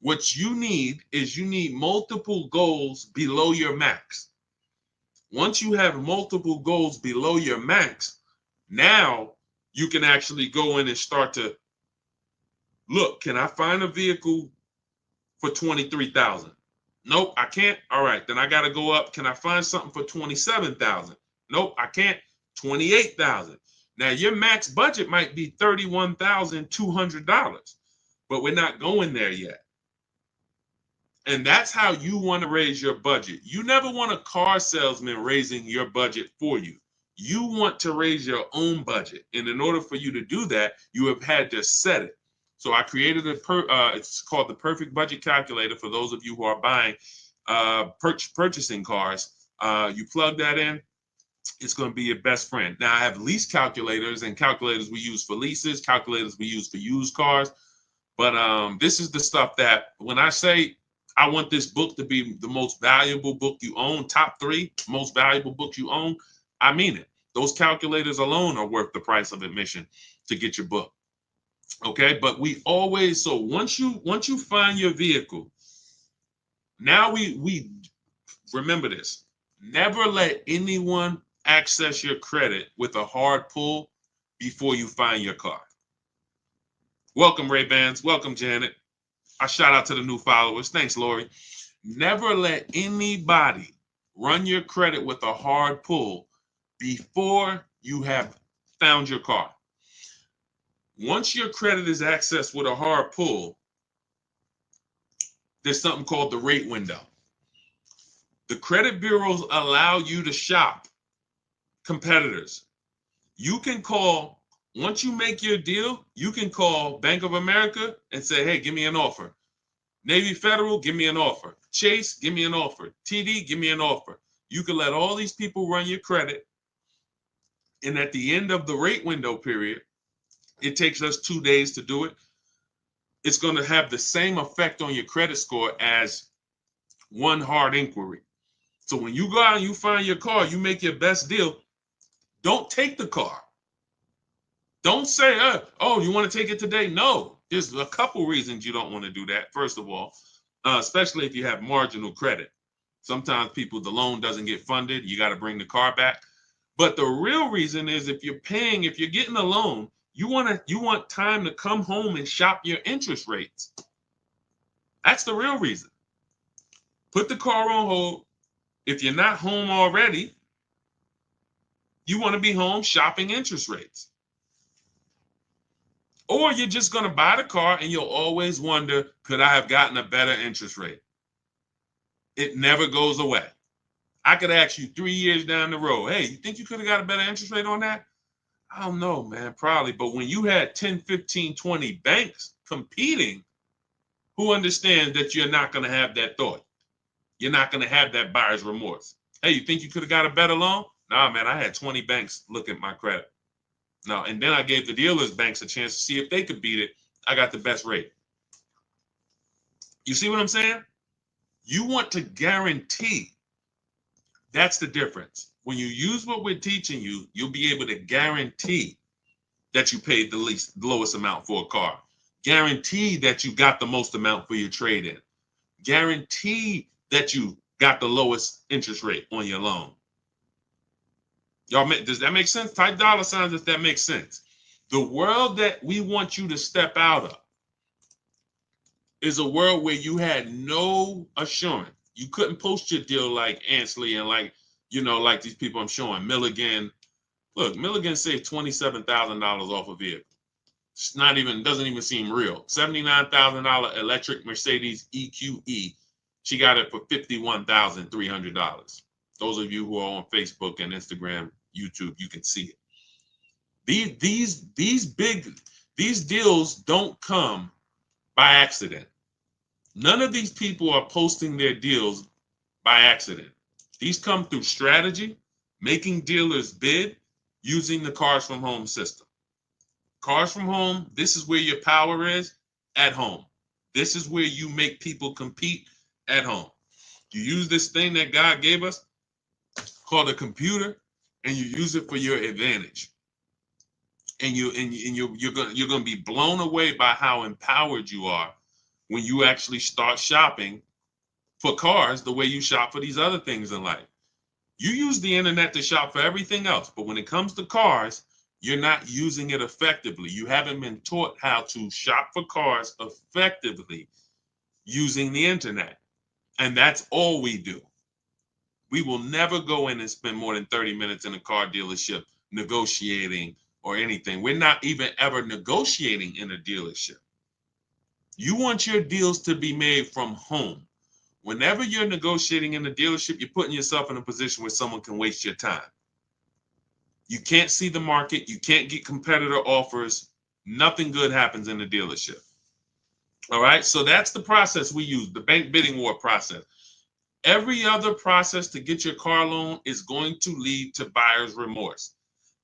What you need is multiple goals below your max. Once you have multiple goals below your max, now you can actually go in and start to look, can I find a vehicle for $23,000? Nope, I can't. All right, then I got to go up. Can I find something for $27,000? Nope, I can't. $28,000. Now your max budget might be $31,200, but we're not going there yet. And that's how you want to raise your budget. You never want a car salesman raising your budget for you. You want to raise your own budget. And in order for you to do that, you have had to set it. So I created it's called the Perfect Budget Calculator for those of you who are buying, purchasing cars. You plug that in, it's going to be your best friend. Now I have lease calculators and calculators we use for leases, calculators we use for used cars. But this is the stuff that when I say I want this book to be the most valuable book you own, top 3 most valuable books you own, I mean it. Those calculators alone are worth the price of admission to get your book. Okay, but we always, so once you find your vehicle, now we remember this. Never let anyone access your credit with a hard pull before you find your car. Welcome, Ray-Bans. Welcome, Janet. I shout out to the new followers. Thanks, Lori. Never let anybody run your credit with a hard pull before you have found your car. Once your credit is accessed with a hard pull, there's something called the rate window. The credit bureaus allow you to shop competitors. You can call, once you make your deal, you can call Bank of America and say, hey, give me an offer. Navy Federal, give me an offer. Chase, give me an offer. TD, give me an offer. You can let all these people run your credit. And at the end of the rate window period, it takes us 2 days to do it. it's going to have the same effect on your credit score as one hard inquiry. So when you go out and you find your car, you make your best deal, don't take the car. Don't say, oh, you want to take it today? No, there's a couple reasons you don't want to do that. First of all, especially if you have marginal credit. Sometimes the loan doesn't get funded. You got to bring the car back. But the real reason is if you're getting a loan, you want time to come home and shop your interest rates. That's the real reason. Put the car on hold. If you're not home already, you want to be home shopping interest rates. Or you're just going to buy the car and you'll always wonder, could I have gotten a better interest rate? It never goes away. I could ask you 3 years down the road, hey, you think you could have got a better interest rate on that? I don't know, man, probably. But when you had 10, 15, 20 banks competing, who understands that you're not going to have that thought? You're not going to have that buyer's remorse. Hey, you think you could have got a better loan? Nah, man, I had 20 banks look at my credit. No, and then I gave the dealers banks a chance to see if they could beat it. I got the best rate. You see what I'm saying? You want to guarantee. That's the difference. When you use what we're teaching you, you'll be able to guarantee that you paid the lowest amount for a car. Guarantee that you got the most amount for your trade-in. Guarantee that you got the lowest interest rate on your loan. Y'all, does that make sense? Type dollar signs if that makes sense. The world that we want you to step out of is a world where you had no assurance. You couldn't post your deal like Ansley and like these people I'm showing. Milligan. Look, Milligan saved $27,000 off a vehicle. It's doesn't even seem real. $79,000 electric Mercedes EQE. She got it for $51,300. Those of you who are on Facebook and Instagram, YouTube, you can see it. These deals don't come by accident. None of these people are posting their deals by accident. These come through strategy, making dealers bid, using the Cars from Home system. Cars from Home, this is where your power is, at home. This is where you make people compete, at home. You use this thing that God gave us called a computer, and you use it for your advantage. And you're gonna be blown away by how empowered you are when you actually start shopping for cars the way you shop for these other things in life. You use the internet to shop for everything else, but when it comes to cars, you're not using it effectively. You haven't been taught how to shop for cars effectively using the internet. And that's all we do. We will never go in and spend more than 30 minutes in a car dealership negotiating or anything. We're not even ever negotiating in a dealership. You want your deals to be made from home. Whenever you're negotiating in a dealership, you're putting yourself in a position where someone can waste your time. You can't see the market. You can't get competitor offers. Nothing good happens in the dealership. All right, so that's the process we use, the bank bidding war process. Every other process to get your car loan is going to lead to buyer's remorse.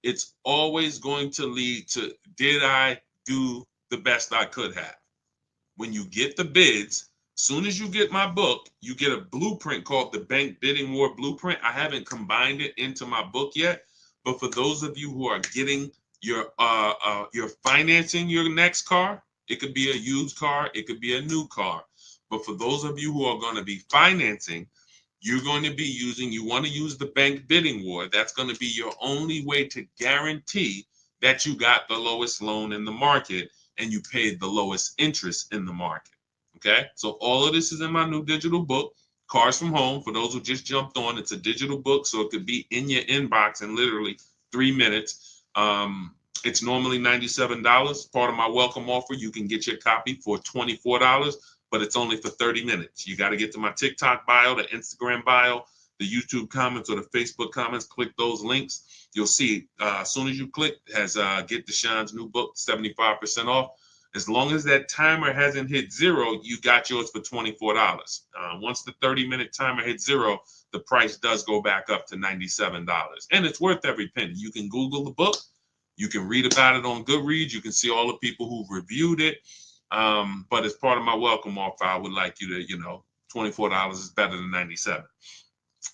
It's always going to lead to, did I do the best I could have? When you get the bids, soon as you get my book, you get a blueprint called the Bank Bidding War Blueprint. I haven't combined it into my book yet, but for those of you who are getting you're financing your next car, it could be a used car, it could be a new car. But for those of you who are going to be financing, you want to use the Bank Bidding War. That's going to be your only way to guarantee that you got the lowest loan in the market and you paid the lowest interest in the market. Okay, so all of this is in my new digital book, Cars from Home. For those who just jumped on, it's a digital book, so it could be in your inbox in literally 3 minutes. It's normally $97. Part of my welcome offer, you can get your copy for $24, but it's only for 30 minutes. You got to get to my TikTok bio, the Instagram bio, the YouTube comments, or the Facebook comments. Click those links. You'll see as soon as you click, has Get Deshaun's new book, 75% off. As long as that timer hasn't hit 0, you got yours for $24. Once the 30-minute timer hits 0, the price does go back up to $97. And it's worth every penny. You can Google the book. You can read about it on Goodreads. You can see all the people who've reviewed it. But as part of my welcome offer, I would like you to, $24 is better than 97.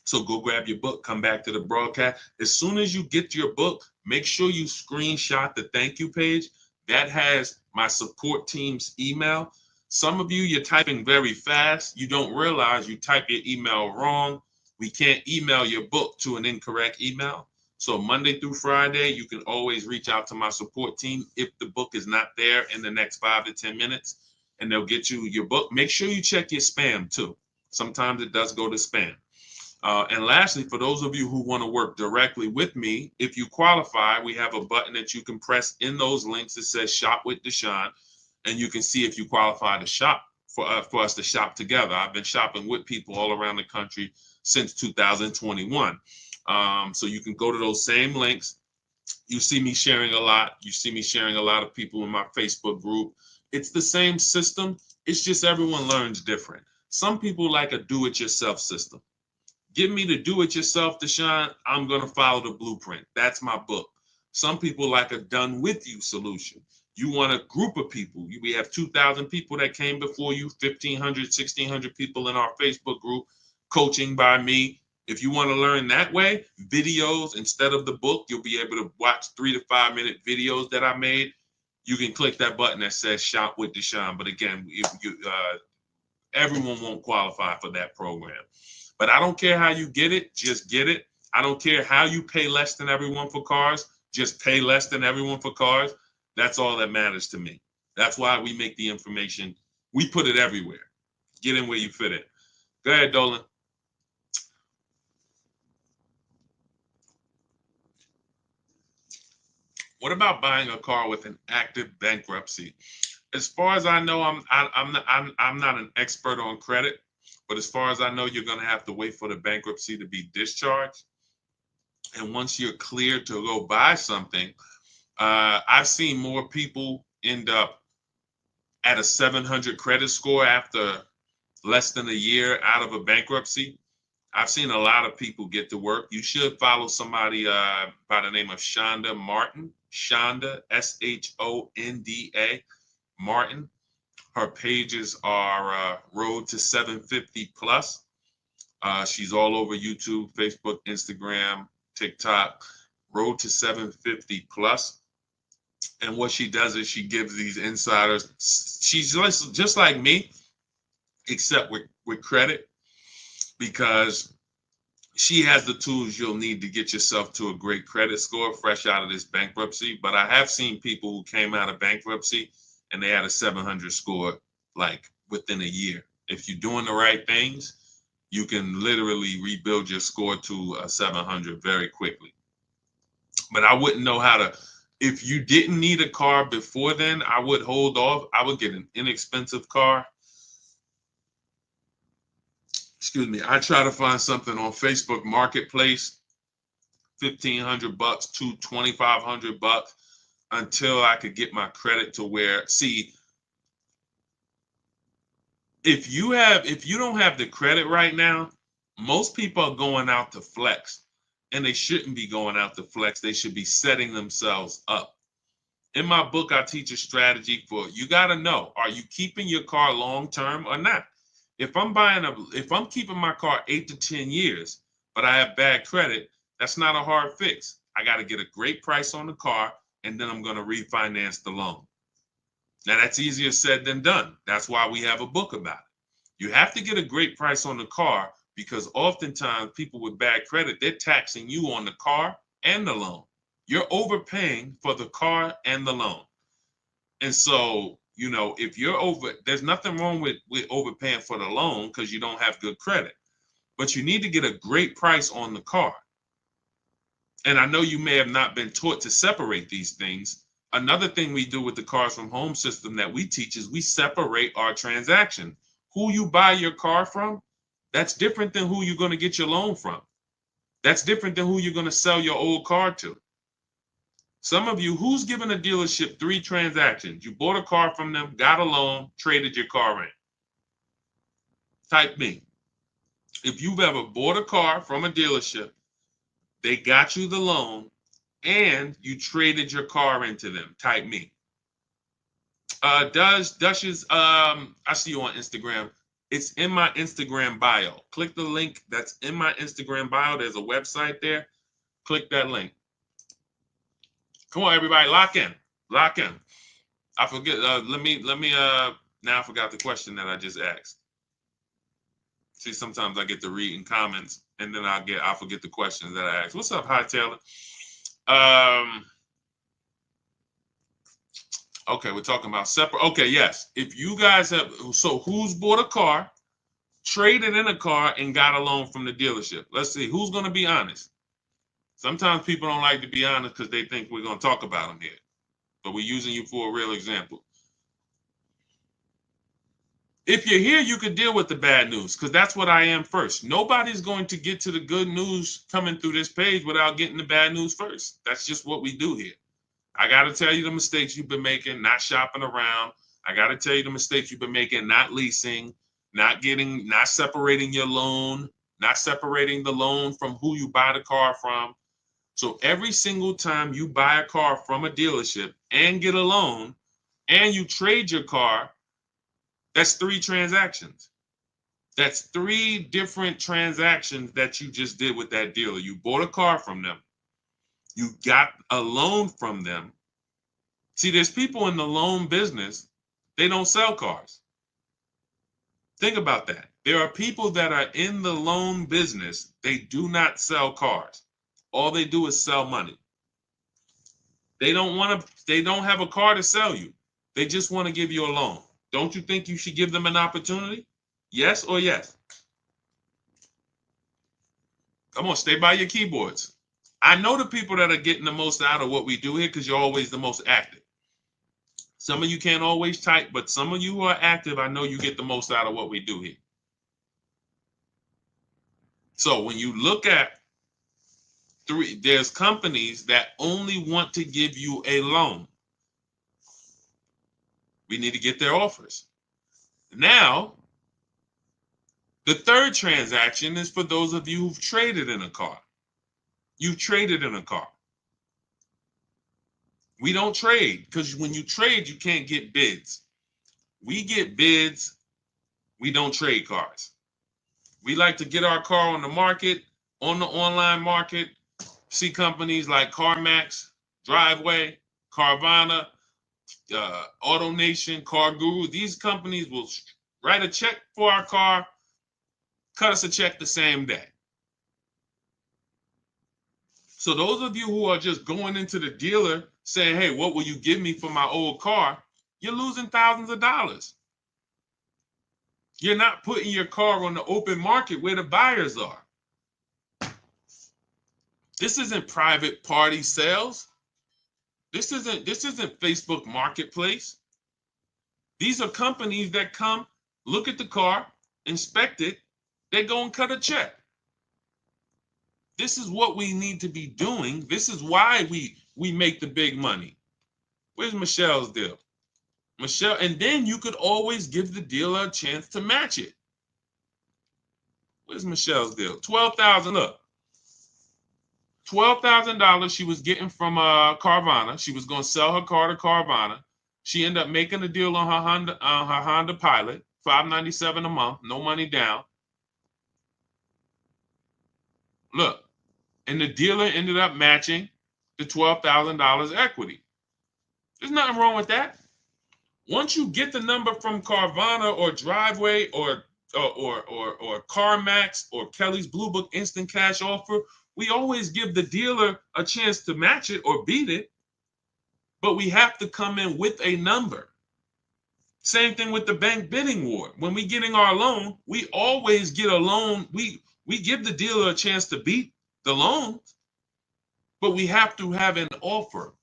So go grab your book, come back to the broadcast. As soon as you get your book, make sure you screenshot the thank you page. That has my support team's email. Some of you, you're typing very fast. You don't realize you type your email wrong. We can't email your book to an incorrect email. So Monday through Friday, you can always reach out to my support team if the book is not there in the next 5 to 10 minutes, and they'll get you your book. Make sure you check your spam too. Sometimes it does go to spam. And lastly, for those of you who want to work directly with me, if you qualify, we have a button that you can press in those links that says Shop with Deshaun, and you can see if you qualify to shop for us to shop together. I've been shopping with people all around the country since 2021. So you can go to those same links. You see me sharing a lot. You see me sharing a lot of people in my Facebook group. It's the same system. It's just everyone learns different. Some people like a do-it-yourself system. Give me the do-it-yourself, Deshaun. I'm going to follow the blueprint. That's my book. Some people like a done-with-you solution. You want a group of people. We have 2,000 people that came before you, 1,500, 1,600 people in our Facebook group, coaching by me. If you want to learn that way, videos instead of the book, you'll be able to watch 3 to 5 minute videos that I made. You can click that button that says Shop with Deshaun. But again, everyone won't qualify for that program. But I don't care how you get it, just get it. I don't care how you pay less than everyone for cars, just pay less than everyone for cars. That's all that matters to me. That's why we make the information. We put it everywhere. Get in where you fit it. Go ahead, Dolan. What about buying a car with an active bankruptcy? As far as I know, I'm not an expert on credit, but as far as I know, you're going to have to wait for the bankruptcy to be discharged. And once you're cleared to go buy something, I've seen more people end up at a 700 credit score after less than a year out of a bankruptcy. I've seen a lot of people get to work. You should follow somebody by the name of Shonda Martin. Shonda, Shonda Martin. Her pages are Road to 750 Plus. She's all over YouTube, Facebook, Instagram, TikTok. Road to 750 Plus. And what she does is she gives these insiders. She's just like me, except with credit, because she has the tools you'll need to get yourself to a great credit score fresh out of this bankruptcy. But I have seen people who came out of bankruptcy and they had a 700 score like within a year. If you're doing the right things, you can literally rebuild your score to a 700 very quickly. But I wouldn't know how to. If you didn't need a car before then, I would hold off. I would get an inexpensive car. Excuse me. I try to find something on Facebook Marketplace, $1,500 to $2,500 until I could get my credit to where. See, if you don't have the credit right now, most people are going out to flex, and they shouldn't be going out to flex. They should be setting themselves up. In my book, I teach a strategy for you. Got to know, are you keeping your car long term or not? If I'm keeping my car 8 to 10 years, but I have bad credit, that's not a hard fix. I got to get a great price on the car, and then I'm going to refinance the loan. Now that's easier said than done. That's why we have a book about it. You have to get a great price on the car, because oftentimes people with bad credit, they're taxing you on the car and the loan. You're overpaying for the car and the loan. And so, if you're there's nothing wrong with overpaying for the loan because you don't have good credit, but you need to get a great price on the car. And I know you may have not been taught to separate these things. Another thing we do with the Cars from Home system that we teach is we separate our transaction. Who you buy your car from, that's different than who you're going to get your loan from. That's different than who you're going to sell your old car to. Some of you, who's given a dealership 3 transactions? You bought a car from them, got a loan, traded your car in. Type me. If you've ever bought a car from a dealership, they got you the loan, and you traded your car into them, type me. Duchess, I see you on Instagram. It's in my Instagram bio. Click the link that's in my Instagram bio. There's a website there. Click that link. Come on, everybody, lock in. Lock in. I forget. Let me. Now I forgot the question that I just asked. See, sometimes I get to read in comments, and then I forget the questions that I asked. What's up, Hi Taylor? Okay, we're talking about separate. Okay, yes. If you guys have, so who's bought a car, traded in a car, and got a loan from the dealership? Let's see who's going to be honest. Sometimes people don't like to be honest because they think we're going to talk about them here, but we're using you for a real example. If you're here, you could deal with the bad news because that's what I am first. Nobody's going to get to the good news coming through this page without getting the bad news first. That's just what we do here. I got to tell you the mistakes you've been making, not shopping around. I got to tell you the mistakes you've been making, not leasing, not separating your loan, not separating the loan from who you buy the car from. So every single time you buy a car from a dealership and get a loan and you trade your car, that's 3 transactions. That's 3 different transactions that you just did with that dealer. You bought a car from them. You got a loan from them. See, there's people in the loan business, they don't sell cars. Think about that. There are people that are in the loan business, they do not sell cars. All they do is sell money. They don't have a car to sell you. They just want to give you a loan. Don't you think you should give them an opportunity? Yes or yes? Come on, stay by your keyboards. I know the people that are getting the most out of what we do here because you're always the most active. Some of you can't always type, but some of you who are active, I know you get the most out of what we do here. So when you look at there's companies that only want to give you a loan. We need to get their offers. Now, the third transaction is for those of you who've traded in a car. You've traded in a car. We don't trade because when you trade, you can't get bids. We get bids. We don't trade cars. We like to get our car on the market, on the online market, see companies like CarMax, Driveway, Carvana, AutoNation, Car Guru. These companies will write a check for our car, cut us a check the same day. So those of you who are just going into the dealer saying, hey, what will you give me for my old car? You're losing thousands of dollars. You're not putting your car on the open market where the buyers are. This isn't private party sales. This isn't Facebook Marketplace. These are companies that come, look at the car, inspect it, they go and cut a check. This is what we need to be doing. This is why we make the big money. Where's Michelle's deal? Michelle, and then you could always give the dealer a chance to match it. Where's Michelle's deal? $12,000. Look, $12,000 she was getting from Carvana. She was going to sell her car to Carvana. She ended up making a deal on her Honda Pilot, $597 a month, no money down. Look, and the dealer ended up matching the $12,000 equity. There's nothing wrong with that. Once you get the number from Carvana or Driveway or CarMax or Kelly's Blue Book Instant Cash Offer, we always give the dealer a chance to match it or beat it, but we have to come in with a number. Same thing with the bank bidding war. When we getting our loan, we always get a loan. We give the dealer a chance to beat the loan, but we have to have an offer.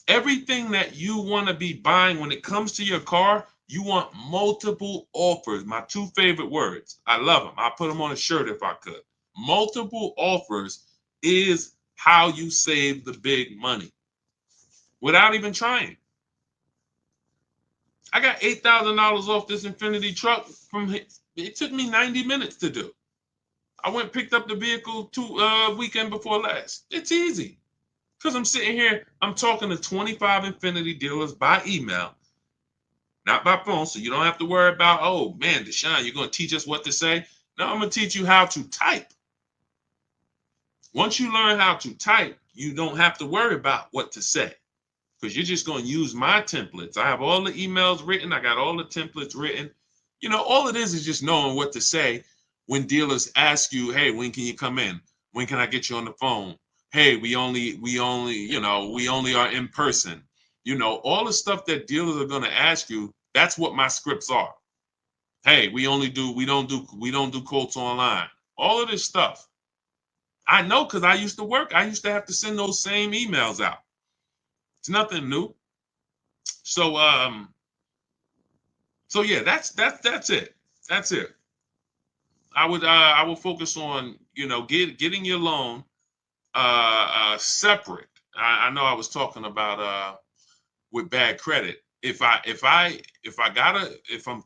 Everything that you want to be buying when it comes to your car, you want multiple offers. My 2 favorite words. I love them. I'll put them on a shirt if I could. Multiple offers is how you save the big money without even trying. I got $8,000 off this Infiniti truck it took me 90 minutes to do. I went and picked up the vehicle weekend before last. It's easy. Because I'm sitting here, I'm talking to 25 Infinity dealers by email, not by phone. So you don't have to worry about, oh man, Deshaun, you're going to teach us what to say. No, I'm going to teach you how to type. Once you learn how to type, you don't have to worry about what to say because you're just going to use my templates. I have all the emails written. I got all the templates written. You know, all it is just knowing what to say when dealers ask you, hey, when can you come in? When can I get you on the phone? Hey, we only are in person. You know, all the stuff that dealers are going to ask you, that's what my scripts are. Hey, we don't do quotes online. All of this stuff. I know because I used to work. I used to have to send those same emails out. It's nothing new. So yeah, that's it. That's it. I would focus on, you know, getting your loan separate. I know I was talking about with bad credit. If I'm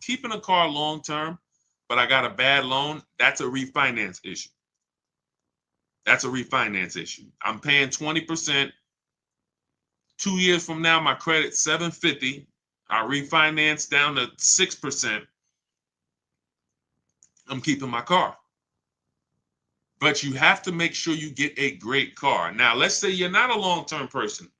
keeping a car long term, but I got a bad loan, that's a refinance issue. That's a refinance issue. I'm paying 20%. 2 years from now, my credit's 750. I refinance down to 6%. I'm keeping my car. But you have to make sure you get a great car. Now, let's say you're not a long-term person,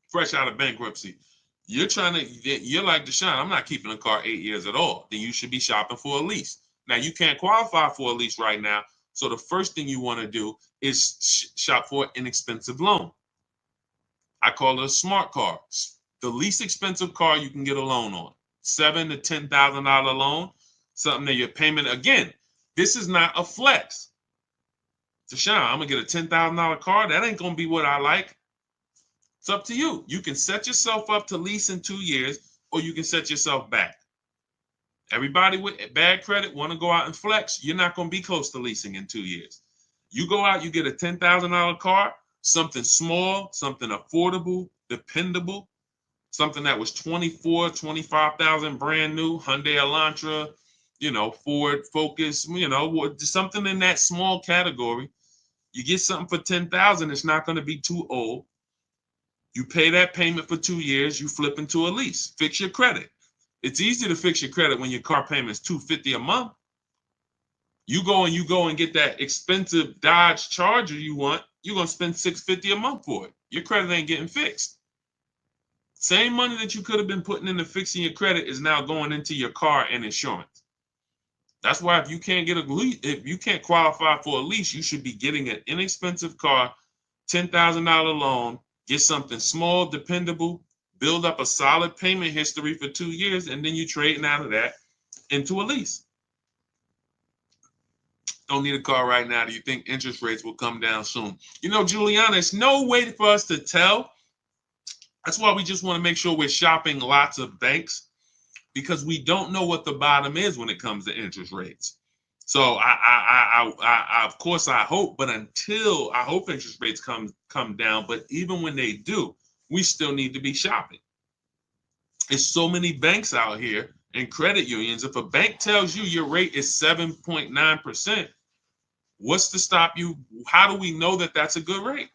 fresh out of bankruptcy. You're like, Deshaun, I'm not keeping a car 8 years at all. Then you should be shopping for a lease. Now, you can't qualify for a lease right now. So the first thing you want to do is shop for an inexpensive loan. I call it a smart car. The least expensive car you can get a loan on. $7,000 to $10,000 loan. Something that your payment, again, this is not a flex. Deshaun, I'm gonna get a $10,000 car. That ain't gonna be what I like. It's up to you. You can set yourself up to lease in 2 years, or you can set yourself back. Everybody with bad credit want to go out and flex. You're not gonna be close to leasing in 2 years. You go out, you get a $10,000 car, something small, something affordable, dependable, something that was 25,000 brand new, Hyundai Elantra, you know, Ford Focus, you know, something in that small category. You get something for 10,000, it's not going to be too old. You pay that payment for 2 years, you flip into a lease. Fix your credit. It's easy to fix your credit when your car payment is $250 a month. You go and get that expensive Dodge Charger you want, you're going to spend $650 a month for it. Your credit ain't getting fixed. Same money that you could have been putting into fixing your credit is now going into your car and insurance. That's why if you can't get a lease, if you can't qualify for a lease, you should be getting an inexpensive car, $10,000 loan, get something small, dependable, build up a solid payment history for 2 years, and then you trading out of that into a lease. Don't need a car right now. Do you think interest rates will come down soon? You know, Juliana, it's no way for us to tell. That's why we just want to make sure we're shopping lots of banks, because we don't know what the bottom is when it comes to interest rates. So I of course I hope, but until I hope interest rates come down, but even when they do, we still need to be shopping. There's so many banks out here and credit unions. If a bank tells you your rate is 7.9%, what's to stop you? How do we know that that's a good rate?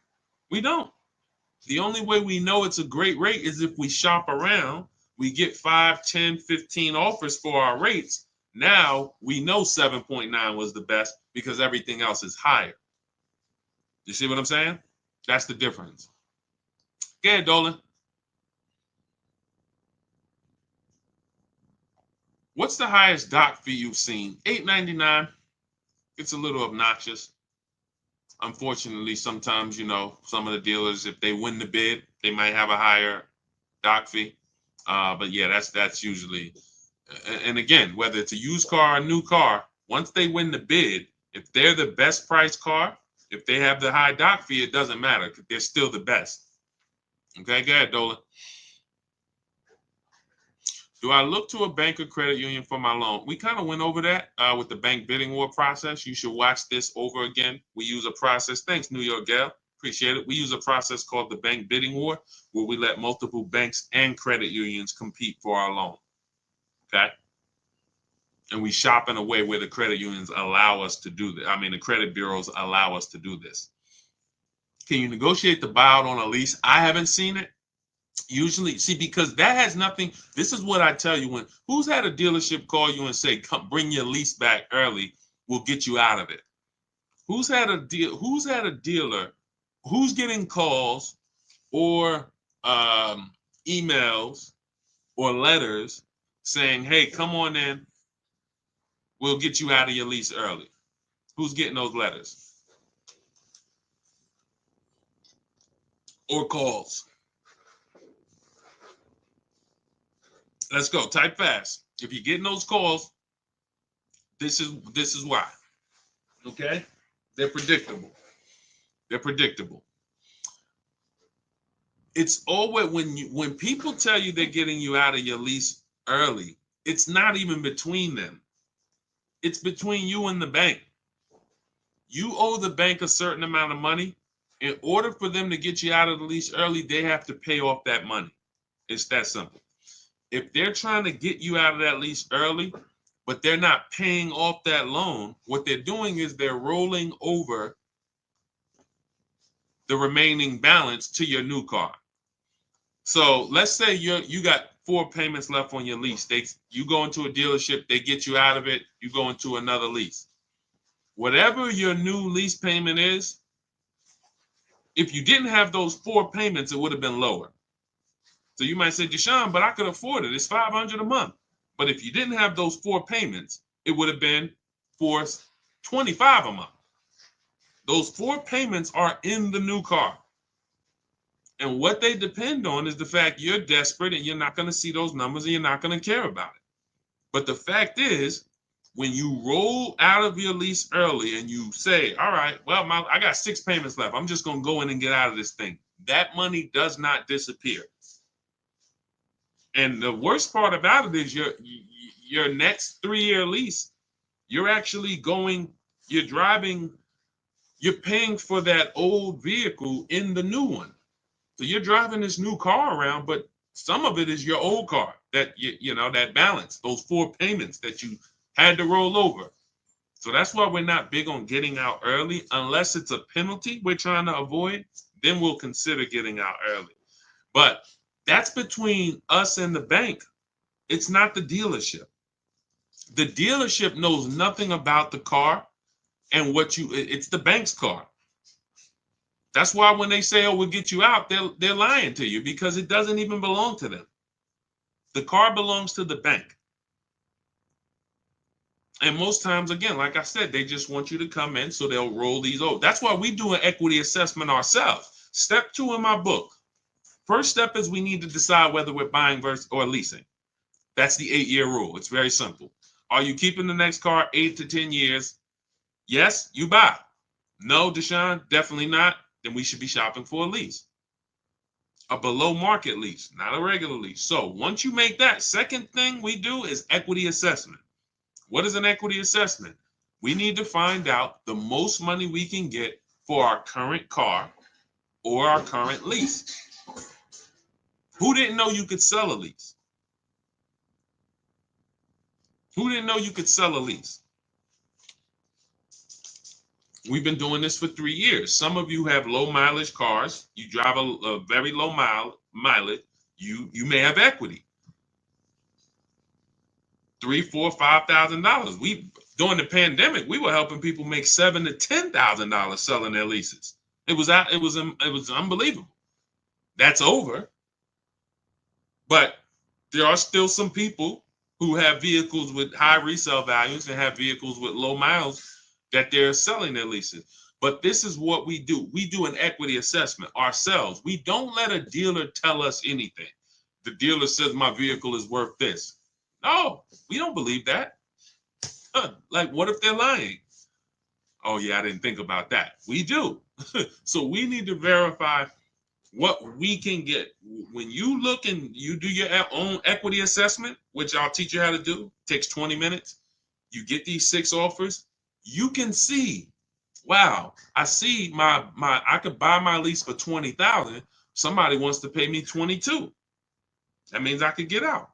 We don't. The only way we know it's a great rate is if we shop around. We get 5, 10, 15 offers for our rates. Now we know 7.9 was the best because everything else is higher. You see what I'm saying? That's the difference. Go ahead, Dolan. What's the highest doc fee you've seen? $8.99. It's a little obnoxious. Unfortunately, sometimes, you know, some of the dealers, if they win the bid, they might have a higher doc fee. But yeah, that's usually, and again, whether it's a used car or a new car, once they win the bid, if they're the best priced car, if they have the high doc fee, it doesn't matter. They're still the best. Okay, go ahead, Dolan. Do I look to a bank or credit union for my loan? We kind of went over that with the bank bidding war process. You should watch this over again. We use a process. Thanks, New York Gal. Appreciate it. We use a process called the bank bidding war, where we let multiple banks and credit unions compete for our loan. Okay. And we shop in a way where the credit unions allow us to do that. I mean, the credit bureaus allow us to do this. Can you negotiate the buyout on a lease? I haven't seen it. Usually, see, because that has nothing. This is what I tell you: when who's had a dealership call you and say, "Come, bring your lease back early. We'll get you out of it." Who's had a deal? Who's had a dealer? Who's getting calls or emails or letters saying, "Hey, come on in. We'll get you out of your lease early." Who's getting those letters or calls? Let's go. Type fast. If you're getting those calls, this is why. Okay? They're predictable. They're predictable. It's always when people tell you they're getting you out of your lease early, it's not even between them. It's between you and the bank. You owe the bank a certain amount of money. In order for them to get you out of the lease early, they have to pay off that money. It's that simple. If they're trying to get you out of that lease early, but they're not paying off that loan, what they're doing is they're rolling over the remaining balance to your new car. So let's say you got 4 payments left on your lease. You go into a dealership, they get you out of it, you go into another lease. Whatever your new lease payment is, if you didn't have those 4 payments, it would have been lower. So you might say, Deshaun, but I could afford it. It's $500 a month. But if you didn't have those 4 payments, it would have been $425 a month. Those 4 payments are in the new car. And what they depend on is the fact you're desperate and you're not going to see those numbers and you're not going to care about it. But the fact is, when you roll out of your lease early and you say, all right, well, I got 6 payments left. I'm just going to go in and get out of this thing. That money does not disappear. And the worst part about it is your next 3-year lease, you're actually you're paying for that old vehicle in the new one. So you're driving this new car around, but some of it is your old car that that balance, those 4 payments that you had to roll over. So that's why we're not big on getting out early unless it's a penalty we're trying to avoid. Then we'll consider getting out early. But that's between us and the bank. It's not the dealership. The dealership knows nothing about the car and it's the bank's car. That's why when they say, oh, we'll get you out, they're lying to you because it doesn't even belong to them. The car belongs to the bank. And most times, again, like I said, they just want you to come in, so they'll roll these over. That's why we do an equity assessment ourselves. Step 2 in my book. First step is we need to decide whether we're buying versus or leasing. That's the 8-year rule. It's very simple. Are you keeping the next car 8 to 10 years? Yes, you buy. No, Deshaun, definitely not. Then we should be shopping for a lease. A below market lease, not a regular lease. So once you make that, second thing we do is equity assessment. What is an equity assessment? We need to find out the most money we can get for our current car or our current lease. Who didn't know you could sell a lease? Who didn't know you could sell a lease? We've been doing this for 3 years. Some of you have low mileage cars. You drive a very low mileage. You may have equity. $3,000, $4,000, $5,000. During the pandemic, we were helping people make $7,000 to $10,000 selling their leases. It was unbelievable. That's over. But there are still some people who have vehicles with high resale values and have vehicles with low miles that they're selling their leases. But this is what we do. We do an equity assessment ourselves. We don't let a dealer tell us anything. The dealer says my vehicle is worth this. No, we don't believe that. Like, what if they're lying? Oh, yeah, I didn't think about that. We do. So we need to verify what we can get. When you look and you do your own equity assessment, which I'll teach you how to do, takes 20 minutes. You get these 6 offers. You can see, wow, I see I could buy my lease for $20,000. Somebody wants to pay me $22,000. That means I could get out.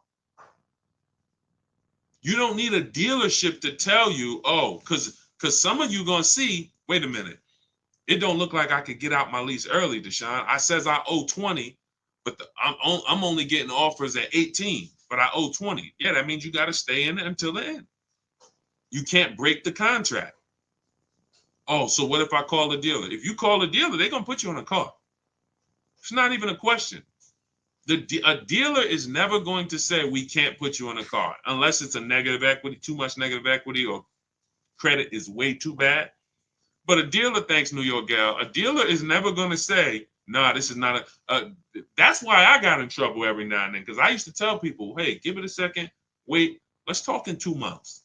You don't need a dealership to tell you, oh, because some of you are going to see, wait a minute, It don't look like I could get out my lease early, Deshaun. I says I owe 20, but I'm only getting offers at 18, but I owe 20. Yeah, that means you got to stay in it until the end. You can't break the contract. Oh, so what if I call the dealer? If you call the dealer, they're going to put you on a car. It's not even a question. A dealer is never going to say we can't put you on a car unless it's a negative equity, too much negative equity, or credit is way too bad. But a dealer, thanks New York Gal, a dealer is never going to say, nah, this is not that's why I got in trouble every now and then, because I used to tell people, hey, give it a second, wait, let's talk in 2 months.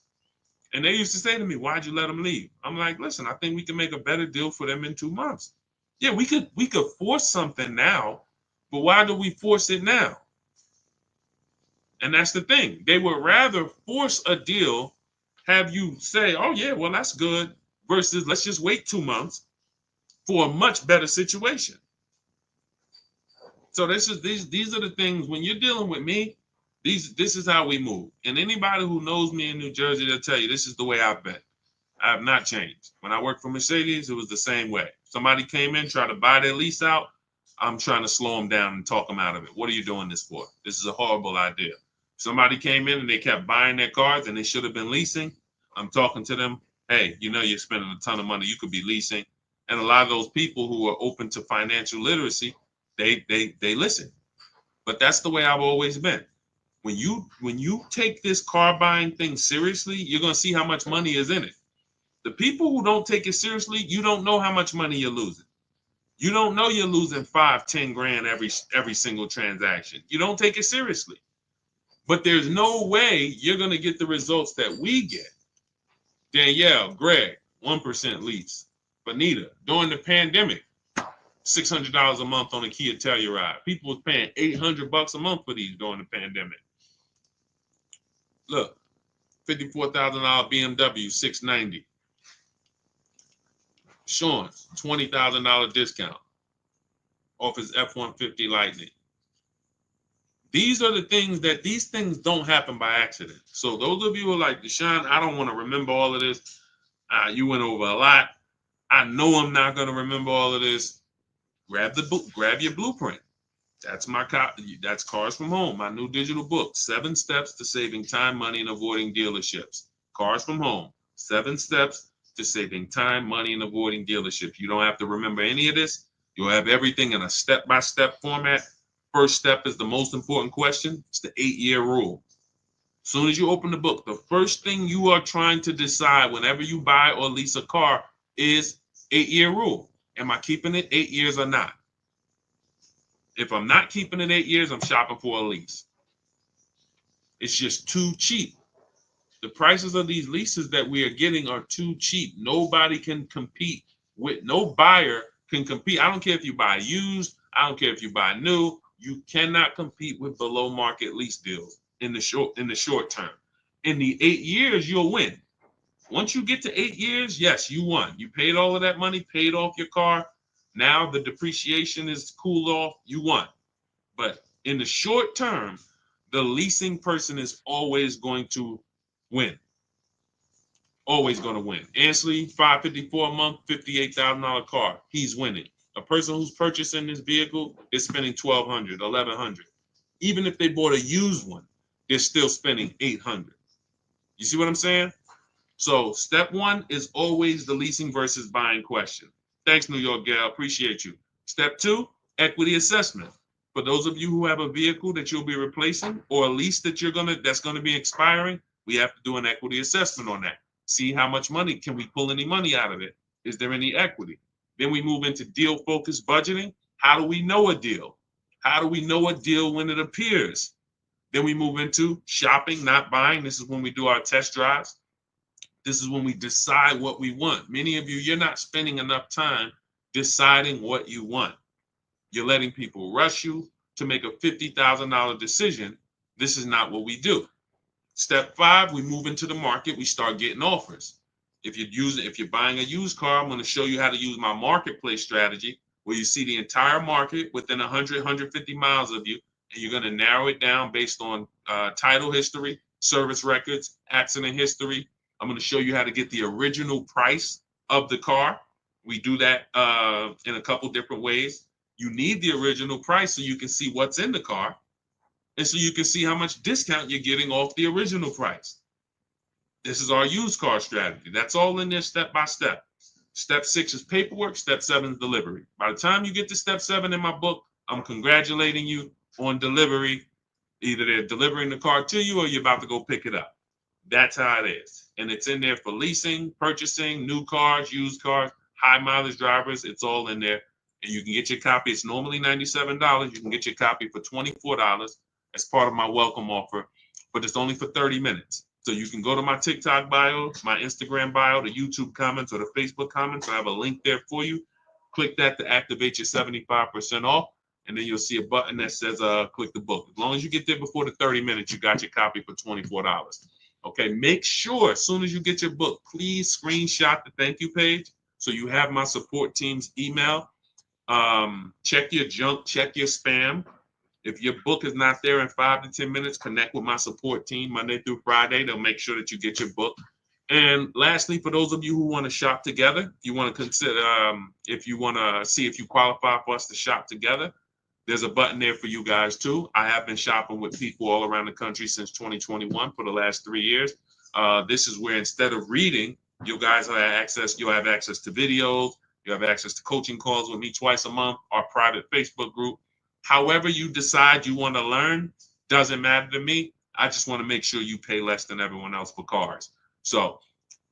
And they used to say to me, why'd you let them leave? I'm like, listen, I think we can make a better deal for them in 2 months. Yeah, we could force something now, but why do we force it now? And that's the thing. They would rather force a deal, have you say, oh yeah, well, that's good, versus let's just wait 2 months for a much better situation. So these are the things when you're dealing with me, this is how we move. And anybody who knows me in New Jersey, they'll tell you this is the way I've been. I have not changed. When I worked for Mercedes, it was the same way. Somebody came in, tried to buy their lease out, I'm trying to slow them down and talk them out of it. What are you doing this for? This is a horrible idea. Somebody came in and they kept buying their cars and they should have been leasing. I'm talking to them. Hey, you know you're spending a ton of money. You could be leasing. And a lot of those people who are open to financial literacy, they listen. But that's the way I've always been. When you take this car buying thing seriously, you're gonna see how much money is in it. The people who don't take it seriously, you don't know how much money you're losing. You don't know you're losing 5-10 grand every single transaction. You don't take it seriously. But there's no way you're gonna get the results that we get. Danielle, Greg, 1% lease. Bonita, during the pandemic, $600 a month on a Kia Telluride. People was paying $800 a month for these during the pandemic. Look, $54,000 BMW 690. Sean's $20,000 discount off his F-150 Lightning. These are the things these things don't happen by accident. So those of you who are like, Deshaun, I don't want to remember all of this. You went over a lot. I know I'm not going to remember all of this. Grab the book, grab your blueprint. That's that's Cars from Home, my new digital book, 7 steps to saving time, money, and avoiding dealerships. Cars from Home, 7 steps to saving time, money, and avoiding dealerships. You don't have to remember any of this. You'll have everything in a step-by-step format. First step is the most important question. It's the 8-year rule. As soon as you open the book, the first thing you are trying to decide whenever you buy or lease a car is 8-year rule. Am I keeping it 8 years or not? If I'm not keeping it 8 years, I'm shopping for a lease. It's just too cheap. The prices of these leases that we are getting are too cheap. Nobody can compete with, no buyer can compete. I don't care if you buy used, I don't care if you buy new, you cannot compete with below market lease deals in the short term. In the 8 years, you'll win. Once you get to 8 years, yes, you won. You paid all of that money, paid off your car. Now the depreciation is cooled off, you won. But in the short term, the leasing person is always going to win. Always going to win. Ansley, $554 a month, $58,000 car. He's winning. A person who's purchasing this vehicle is spending $1,200, $1,100. Even if they bought a used one, they're still spending $800. You see what I'm saying? So step 1 is always the leasing versus buying question. Thanks, New York Gal. Appreciate you. Step 2, equity assessment. For those of you who have a vehicle that you'll be replacing or a lease that that's gonna be expiring, we have to do an equity assessment on that. See how much money, can we pull any money out of it? Is there any equity? Then we move into deal-focused budgeting. How do we know a deal? How do we know a deal when it appears? Then we move into shopping, not buying. This is when we do our test drives. This is when we decide what we want. Many of you, you're not spending enough time deciding what you want. You're letting people rush you to make a $50,000 decision. This is not what we do. Step 5, we move into the market. We start getting offers. If you're buying a used car, I'm going to show you how to use my marketplace strategy, where you see the entire market within 100, 150 miles of you, and you're going to narrow it down based on title history, service records, accident history. I'm going to show you how to get the original price of the car, We do that in a couple different ways. You need the original price so you can see what's in the car, and so you can see how much discount you're getting off the original price. This is our used car strategy. That's all in there step by step. Step 6 is paperwork. Step 7 is delivery. By the time you get to step 7 in my book, I'm congratulating you on delivery. Either they're delivering the car to you or you're about to go pick it up. That's how it is. And it's in there for leasing, purchasing, new cars, used cars, high mileage drivers. It's all in there. And you can get your copy. It's normally $97. You can get your copy for $24 as part of my welcome offer, but it's only for 30 minutes. So you can go to my TikTok bio, my Instagram bio, the YouTube comments, or the Facebook comments. I have a link there for you. Click that to activate your 75% off. And then you'll see a button that says click the book. As long as you get there before the 30 minutes, you got your copy for $24. Okay, make sure as soon as you get your book, please screenshot the thank you page so you have my support team's email. Check your junk, check your spam. If your book is not there in 5 to 10 minutes, connect with my support team Monday through Friday. They'll make sure that you get your book. And lastly, for those of you who want to shop together, you want to consider, if you want to see if you qualify for us to shop together, there's a button there for you guys too. I have been shopping with people all around the country since 2021 for the last 3 years. This is where instead of reading, you guys have access. You'll have access to videos. You have access to coaching calls with me twice a month, our private Facebook group. However you decide you want to learn, doesn't matter to me. I just want to make sure you pay less than everyone else for cars. So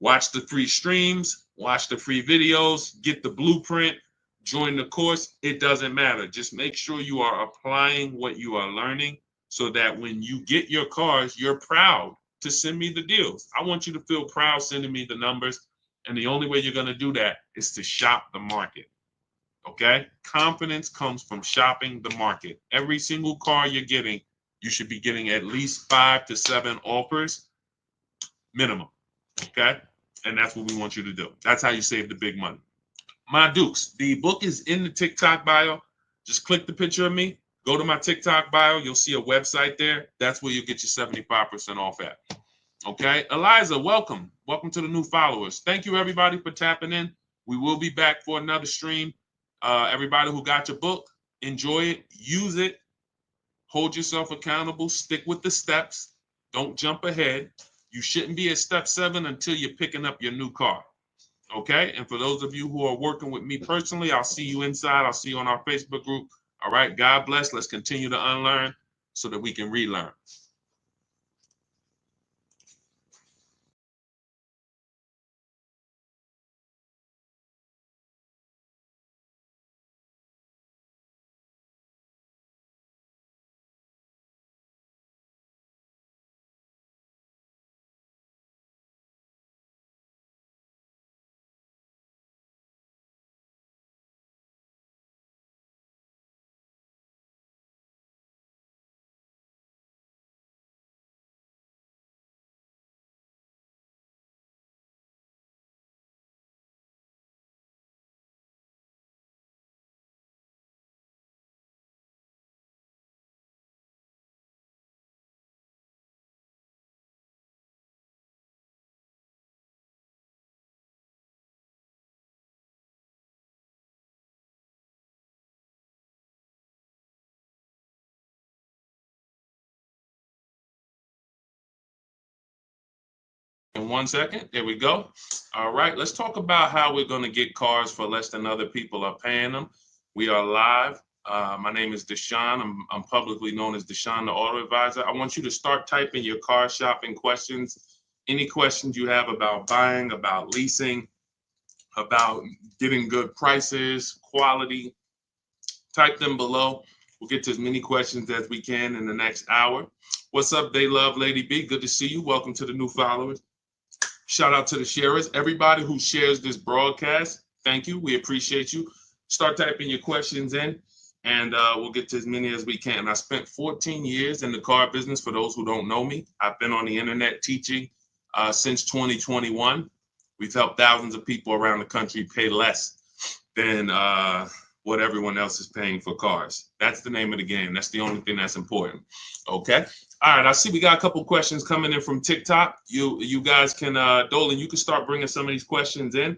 watch the free streams, watch the free videos, get the blueprint, join the course. It doesn't matter. Just make sure you are applying what you are learning so that when you get your cars, you're proud to send me the deals. I want you to feel proud sending me the numbers. And the only way you're going to do that is to shop the market. Okay? Confidence comes from shopping the market. Every single car you're getting, you should be getting at least 5 to 7 offers minimum. Okay? And that's what we want you to do. That's how you save the big money. My Dukes, the book is in the TikTok bio. Just click the picture of me. Go to my TikTok bio. You'll see a website there. That's where you'll get your 75% off at. Okay? Eliza, welcome. Welcome to the new followers. Thank you, everybody, for tapping in. We will be back for another stream. Everybody who got your book, enjoy it, use it, hold yourself accountable, stick with the steps, don't jump ahead. You shouldn't be at step 7 until you're picking up your new car. Okay? And for those of you who are working with me personally, I'll see you inside. I'll see you on our Facebook group. All right? God bless. Let's continue to unlearn so that we can relearn. In 1 second, there we go. All right, let's talk about how we're going to get cars for less than other people are paying them. We are live. My name is Deshaun. I'm publicly known as Deshaun, the Auto Advisor. I want you to start typing your car shopping questions. Any questions you have about buying, about leasing, about getting good prices, quality, type them below. We'll get to as many questions as we can in the next hour. What's up, They Love Lady B? Good to see you. Welcome to the new followers. Shout out to the sharers. Everybody who shares this broadcast, thank you. We appreciate you. Start typing your questions in, and we'll get to as many as we can. I spent 14 years in the car business. For those who don't know me, I've been on the internet teaching since 2021. We've helped thousands of people around the country pay less than what everyone else is paying for cars. That's the name of the game. That's the only thing that's important. Okay. All right. I see we got a couple questions coming in from TikTok. You guys can, Dolan, you can start bringing some of these questions in.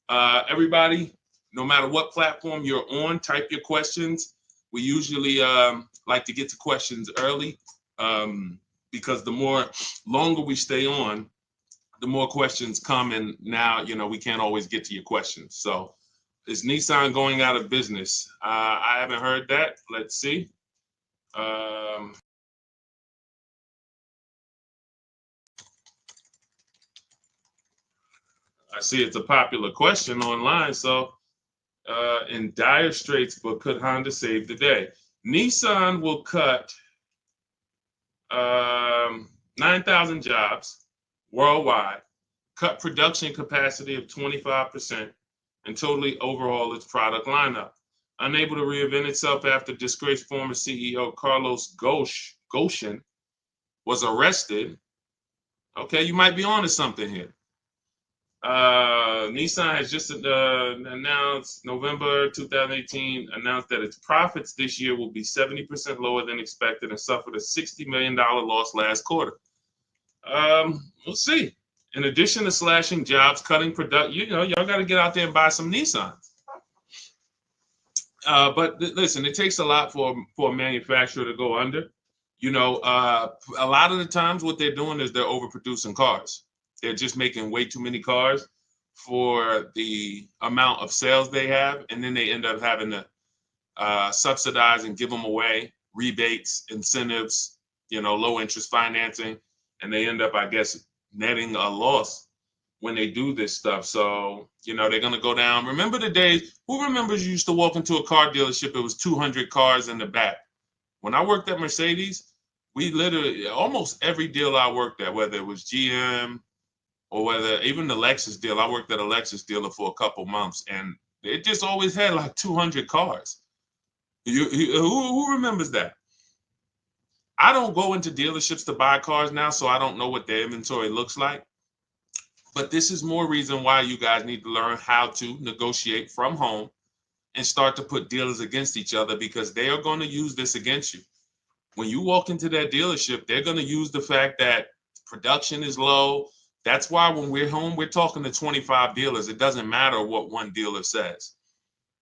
Everybody, no matter what platform you're on, type your questions. We usually like to get to questions early because the more longer we stay on, the more questions come. And now, we can't always get to your questions. So is Nissan going out of business? I haven't heard that. Let's see. I see it's a popular question online. So in dire straits, but could Honda save the day? Nissan will cut 9,000 jobs worldwide, cut production capacity of 25%, and totally overhaul its product lineup. Unable to reinvent itself after disgraced former CEO Carlos Ghosn was arrested. Okay, you might be onto something here. Nissan has just announced, November 2018, announced that its profits this year will be 70% lower than expected and suffered a $60 million loss last quarter. We'll see. In addition to slashing jobs, cutting production, y'all got to get out there and buy some Nissans. But listen, it takes a lot for a manufacturer to go under. A lot of the times what they're doing is they're overproducing cars. They're just making way too many cars for the amount of sales they have, and then they end up having to subsidize and give them away, rebates, incentives, low interest financing, and they end up, I guess, netting a loss when they do this stuff. So, they're going to go down. Remember the days, who remembers you used to walk into a car dealership, it was 200 cars in the back. When I worked at Mercedes, we literally, almost every deal I worked at, whether it was GM, or whether even the Lexus deal, I worked at a Lexus dealer for a couple months, and it just always had like 200 cars. Who remembers that? I don't go into dealerships to buy cars now, so I don't know what their inventory looks like. But this is more reason why you guys need to learn how to negotiate from home and start to put dealers against each other, because they are going to use this against you. When you walk into that dealership, they're going to use the fact that production is low. That's why when we're home, we're talking to 25 dealers. It doesn't matter what one dealer says.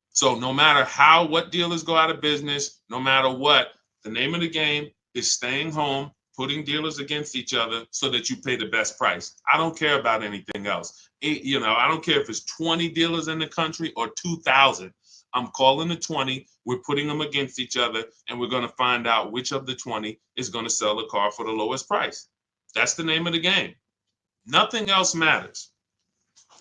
So no matter what dealers go out of business, no matter what, the name of the game is staying home, putting dealers against each other so that you pay the best price. I don't care about anything else. I don't care if it's 20 dealers in the country or 2,000. I'm calling the 20. We're putting them against each other, and we're going to find out which of the 20 is going to sell the car for the lowest price. That's the name of the game. Nothing else matters.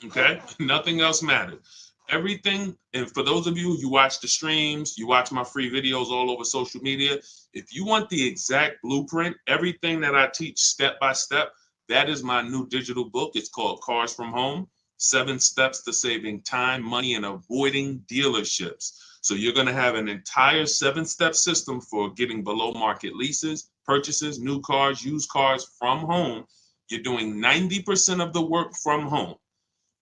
Okay? Nothing else matters. Everything, and for those of you who watch the streams, you watch my free videos all over social media, if you want the exact blueprint, everything that I teach step by step, that is my new digital book. It's called Cars from Home, 7 Steps to Saving Time, Money, and Avoiding Dealerships. So you're going to have an entire 7-step system for getting below market leases, purchases, new cars, used cars from home. You're doing 90% of the work from home.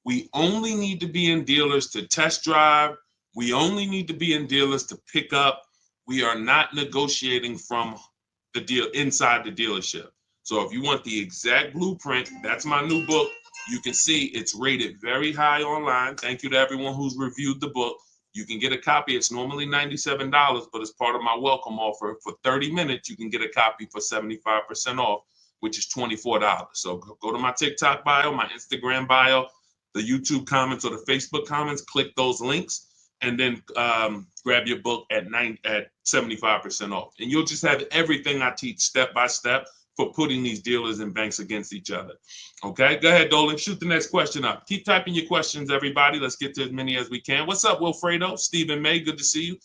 We only need to be in dealers to test drive. We only need to be in dealers to pick up. We are not negotiating from the deal inside the dealership. So if you want the exact blueprint, that's my new book. You can see it's rated very high online. Thank you to everyone who's reviewed the book. You can get a copy. It's normally $97, but as part of my welcome offer, for 30 minutes, you can get a copy for 75% off, which is $24. So go to my TikTok bio, my Instagram bio, the YouTube comments or the Facebook comments, click those links, and then grab your book at 75% off. And you'll just have everything I teach step by step for putting these dealers and banks against each other. Okay, go ahead, Dolan, shoot the next question up. Keep typing your questions, everybody. Let's get to as many as we can. What's up, Wilfredo? Stephen May, good to see you.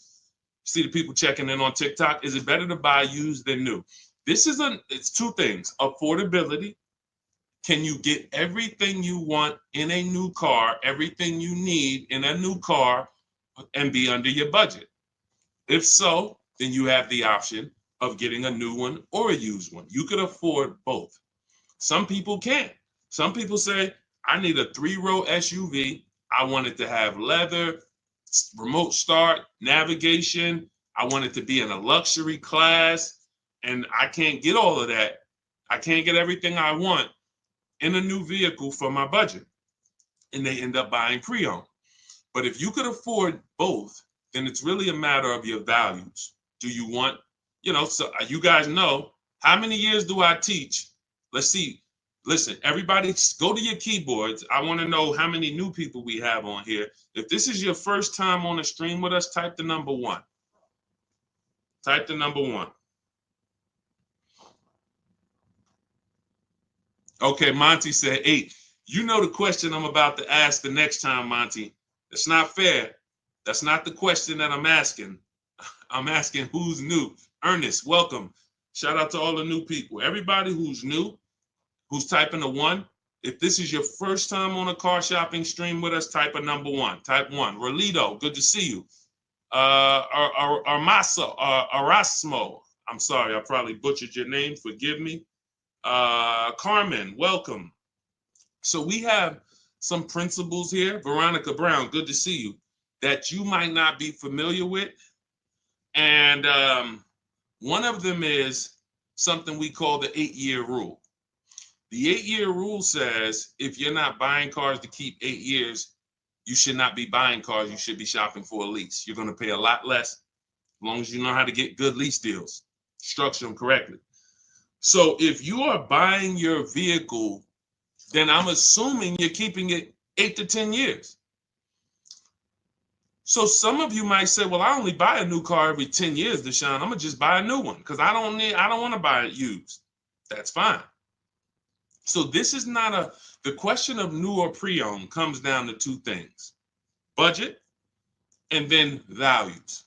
See the people checking in on TikTok. Is it better to buy used than new? It's two things. Affordability. Can you get everything you want in a new car, everything you need in a new car, and be under your budget? If so, then you have the option of getting a new one or a used one. You could afford both. Some people can't. Some people say, I need a 3-row SUV. I want it to have leather, remote start, navigation. I want it to be in a luxury class. And I can't get all of that. I can't get everything I want in a new vehicle for my budget. And they end up buying pre-owned. But if you could afford both, then it's really a matter of your values. Do you want, so you guys know, how many years do I teach? Let's see. Listen, everybody go to your keyboards. I want to know how many new people we have on here. If this is your first time on the stream with us, type the number 1. Type the number 1. Okay, Monty said 8. You know the question I'm about to ask the next time, Monty. It's not fair. That's not the question that I'm asking. I'm asking who's new. Ernest, welcome. Shout out to all the new people. Everybody who's new, who's typing a 1. If this is your first time on a car shopping stream with us, type a number 1. Type 1. Rolito, good to see you. Erasmo. I'm sorry, I probably butchered your name. Forgive me. Carmen, welcome. So we have some principles here. Veronica Brown, good to see you, that you might not be familiar with. And one of them is something we call the 8-year rule. The 8-year rule says if you're not buying cars to keep 8 years, you should not be buying cars. You should be shopping for a lease. You're going to pay a lot less as long as you know how to get good lease deals, structure them correctly. So if you are buying your vehicle, then I'm assuming you're keeping it 8 to 10 years. So some of you might say, well, I only buy a new car every 10 years, Deshaun. I'm gonna just buy a new one because I don't want to buy it used. That's fine. So this is not the question of new or pre-owned comes down to 2 things: budget and then values.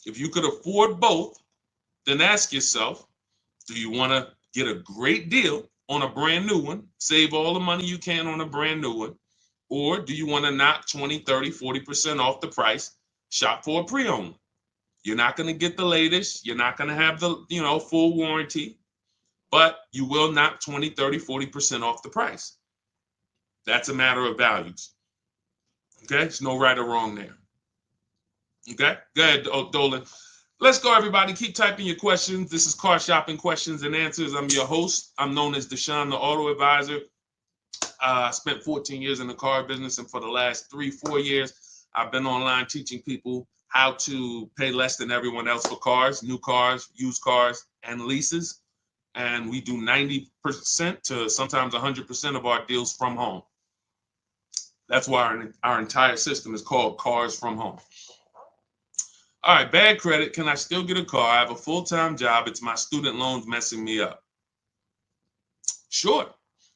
If you could afford both, then ask yourself, do you want to get a great deal on a brand new one, save all the money you can on a brand new one, or do you want to knock 20, 30, 40% off the price, shop for a pre-owned? You're not going to get the latest. You're not going to have the, full warranty, but you will knock 20, 30, 40% off the price. That's a matter of values. Okay? There's no right or wrong there. Okay? Go ahead, Dolan. Let's go, everybody. Keep typing your questions. This is Car Shopping Questions and Answers. I'm your host. I'm known as Deshaun, the Auto Advisor. I spent 14 years in the car business, and for the last 3-4 years, I've been online teaching people how to pay less than everyone else for cars, new cars, used cars, and leases. And we do 90% to sometimes 100% of our deals from home. That's why our entire system is called Cars from Home. All right, bad credit. Can I still get a car? I have a full-time job. It's my student loans messing me up. Sure.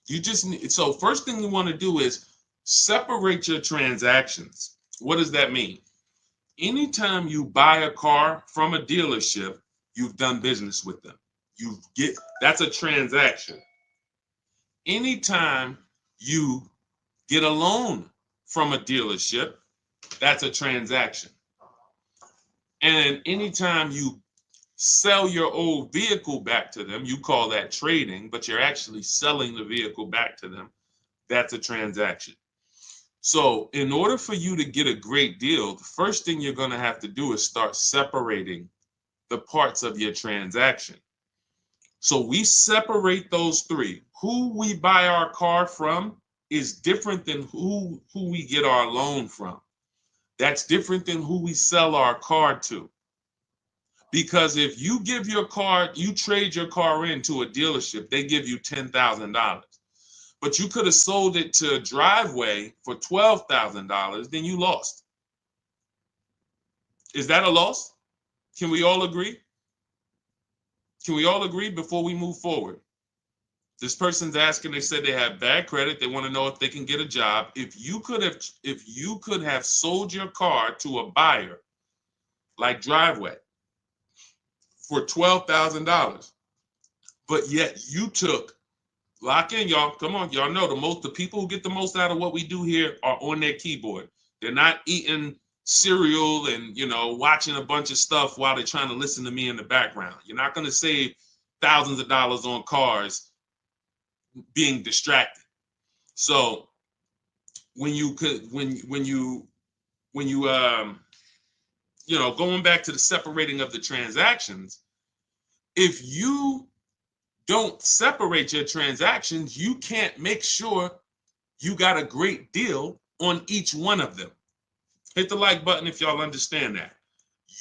You just need, so first thing you want to do is separate your transactions. What does that mean? Anytime you buy a car from a dealership, you've done business with them. That's a transaction. Anytime you get a loan from a dealership, that's a transaction. And anytime you sell your old vehicle back to them, you call that trading, but you're actually selling the vehicle back to them. That's a transaction. So in order for you to get a great deal, the first thing you're going to have to do is start separating the parts of your transaction. So we separate those 3. Who we buy our car from is different than who we get our loan from. That's different than who we sell our car to. Because if you trade your car into a dealership, they give you $10,000. But you could have sold it to Driveway for $12,000, then you lost. Is that a loss? Can we all agree? Can we all agree before we move forward? This person's asking, they said they have bad credit. They want to know if they can get a job. If you could have sold your car to a buyer like Driveway for $12,000, but yet you took, lock in, y'all. Come on, y'all know the people who get the most out of what we do here are on their keyboard. They're not eating cereal and watching a bunch of stuff while they're trying to listen to me in the background. You're not going to save thousands of dollars on cars being distracted. So when you going back to the separating of the transactions, if you don't separate your transactions, you can't make sure you got a great deal on each one of them. Hit the like button if y'all understand that.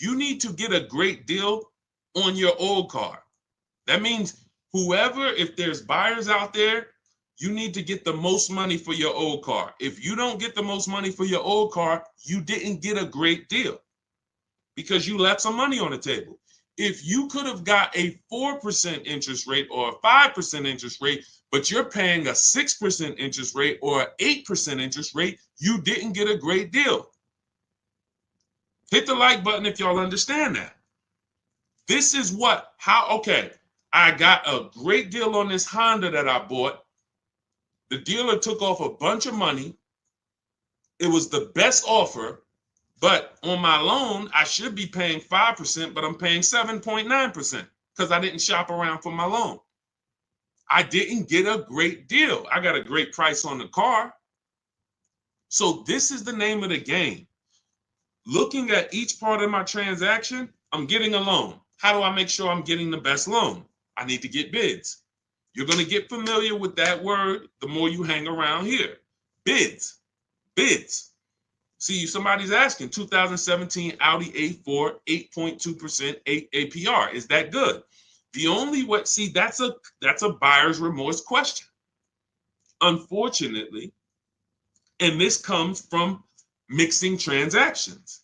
You need to get a great deal on your old car. That means whoever, if there's buyers out there, you need to get the most money for your old car. If you don't get the most money for your old car, you didn't get a great deal because you left some money on the table. If you could have got a 4% interest rate or a 5% interest rate, but you're paying a 6% interest rate or an 8% interest rate, you didn't get a great deal. Hit the like button if y'all understand that. This is okay, I got a great deal on this Honda that I bought. The dealer took off a bunch of money. It was the best offer, but on my loan, I should be paying 5%, but I'm paying 7.9% because I didn't shop around for my loan. I didn't get a great deal. I got a great price on the car. So this is the name of the game. Looking at each part of my transaction, I'm getting a loan. How do I make sure I'm getting the best loan? I need to get bids. You're going to get familiar with that word the more you hang around here. Bids. Bids. See, somebody's asking, 2017 Audi A4, 8.2% APR. Is that good? The only way, see, that's a buyer's remorse question. Unfortunately, and this comes from mixing transactions.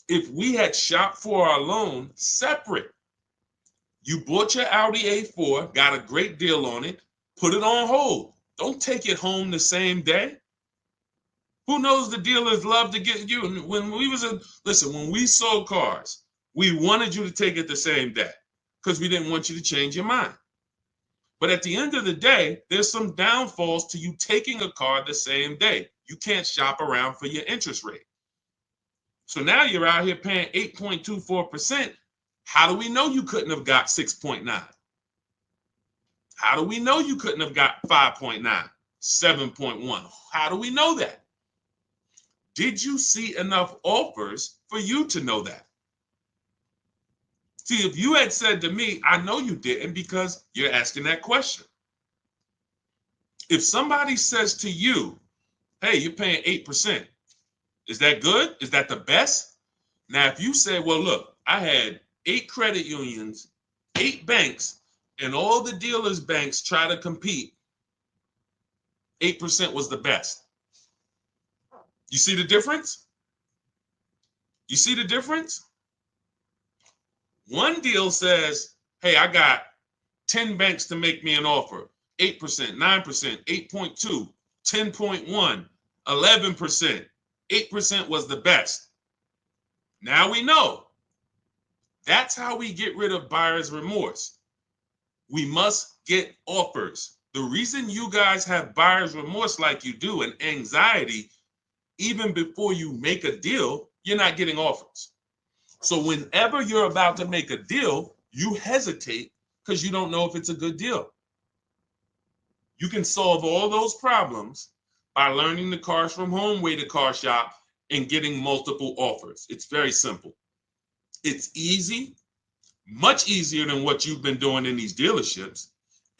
If we had shopped for our loan separate, you bought your Audi A4, got a great deal on it, put it on hold. Don't take it home the same day. Who knows, the dealers love to get you. When we sold cars, we wanted you to take it the same day because we didn't want you to change your mind. But at the end of the day, there's some downfalls to you taking a car the same day. You can't shop around for your interest rate. So now you're out here paying 8.24%. How do we know you couldn't have got 6.9? How do we know you couldn't have got 5.9, 7.1? How do we know that? Did you see enough offers for you to know that? See, if you had said to me, I know you didn't because you're asking that question. If somebody says to you, hey, you're paying 8%, is that good? Is that the best? Now, if you say, well, look, I had 8 credit unions, 8 banks, and all the dealers' banks try to compete, 8% was the best. You see the difference? You see the difference? One deal says, hey, I got 10 banks to make me an offer. 8%, 9%, 8.2, 10.1, 11%. 8% was the best. Now we know. That's how we get rid of buyer's remorse. We must get offers. The reason you guys have buyer's remorse like you do and anxiety, even before you make a deal, you're not getting offers. So whenever you're about to make a deal, you hesitate because you don't know if it's a good deal. You can solve all those problems by learning the Cars from Home way to car shop and getting multiple offers. It's very simple. It's easy, much easier than what you've been doing in these dealerships,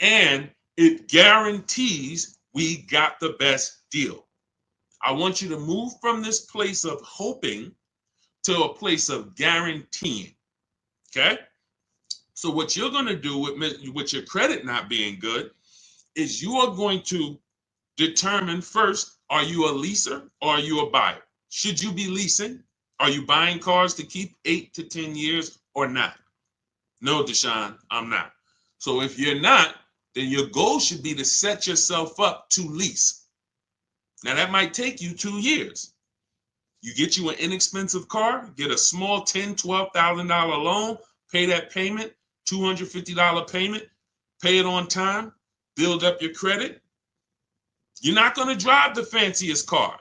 and it guarantees we got the best deal. I want you to move from this place of hoping to a place of guaranteeing. Okay? So what you're going to do with your credit not being good is you are going to determine first, are you a leaser or are you a buyer? Should you be leasing? Are you buying cars to keep 8 to 10 years or not? No, Deshaun, I'm not. So if you're not, then your goal should be to set yourself up to lease. Now that might take you 2 years. You get you an inexpensive car, get a small $10,000, $12,000 loan, pay that payment, $250 payment, pay it on time, build up your credit. You're not going to drive the fanciest car.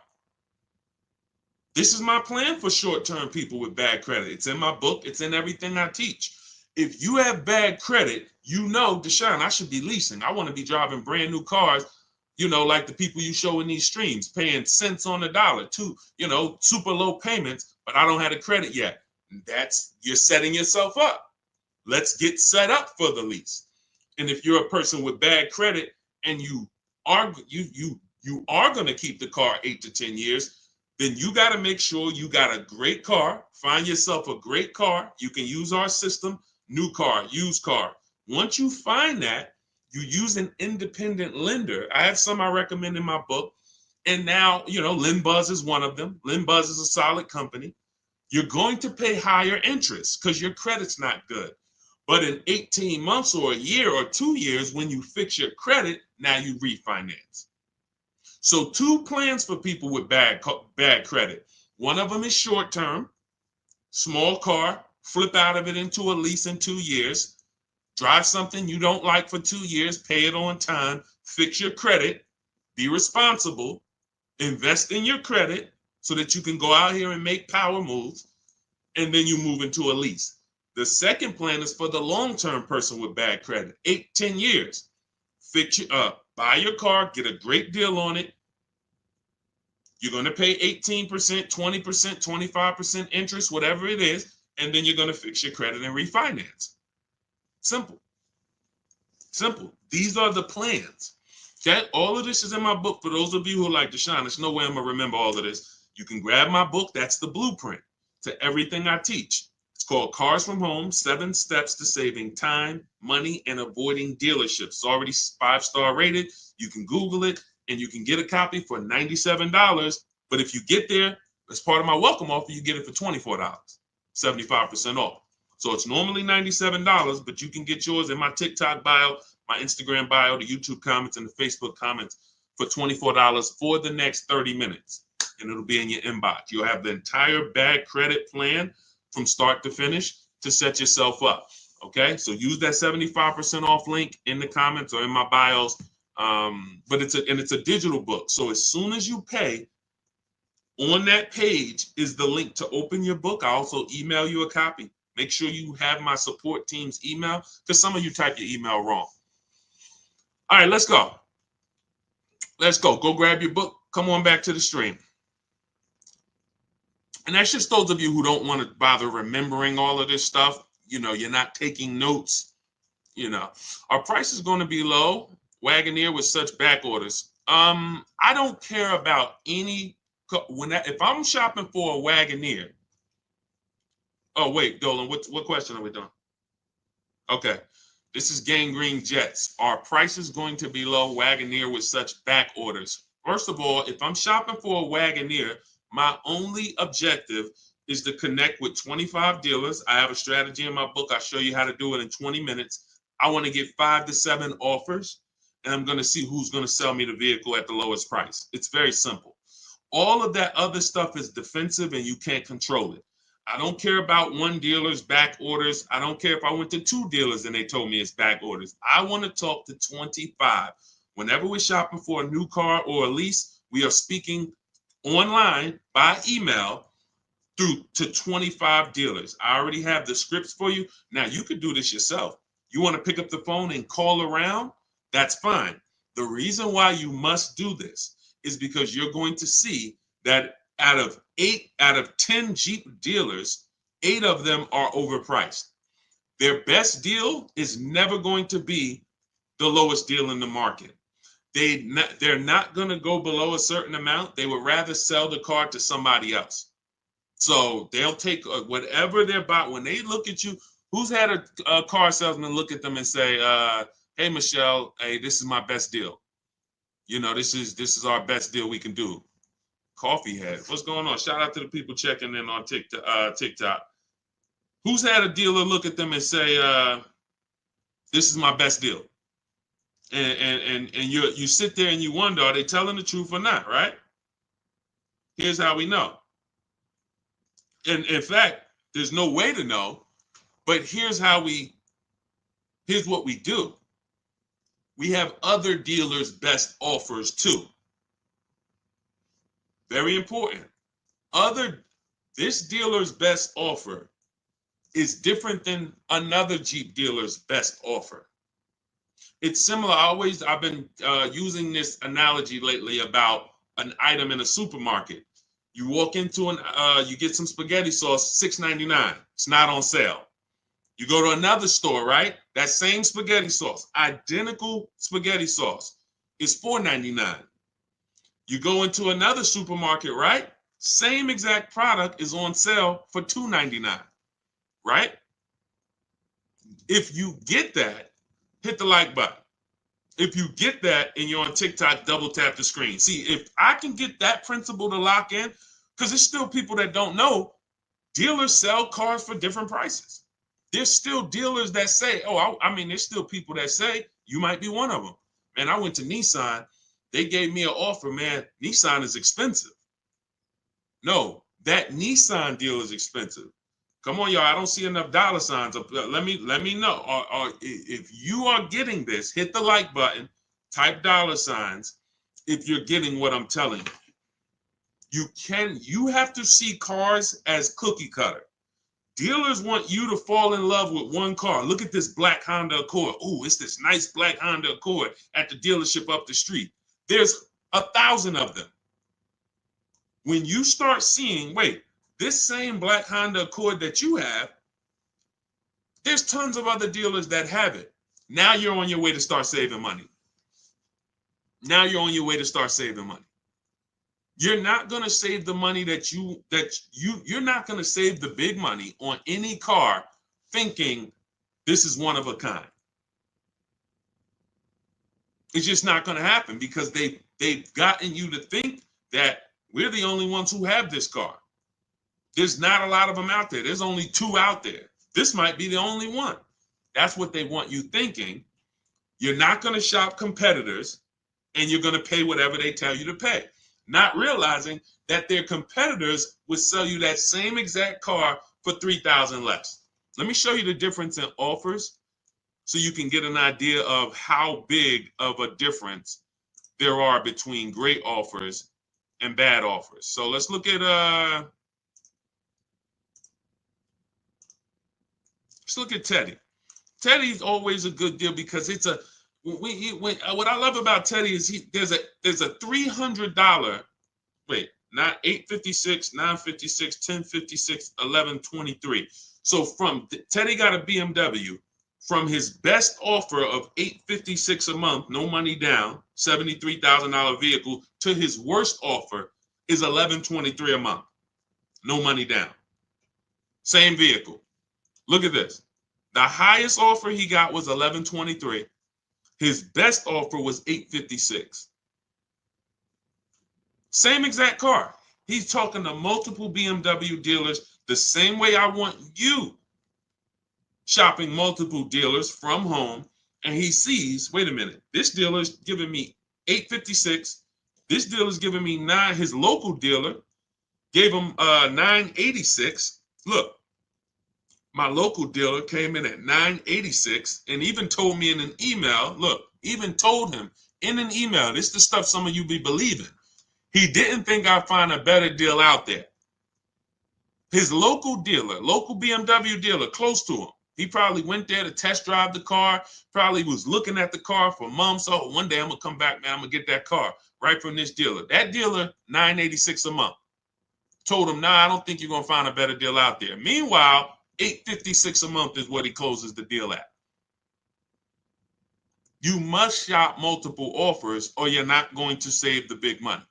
This is my plan for short-term people with bad credit. It's in my book. It's in everything I teach. If you have bad credit, you know, Deshaun, I should be leasing. I want to be driving brand new cars, you know, like the people you show in these streams, paying cents on the dollar, super low payments, but I don't have the credit yet. You're setting yourself up. Let's get set up for the lease. And if you're a person with bad credit and you are going to keep the car 8 to 10 years, then you got to make sure you got a great car. Find yourself a great car. You can use our system, new car, used car. Once you find that, you use an independent lender. I have some I recommend in my book. And now, LendBuzz is one of them. LendBuzz is a solid company. You're going to pay higher interest because your credit's not good. But in 18 months or a year or 2 years, when you fix your credit, now you refinance. So 2 plans for people with bad credit. One of them is short term, small car, flip out of it into a lease in 2 years, drive something you don't like for 2 years, pay it on time, fix your credit, be responsible, invest in your credit so that you can go out here and make power moves, and then you move into a lease. The second plan is for the long-term person with bad credit, 8-10 years. Fix your buy your car, get a great deal on it. You're going to pay 18%, 20%, 25% interest, whatever it is, and then you're going to fix your credit and refinance. Simple. Simple. These are the plans. Okay? All of this is in my book. For those of you who like Deshaun, there's no way I'm going to remember all of this. You can grab my book. That's the blueprint to everything I teach. It's called Cars from Home, 7 Steps to Saving Time, Money, and Avoiding Dealerships. It's already 5-star rated. You can Google it, and you can get a copy for $97. But if you get there, as part of my welcome offer, you get it for $24, 75% off. So it's normally $97, but you can get yours in my TikTok bio, my Instagram bio, the YouTube comments, and the Facebook comments for $24 for the next 30 minutes. And it'll be in your inbox. You'll have the entire bad credit plan from start to finish to set yourself up. Okay, so use that 75% off link in the comments or in my bios. But it's a digital book. So as soon as you pay, on that page is the link to open your book. I also email you a copy. Make sure you have my support team's email because some of you type your email wrong. All right, let's go. Let's go. Go grab your book. Come on back to the stream. And that's just those of you who don't want to bother remembering all of this stuff. You're not taking notes. Our price is going to be low. Wagoneer with such back orders. I don't care about any. If I'm shopping for a Wagoneer. Oh, wait, Dolan, what question are we doing? Okay. This is Gangrene Jets. Our price is going to be low. Wagoneer with such back orders. First of all, if I'm shopping for a Wagoneer, my only objective is to connect with 25 dealers. I have a strategy in my book. I'll show you how to do it in 20 minutes. I want to get 5 to 7 offers, and I'm going to see who's going to sell me the vehicle at the lowest price. It's very simple. All of that other stuff is defensive, and you can't control it. I don't care about one dealer's back orders. I don't care if I went to 2 dealers and they told me it's back orders. I want to talk to 25. Whenever we're shopping for a new car or a lease, we are speaking online by email through to 25 dealers. I already have the scripts for you. Now you could do this yourself. You want to pick up the phone and call around? That's fine. The reason why you must do this is because you're going to see that out of 10 Jeep dealers, 8 of them are overpriced. Their best deal is never going to be the lowest deal in the market. They're not going to go below a certain amount. They would rather sell the car to somebody else. So they'll take whatever they're buying. When they look at you, who's had a car salesman look at them and say, hey, Michelle, hey, this is my best deal. This is our best deal we can do. Coffee head. What's going on? Shout out to the people checking in on TikTok. Who's had a dealer look at them and say, this is my best deal? And you sit there and you wonder, are they telling the truth or not, right? Here's how we know. And in fact, there's no way to know, but here's what we do. We have other dealers' best offers too. Very important. This dealer's best offer is different than another Jeep dealer's best offer. It's similar. I've been using this analogy lately about an item in a supermarket. You walk into you get some spaghetti sauce, $6.99. It's not on sale. You go to another store, right? That same spaghetti sauce, identical spaghetti sauce, is $4.99. You go into another supermarket, right? Same exact product is on sale for $2.99, right? If you get that, hit the like button. If you get that and you're on TikTok, double tap the screen. See, if I can get that principle to lock in, because there's still people that don't know, dealers sell cars for different prices. There's still dealers that say, oh, I mean, there's still people that say, you might be one of them. Man, I went to Nissan. They gave me an offer, man. Nissan is expensive. No, that Nissan deal is expensive. Come on, y'all. I don't see enough dollar signs up. Let me know. Or if you are getting this, hit the like button, type dollar signs if you're getting what I'm telling you. You have to see cars as cookie cutter. Dealers want you to fall in love with one car. Look at this black Honda Accord. Oh, it's this nice black Honda Accord at the dealership up the street. There's 1,000 of them. When you start seeing, wait, this same black Honda Accord that you have, there's tons of other dealers that have it. Now you're on your way to start saving money. Now you're on your way to start saving money. You're not going to save the money you're not going to save the big money on any car thinking this is one of a kind. It's just not going to happen because they've gotten you to think that we're the only ones who have this car. There's not a lot of them out there. There's only 2 out there. This might be the only one. That's what they want you thinking. You're not going to shop competitors and you're going to pay whatever they tell you to pay. Not realizing that their competitors would sell you that same exact car for $3,000 less. Let me show you the difference in offers so you can get an idea of how big of a difference there are between great offers and bad offers. So let's look at Teddy. Teddy's always a good deal because it's a what I love about Teddy is there's a $300, wait, not 856, 956, 1056, 1123. So from Teddy got a BMW from his best offer of $856 a month, no money down, $73,000 vehicle, to his worst offer is $1123 a month, no money down. Same vehicle. Look at this. The highest offer he got was $1123. His best offer was $856. Same exact car. He's talking to multiple BMW dealers the same way I want you shopping multiple dealers from home. And he sees, wait a minute, this dealer's giving me $856. This dealer's giving me $9. His local dealer gave him $986. Look. My local dealer came in at $986 and even told me in an email, look, even told him in an email, this is the stuff some of you be believing. He didn't think I'd find a better deal out there. His local dealer, local BMW dealer close to him, he probably went there to test drive the car, probably was looking at the car for months. Oh, one day I'm going to come back, man, I'm going to get that car right from this dealer. That dealer, $986 a month. Told him, nah, I don't think you're going to find a better deal out there. Meanwhile, $856 a month is what he closes the deal at. You must shop multiple offers or you're not going to save the big money.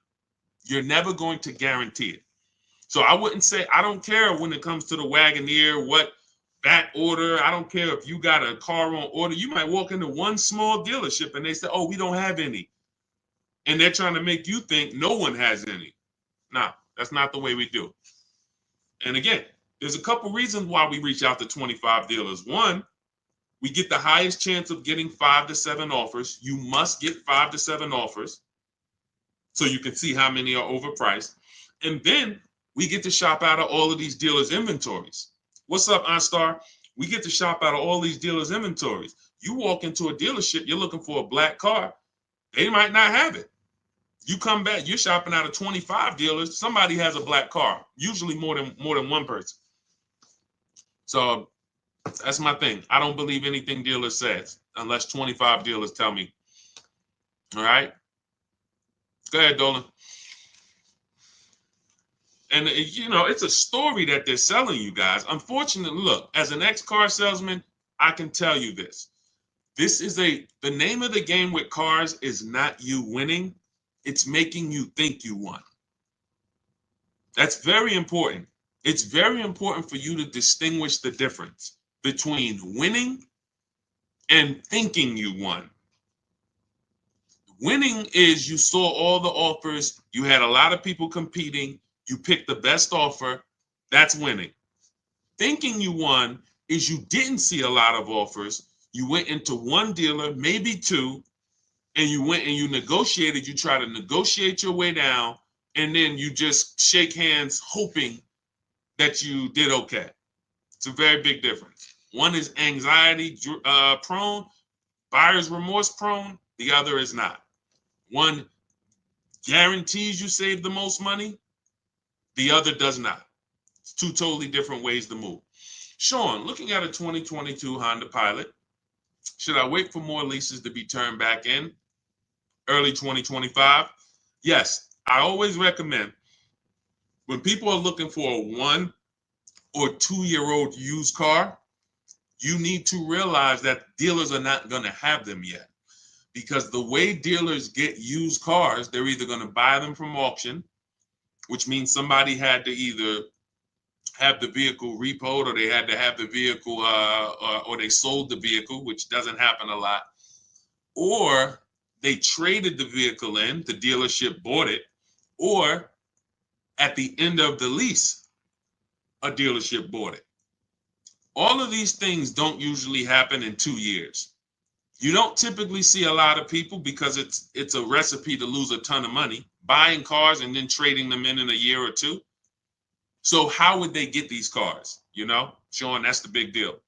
You're never going to guarantee it. So I wouldn't say, I don't care when it comes to the Wagoneer, what back order. I don't care if you got a car on order. You might walk into one small dealership and they say, oh, we don't have any. And they're trying to make you think no one has any. No, that's not the way we do it. And again, there's a couple reasons why we reach out to 25 dealers. One, we get the highest chance of getting 5 to 7 offers. You must get 5 to 7 offers so you can see how many are overpriced. And then we get to shop out of all of these dealers' inventories. What's up, OnStar? We get to shop out of all these dealers' inventories. You walk into a dealership, you're looking for a black car. They might not have it. You come back, you're shopping out of 25 dealers. Somebody has a black car, usually more than one person. So that's my thing. I don't believe anything dealer says unless 25 dealers tell me. All right. Go ahead, Dolan. And, you know, it's a story that they're selling you guys. Unfortunately, look, as an ex-car salesman, I can tell you this. The name of the game with cars is not you winning. It's making you think you won. That's very important. It's very important for you to distinguish the difference between winning and thinking you won. Winning is you saw all the offers, you had a lot of people competing, you picked the best offer. That's winning. Thinking you won is you didn't see a lot of offers. You went into one dealer, maybe two, and you went and you negotiated. You try to negotiate your way down, and then you just shake hands hoping that you did okay. It's a very big difference. One is anxiety prone, buyer's remorse prone. The other is not. One guarantees you save the most money. The other does not. It's two totally different ways to move. Sean, looking at a 2022 Honda Pilot, should I wait for more leases to be turned back in early 2025? Yes, I always recommend when people are looking for a 1 or 2-year-old used car, you need to realize that dealers are not going to have them yet. Because the way dealers get used cars, they're either going to buy them from auction, which means somebody had to either have the vehicle repoed, or they had to have the vehicle, or they sold the vehicle, which doesn't happen a lot, or they traded the vehicle in, the dealership bought it, or at the end of the lease, a dealership bought it. All of these things don't usually happen in 2 years. You don't typically see a lot of people, because it's a recipe to lose a ton of money, buying cars and then trading them in a year or two. So how would they get these cars? You know, Sean, that's the big deal.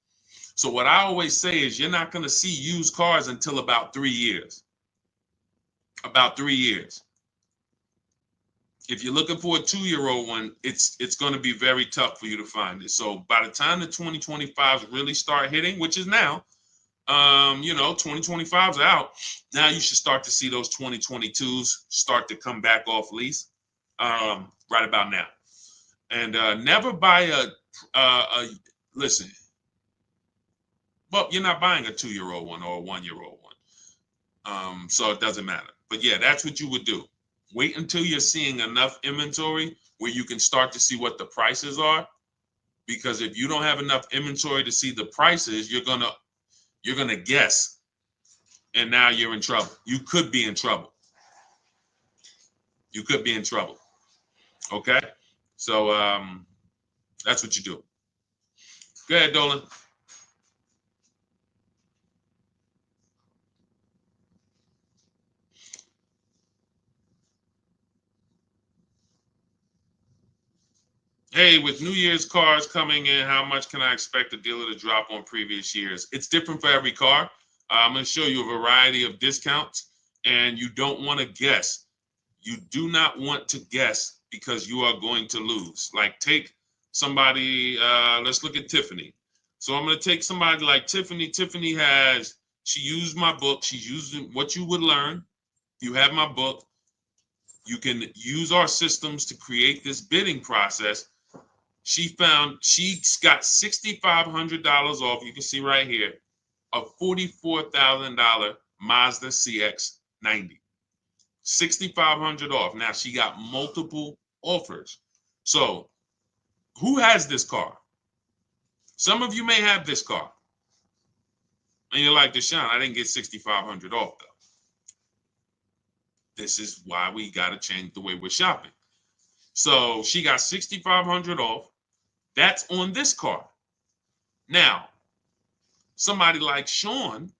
So what I always say is you're not going to see used cars until about 3 years. About 3 years. If you're looking for a 2-year-old one, it's going to be very tough for you to find it. So by the time the 2025s really start hitting, which is now, 2025's out. Now you should start to see those 2022s start to come back off lease right about now. And never buy listen, well, you're not buying a 2-year-old one or a 1-year-old one. So it doesn't matter. But yeah, that's what you would do. Wait until you're seeing enough inventory where you can start to see what the prices are. Because if you don't have enough inventory to see the prices, you're gonna guess. And now you're in trouble. You could be in trouble. You could be in trouble. Okay? So that's what you do. Go ahead, Dolan. Hey, with New Year's cars coming in, how much can I expect the dealer to drop on previous years? It's different for every car. I'm going to show you a variety of discounts, and you don't want to guess. You do not want to guess, because you are going to lose. Like, take somebody, let's look at Tiffany. So I'm going to take somebody like Tiffany. Tiffany she used my book. She's using What You Would Learn. You have my book. You can use our systems to create this bidding process. She got $6,500 off. You can see right here, a $44,000 Mazda CX-90. $6,500 off. Now she got multiple offers. So who has this car? Some of you may have this car. And you're like, Deshaun, I didn't get $6,500 off though. This is why we got to change the way we're shopping. So she got $6,500 off. That's on this car. Now, somebody like Sean,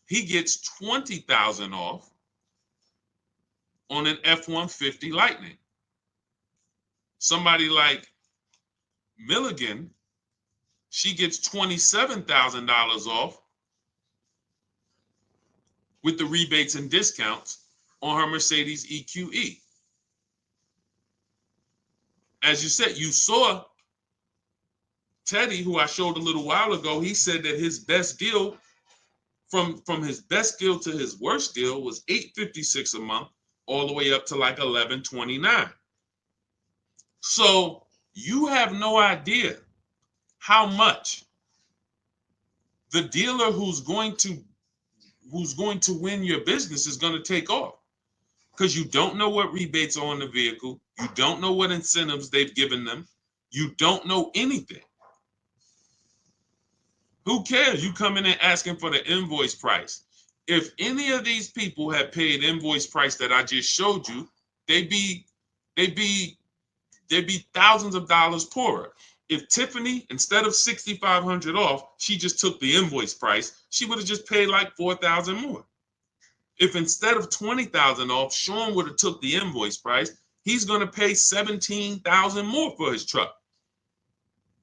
he gets $20,000 off on an F-150 Lightning. Somebody like Milligan, she gets $27,000 off with the rebates and discounts on her Mercedes EQE. As you said, you saw Teddy, who I showed a little while ago. He said that his best deal, from his best deal to his worst deal, was $856 a month, all the way up to like $1129. So you have no idea how much the dealer who's going to win your business is going to take off. because you don't know what rebates are on the vehicle. You don't know what incentives they've given them. You don't know anything. Who cares? You come in and asking for the invoice price. If any of these people had paid invoice price that I just showed you, they'd be thousands of dollars poorer. If Tiffany, instead of $6,500 off, she just took the invoice price, she would have just paid like $4,000 more. If instead of $20,000 off, Sean would have took the invoice price, he's going to pay $17,000 more for his truck.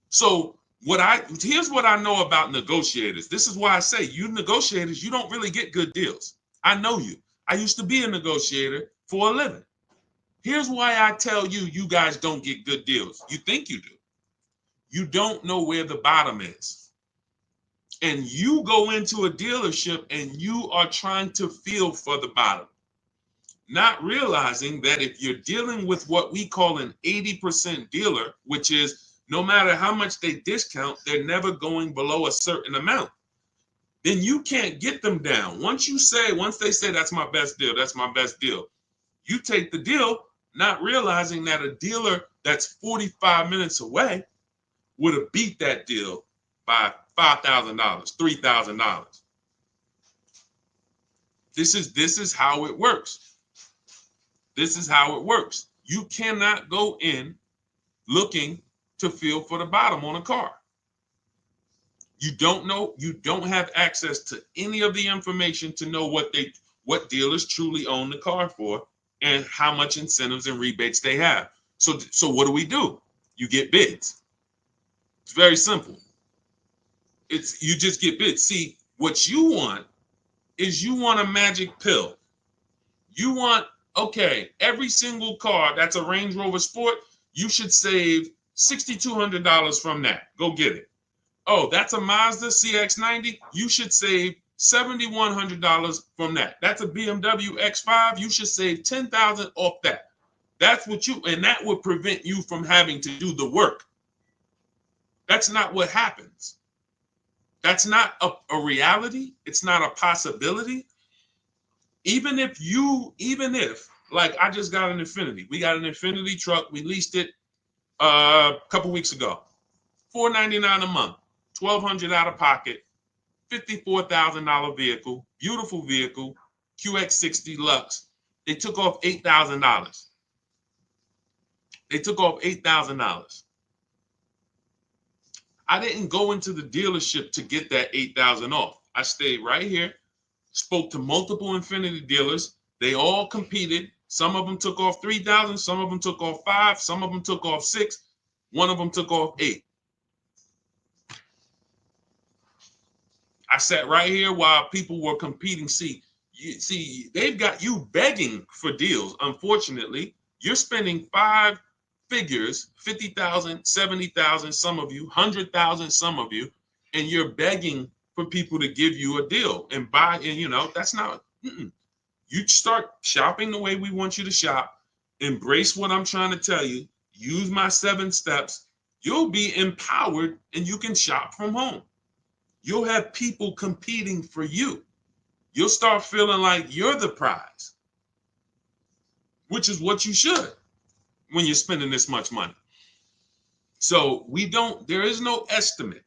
So here's what I know about negotiators. This is why I say, you negotiators, you don't really get good deals. I know you. I used to be a negotiator for a living. Here's why I tell you, you guys don't get good deals. You think you do. You don't know where the bottom is. And you go into a dealership and you are trying to feel for the bottom, not realizing that if you're dealing with what we call an 80% dealer, which is no matter how much they discount, they're never going below a certain amount, then you can't get them down. Once they say that's my best deal, that's my best deal, you take the deal, not realizing that a dealer that's 45 minutes away would have beat that deal by $5,000, $3,000. This is how it works. This is how it works. You cannot go in looking to feel for the bottom on a car. You don't know, you don't have access to any of the information to know what dealers truly own the car for and how much incentives and rebates they have. So what do? You get bids. It's very simple. You just get bids. See, what you want is you want a magic pill. You want, okay, every single car that's a Range Rover Sport, you should save $6,200 from that. Go get it. Oh, that's a Mazda CX-90. You should save $7,100 from that. That's a BMW X5. You should save $10,000 off that. That's what and that would prevent you from having to do the work. That's not what happens. That's not a reality. It's not a possibility. Even if, like I just got an Infiniti. We got an Infiniti truck. We leased it a couple weeks ago. $499 a month, $1,200 out of pocket, $54,000 vehicle, beautiful vehicle, QX60 Lux. They took off $8,000. They took off $8,000. I didn't go into the dealership to get that $8,000 off. I stayed right here, spoke to multiple Infiniti dealers. They all competed. Some of them took off $3,000. Some of them took off $5,000. Some of them took off $6,000. One of them took off $8,000. I sat right here while people were competing. See, they've got you begging for deals. Unfortunately, you're spending 5 figures, 50,000, 70,000, some of you, 100,000, some of you, and you're begging for people to give you a deal and buy. And that's not. You start shopping the way we want you to shop. Embrace what I'm trying to tell you. Use my 7 steps. You'll be empowered and you can shop from home. You'll have people competing for you. You'll start feeling like you're the prize, which is what you should when you're spending this much money. So there is no estimate.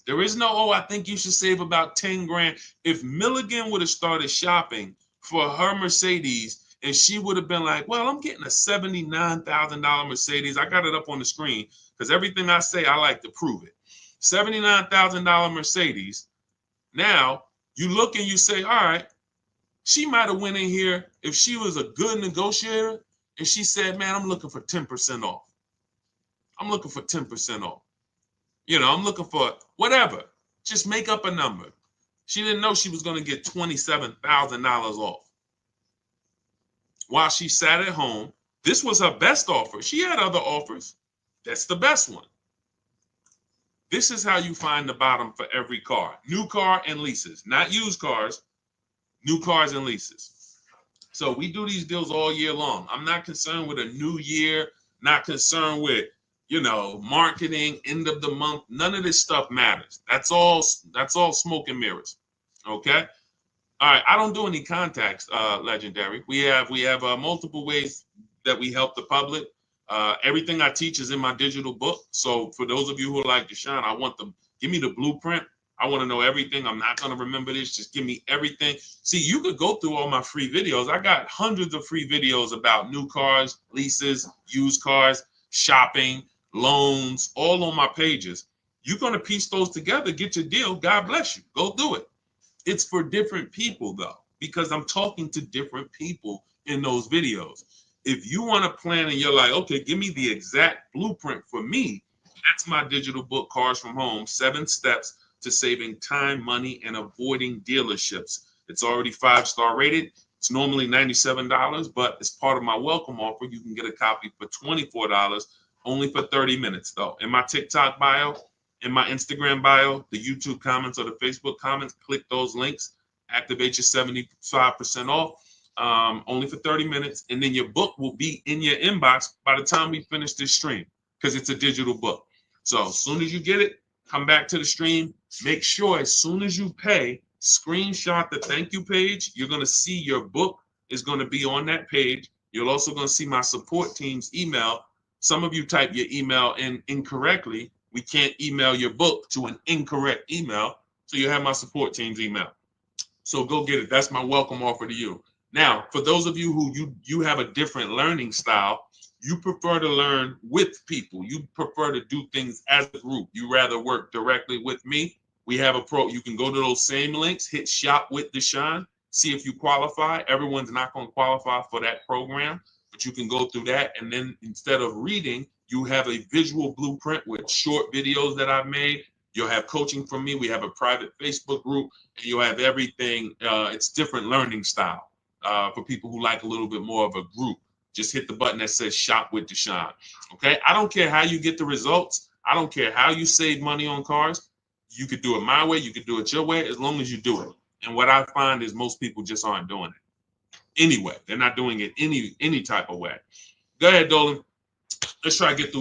There is no, I think you should save about 10 grand. If Milligan would have started shopping for her Mercedes and she would have been like, well, I'm getting a $79,000 Mercedes. I got it up on the screen because everything I say, I like to prove it. $79,000 Mercedes. Now you look and you say, all right, she might have went in here if she was a good negotiator and she said, man, I'm looking for 10% off. I'm looking for 10% off. I'm looking for whatever. Just make up a number. She didn't know she was going to get $27,000 off. While she sat at home, this was her best offer. She had other offers. That's the best one. This is how you find the bottom for every car. New car and leases, not used cars, new cars and leases. So we do these deals all year long. I'm not concerned with a new year, not concerned with, marketing, end of the month. None of this stuff matters. That's all smoke and mirrors. Okay? All right, I don't do any contacts, Legendary. We have multiple ways that we help the public. Everything I teach is in my digital book. So for those of you who are like Deshaun, I want them, give me the blueprint. I want to know everything. I'm not going to remember this. Just give me everything. See, you could go through all my free videos. I got hundreds of free videos about new cars, leases, used cars, shopping, loans, all on my pages. You're going to piece those together, get your deal. God bless you. Go do it. It's for different people though, because I'm talking to different people in those videos. If you want to plan and you're like, okay, give me the exact blueprint for me, that's my digital book, Cars from Home, 7 Steps to Saving Time, Money, and Avoiding Dealerships. It's already 5-star rated. It's normally $97, but as part of my welcome offer, you can get a copy for $24, only for 30 minutes though. In my TikTok bio, in my Instagram bio, the YouTube comments or the Facebook comments, click those links, activate your 75% off, only for 30 minutes. And then your book will be in your inbox by the time we finish this stream, because it's a digital book. So as soon as you get it, come back to the stream. Make sure as soon as you pay, screenshot the thank you page. You're going to see your book is going to be on that page. You're also going to see my support team's email. Some of you type your email in incorrectly. We can't email your book to an incorrect email. So you have my support team's email. So go get it. That's my welcome offer to you. Now, for those of you who you have a different learning style, you prefer to learn with people. You prefer to do things as a group. You rather work directly with me. We have a pro. You can go to those same links, hit shop with Deshaun, see if you qualify. Everyone's not going to qualify for that program, but you can go through that. And then instead of reading, you have a visual blueprint with short videos that I've made. You'll have coaching from me. We have a private Facebook group, and you'll have everything. It's different learning style for people who like a little bit more of a group. Just hit the button that says shop with Deshaun. Okay. I don't care how you get the results. I don't care how you save money on cars. You could do it my way. You could do it your way, as long as you do it. And what I find is most people just aren't doing it anyway. They're not doing it any type of way. Go ahead, Dolan. Let's try to get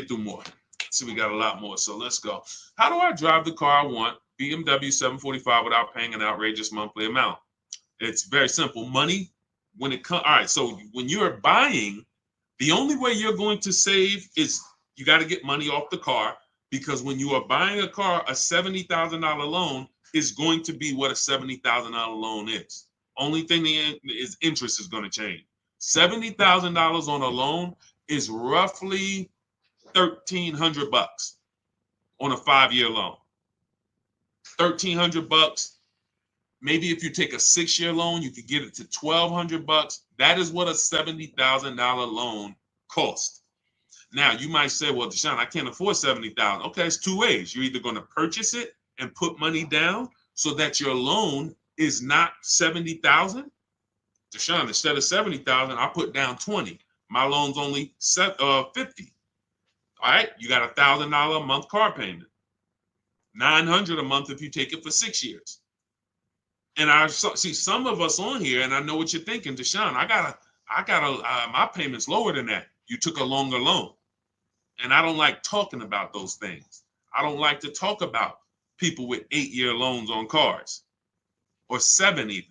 through more. See, we got a lot more, so let's go. How do I drive the car I want, BMW 745, without paying an outrageous monthly amount? It's very simple. Money, when it comes, all right, so when you're buying, the only way you're going to save is you got to get money off the car, because when you are buying a car, a $70,000 loan is going to be what a $70,000 loan is. Only thing is interest is going to change. $70,000 on a loan is roughly $1,300 on a 5-year loan. $1,300. Maybe if you take a 6-year loan, you could get it to $1,200. That is what a $70,000 loan costs. Now you might say, well, Deshaun, I can't afford $70,000. Okay, it's 2 ways. You're either going to purchase it and put money down so that your loan is not $70,000. Deshaun, instead of $70,000, I put down $20,000. My loan's only $50,000. All right, you got $1,000 a month car payment, $900 a month if you take it for 6 years. And I see some of us on here, and I know what you're thinking, Deshaun. My payment's lower than that. You took a longer loan, and I don't like talking about those things. I don't like to talk about people with 8-year loans on cars, or 7 even.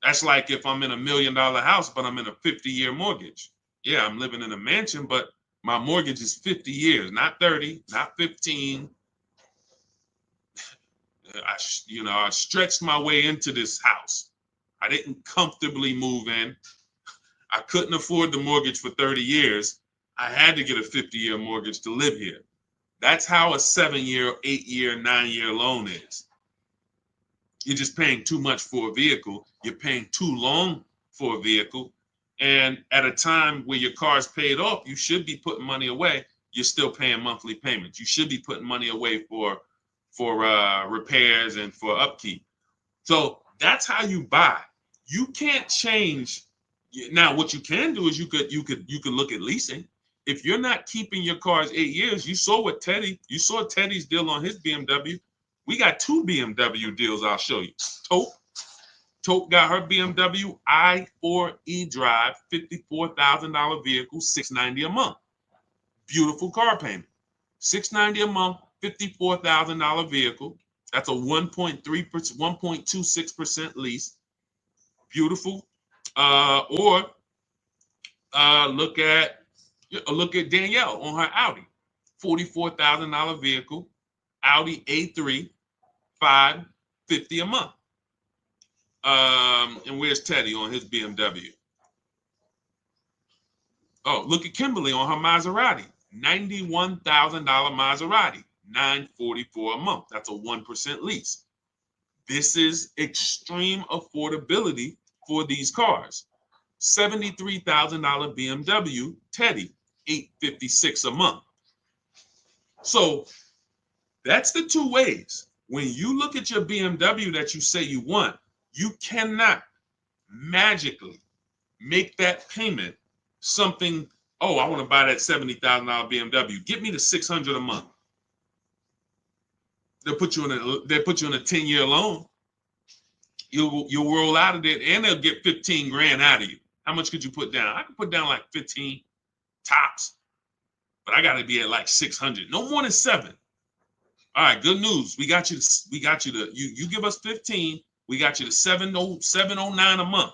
That's like if I'm in a $1 million house, but I'm in a 50-year mortgage. Yeah, I'm living in a mansion, but my mortgage is 50 years, not 30, not 15. I stretched my way into this house. I didn't comfortably move in. I couldn't afford the mortgage for 30 years. I had to get a 50-year mortgage to live here. That's how a 7-year, 8-year, 9-year loan is. You're just paying too much for a vehicle. You're paying too long for a vehicle. And at a time where your car's paid off, you should be putting money away. You're still paying monthly payments. You should be putting money away for repairs and for upkeep. So that's how you buy. You can't change. Now, what you can do is you could look at leasing. If you're not keeping your cars 8 years, you saw Teddy's deal on his BMW. We got 2 BMW deals I'll show you. Tope got her BMW i4 eDrive, $54,000 vehicle, $690 a month. Beautiful car payment. $690 a month, $54,000 vehicle. That's a 1.3%, 1.26% lease. Beautiful. Or look at Danielle on her Audi, $44,000 vehicle, Audi A3, $550 a month. And where's Teddy on his BMW? Oh, look at Kimberly on her Maserati, $91,000 Maserati, $944 a month. That's a 1% lease. This is extreme affordability for these cars. $73,000 BMW Teddy, $856 a month. So that's the two ways. When you look at your BMW that you say you want, you cannot magically make that payment something, oh, I want to buy that $70,000 BMW. Get me the $600 a month. They'll put you in a 10-year loan. You'll roll out of it, and they'll get 15 grand out of you. How much could you put down? I could put down like 15 tops, but I got to be at like 600. No more than 7. All right, good news. We got you to you give us 15. We got you to 709 a month.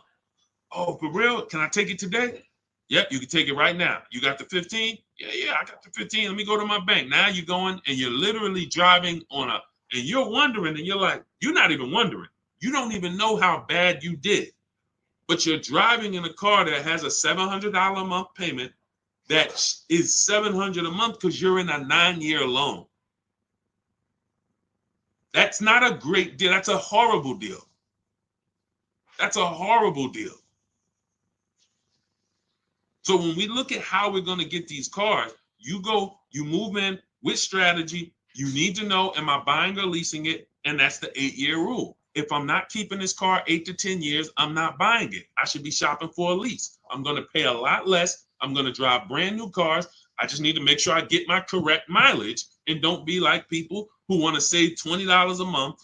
Oh, for real? Can I take it today? Yep, you can take it right now. You got the 15? Yeah, I got the 15. Let me go to my bank. Now you're going and you're literally driving and you're wondering, and you're like, you're not even wondering. You don't even know how bad you did. But you're driving in a car that has a $700 a month payment that is $700 a month because you're in a 9-year loan. That's not a great deal. That's a horrible deal. That's a horrible deal. So when we look at how we're going to get these cars, you move in with strategy. You need to know, am I buying or leasing it? And that's the 8-year rule. If I'm not keeping this car 8 to 10 years, I'm not buying it. I should be shopping for a lease. I'm going to pay a lot less. I'm going to drive brand new cars. I just need to make sure I get my correct mileage and don't be like people who want to save $20 a month.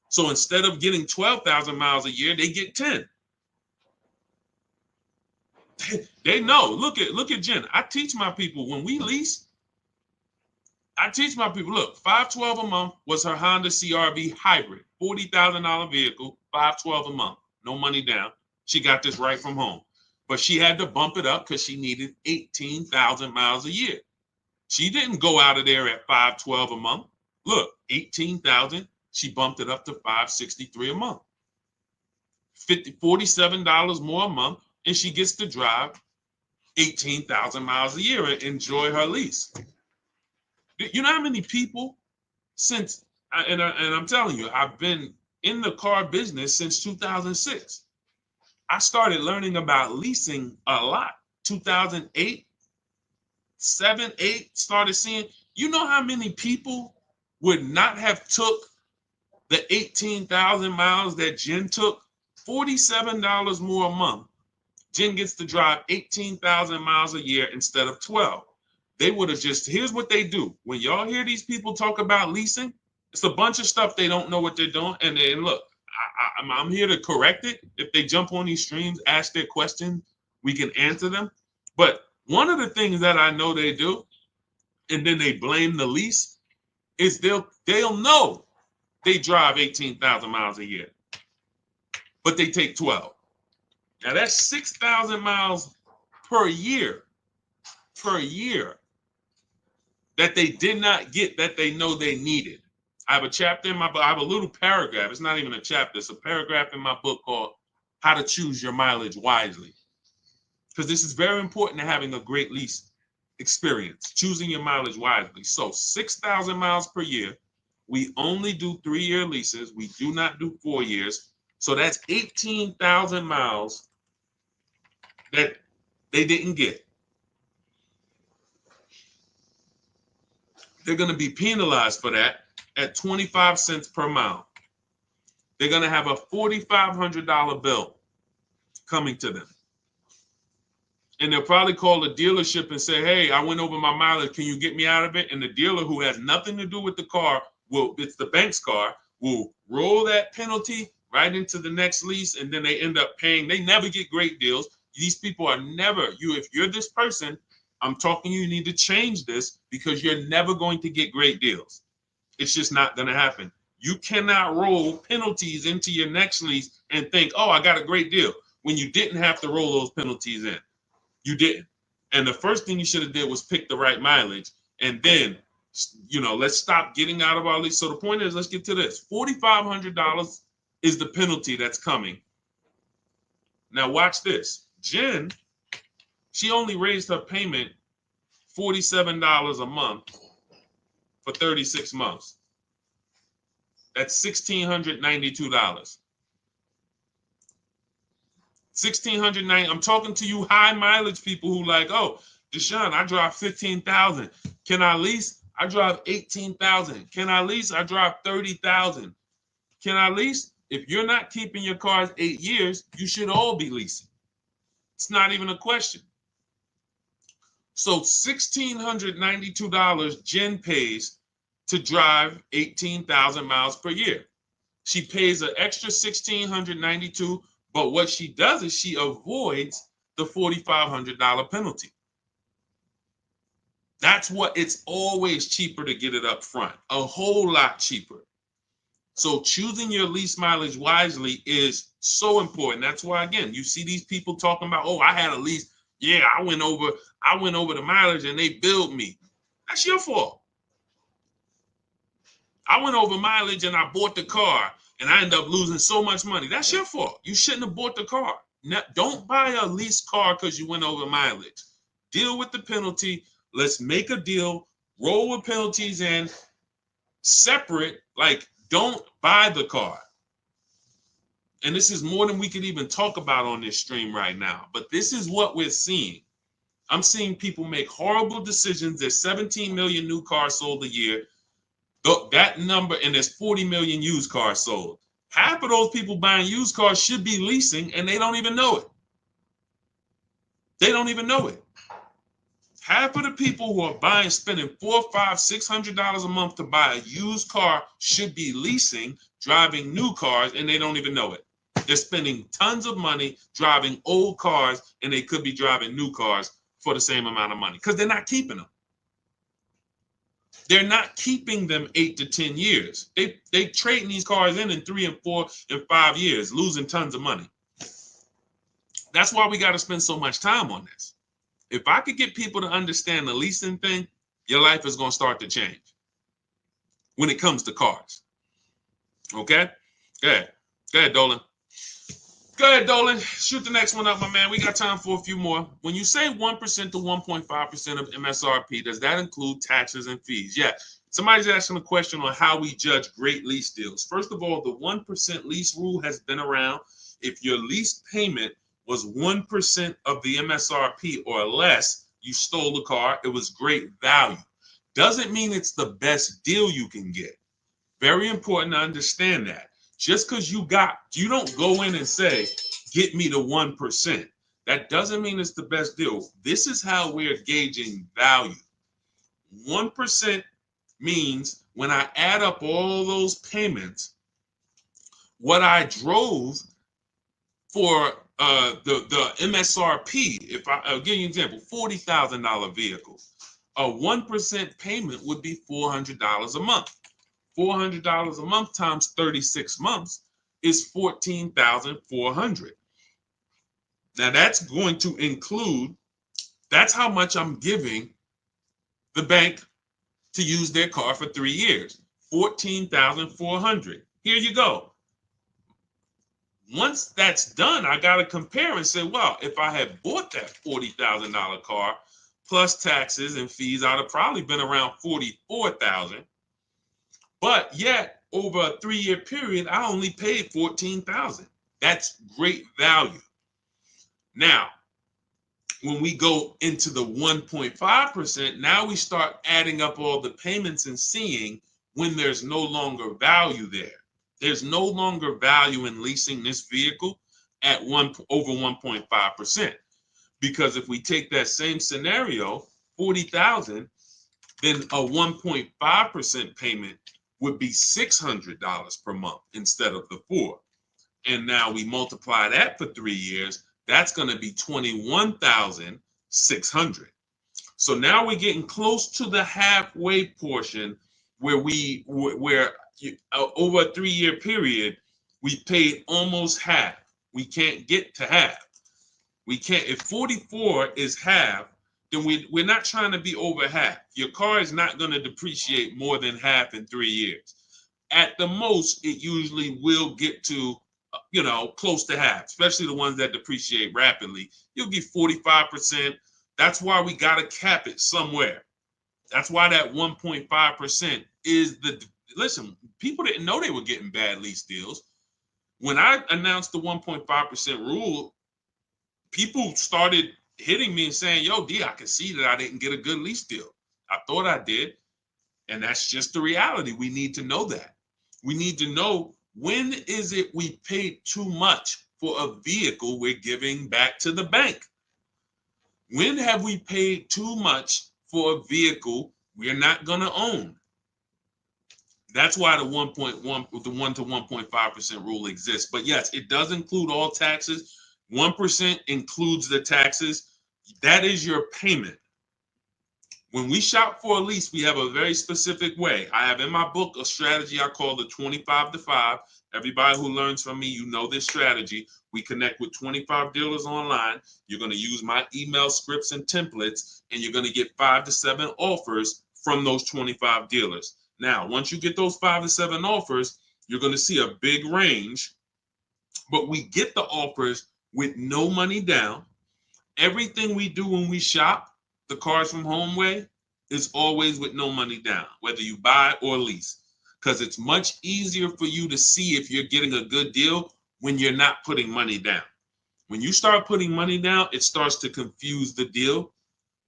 So instead of getting 12,000 miles a year, they get 10. They know. Look at Jen. I teach my people when we lease. I teach my people, look, $512 a month was her Honda CRV hybrid, $40,000 vehicle, $512 a month, no money down. She got this right from home, but she had to bump it up because she needed 18,000 miles a year. She didn't go out of there at $512 a month. Look, 18,000. She bumped it up to $563 a month, $47 more a month, and she gets to drive 18,000 miles a year and enjoy her lease. You know how many people and I'm telling you, I've been in the car business since 2006. I started learning about leasing a lot. 2008, 7, 8, started seeing, you know how many people would not have took the 18,000 miles that Jen took? $47 more a month. Jen gets to drive 18,000 miles a year instead of 12. They would have here's what they do. When y'all hear these people talk about leasing, it's a bunch of stuff they don't know what they're doing. And then look, I'm here to correct it. If they jump on these streams, ask their questions, we can answer them. But one of the things that I know they do, and then they blame the lease, is they'll know they drive 18,000 miles a year, but they take 12. Now that's 6,000 miles per year that they did not get that they know they needed. I have a chapter in my book. I have a little paragraph. It's not even a chapter. It's a paragraph in my book called How to Choose Your Mileage Wisely. Because this is very important to having a great lease experience, choosing your mileage wisely. So 6,000 miles per year. We only do 3-year leases. We do not do 4 years. So that's 18,000 miles that they didn't get. They're going to be penalized for that at 25 cents per mile. They're going to have a $4,500 bill coming to them. And they'll probably call the dealership and say, hey, I went over my mileage. Can you get me out of it? And the dealer, who has nothing to do with the car, it's the bank's car, will roll that penalty right into the next lease. And then they end up paying. They never get great deals. These people are never, if you're this person, I'm talking you need to change this because you're never going to get great deals. It's just not going to happen. You cannot roll penalties into your next lease and think, oh, I got a great deal, when you didn't have to roll those penalties in. You didn't. And the first thing you should have did was pick the right mileage. And then, let's stop getting out of our lease. So the point is, let's get to this. $4,500 is the penalty that's coming. Now watch this. Jen, she only raised her payment $47 a month for 36 months. That's $1,692. $1,690. I'm talking to you high mileage people who like, oh, Deshaun, I drive 15,000. Can I lease? I drive 18,000. Can I lease? I drive 30,000. Can I lease? If you're not keeping your cars 8 years, you should all be leasing. It's not even a question. So $1,692 Jen pays to drive 18,000 miles per year. She pays an extra $1,692, but what she does is she avoids the $4,500 penalty. That's what, it's always cheaper to get it up front, a whole lot cheaper. So choosing your lease mileage wisely is so important. That's why, again, you see these people talking about, oh, I had a lease. Yeah, I went over the mileage and they billed me. That's your fault. I went over mileage and I bought the car and I ended up losing so much money. That's your fault. You shouldn't have bought the car. Now, don't buy a leased car because you went over mileage. Deal with the penalty. Let's make a deal. Roll with penalties in separate. Like, don't buy the car. And this is more than we could even talk about on this stream right now. But this is what we're seeing. I'm seeing people make horrible decisions. There's 17 million new cars sold a year. That number, and there's 40 million used cars sold. Half of those people buying used cars should be leasing, and they don't even know it. They don't even know it. Half of the people who are buying, spending $400, $500, $600 a month to buy a used car should be leasing, driving new cars, and they don't even know it. They're spending tons of money driving old cars, and they could be driving new cars for the same amount of money because they're not keeping them. They're not keeping them 8 to 10 years. They trading these cars in 3 and 4 and 5 years, losing tons of money. That's why we got to spend so much time on this. If I could get people to understand the leasing thing, your life is going to start to change when it comes to cars. Okay? Go ahead. Go ahead, Dolan. Go ahead, Dolan. Shoot the next one up, my man. We got time for a few more. When you say 1% to 1.5% of MSRP, does that include taxes and fees? Yeah. Somebody's asking a question on how we judge great lease deals. First of all, the 1% lease rule has been around. If your lease payment was 1% of the MSRP or less, you stole the car, it was great value. Doesn't mean it's the best deal you can get. Very important to understand that. Just because you don't go in and say, get me to 1%. That doesn't mean it's the best deal. This is how we're gauging value. 1% means when I add up all those payments, what I drove for the MSRP, if I'll give you an example, $40,000 vehicle, a 1% payment would be $400 a month. $400 a month times 36 months is $14,400. Now that's going to include, that's how much I'm giving the bank to use their car for 3 years, $14,400. Here you go. Once that's done, I got to compare and say, well, if I had bought that $40,000 car plus taxes and fees, I'd have probably been around $44,000. But yet, over a 3-year period, I only paid $14,000. That's great value. Now, when we go into the 1.5%, now we start adding up all the payments and seeing when there's no longer value there. There's no longer value in leasing this vehicle at over 1.5%. Because if we take that same scenario, $40,000, then a 1.5% payment would be $600 per month instead of the $400. And now we multiply that for 3 years, that's going to be $21,600. So now we're getting close to the halfway portion where over a 3-year period, we paid almost half. We can't get to half. We can't. If 44 is half, then we're not trying to be over half. Your car is not going to depreciate more than half in 3 years. At the most, it usually will get to, close to half, especially the ones that depreciate rapidly. You'll get 45%. That's why we got to cap it somewhere. That's why that 1.5% is listen, people didn't know they were getting bad lease deals. When I announced the 1.5% rule, people started hitting me and saying, yo, D, I can see that I didn't get a good lease deal. I thought I did. And that's just the reality. We need to know that. We need to know, when is it we paid too much for a vehicle we're giving back to the bank? When have we paid too much for a vehicle we're not going to own? That's why the 1 to 1.5% rule exists. But yes, it does include all taxes. 1% includes the taxes. That is your payment. When we shop for a lease, we have a very specific way. I have in my book a strategy I call the 25 to 5. Everybody who learns from me, you know this strategy. We connect with 25 dealers online. You're going to use my email scripts and templates, and you're going to get 5 to 7 offers from those 25 dealers. Now, once you get those 5 to 7 offers, you're going to see a big range, but we get the offers with no money down. Everything we do when we shop, the Cars from Home way, is always with no money down, whether you buy or lease, because it's much easier for you to see if you're getting a good deal when you're not putting money down. When you start putting money down, it starts to confuse the deal.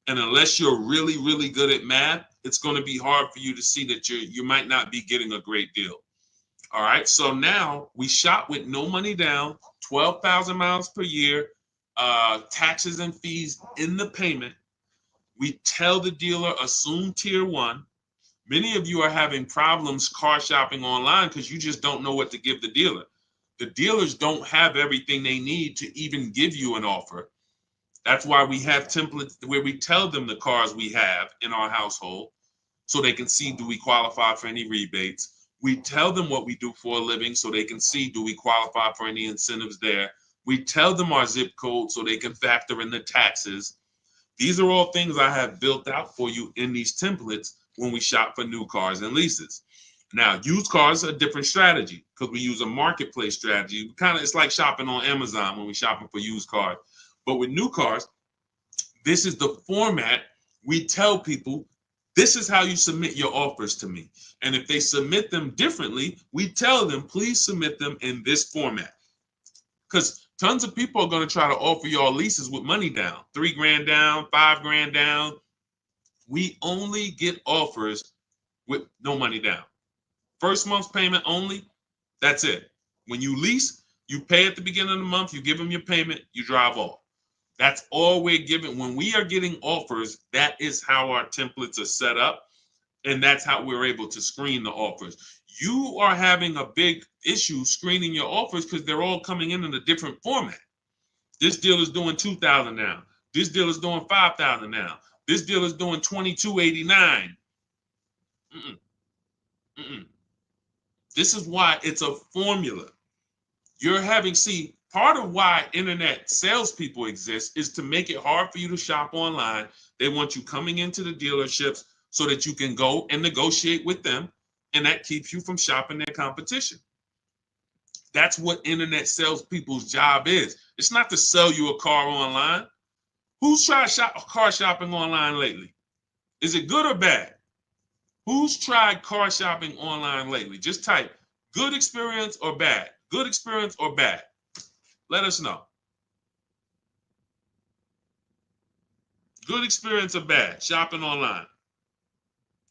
And unless you're really, really good at math, it's going to be hard for you to see that you might not be getting a great deal. All right. So now we shop with no money down, 12,000 miles per year, taxes and fees in the payment. We tell the dealer, assume tier 1. Many of you are having problems car shopping online because you just don't know what to give the dealer. The dealers don't have everything they need to even give you an offer. That's why we have templates where we tell them the cars we have in our household so they can see, do we qualify for any rebates? We tell them what we do for a living so they can see, do we qualify for any incentives there? We tell them our zip code so they can factor in the taxes. These are all things I have built out for you in these templates when we shop for new cars and leases. Now, used cars are a different strategy because we use a marketplace strategy. It's like shopping on Amazon when we're shopping for used cars. But with new cars, this is the format. We tell people, this is how you submit your offers to me. And if they submit them differently, we tell them, please submit them in this format. Because tons of people are going to try to offer y'all leases with money down, $3,000 down, $5,000 down. We only get offers with no money down. First month's payment only, that's it. When you lease, you pay at the beginning of the month, you give them your payment, you drive off. That's all we're giving. When we are getting offers, that is how our templates are set up, and that's how we're able to screen the offers. You are having a big issue screening your offers because they're all coming in a different format. This deal is doing $2,000 now. This deal is doing $5,000 now. This deal is doing $2,289. This is why it's a formula. Part of why internet salespeople exist is to make it hard for you to shop online. They want you coming into the dealerships so that you can go and negotiate with them, and that keeps you from shopping their competition. That's what internet salespeople's job is. It's not to sell you a car online. Who's tried car shopping online lately? Is it good or bad? Who's tried car shopping online lately? Just type good experience or bad. Good experience or bad. Let us know. Good experience or bad shopping online.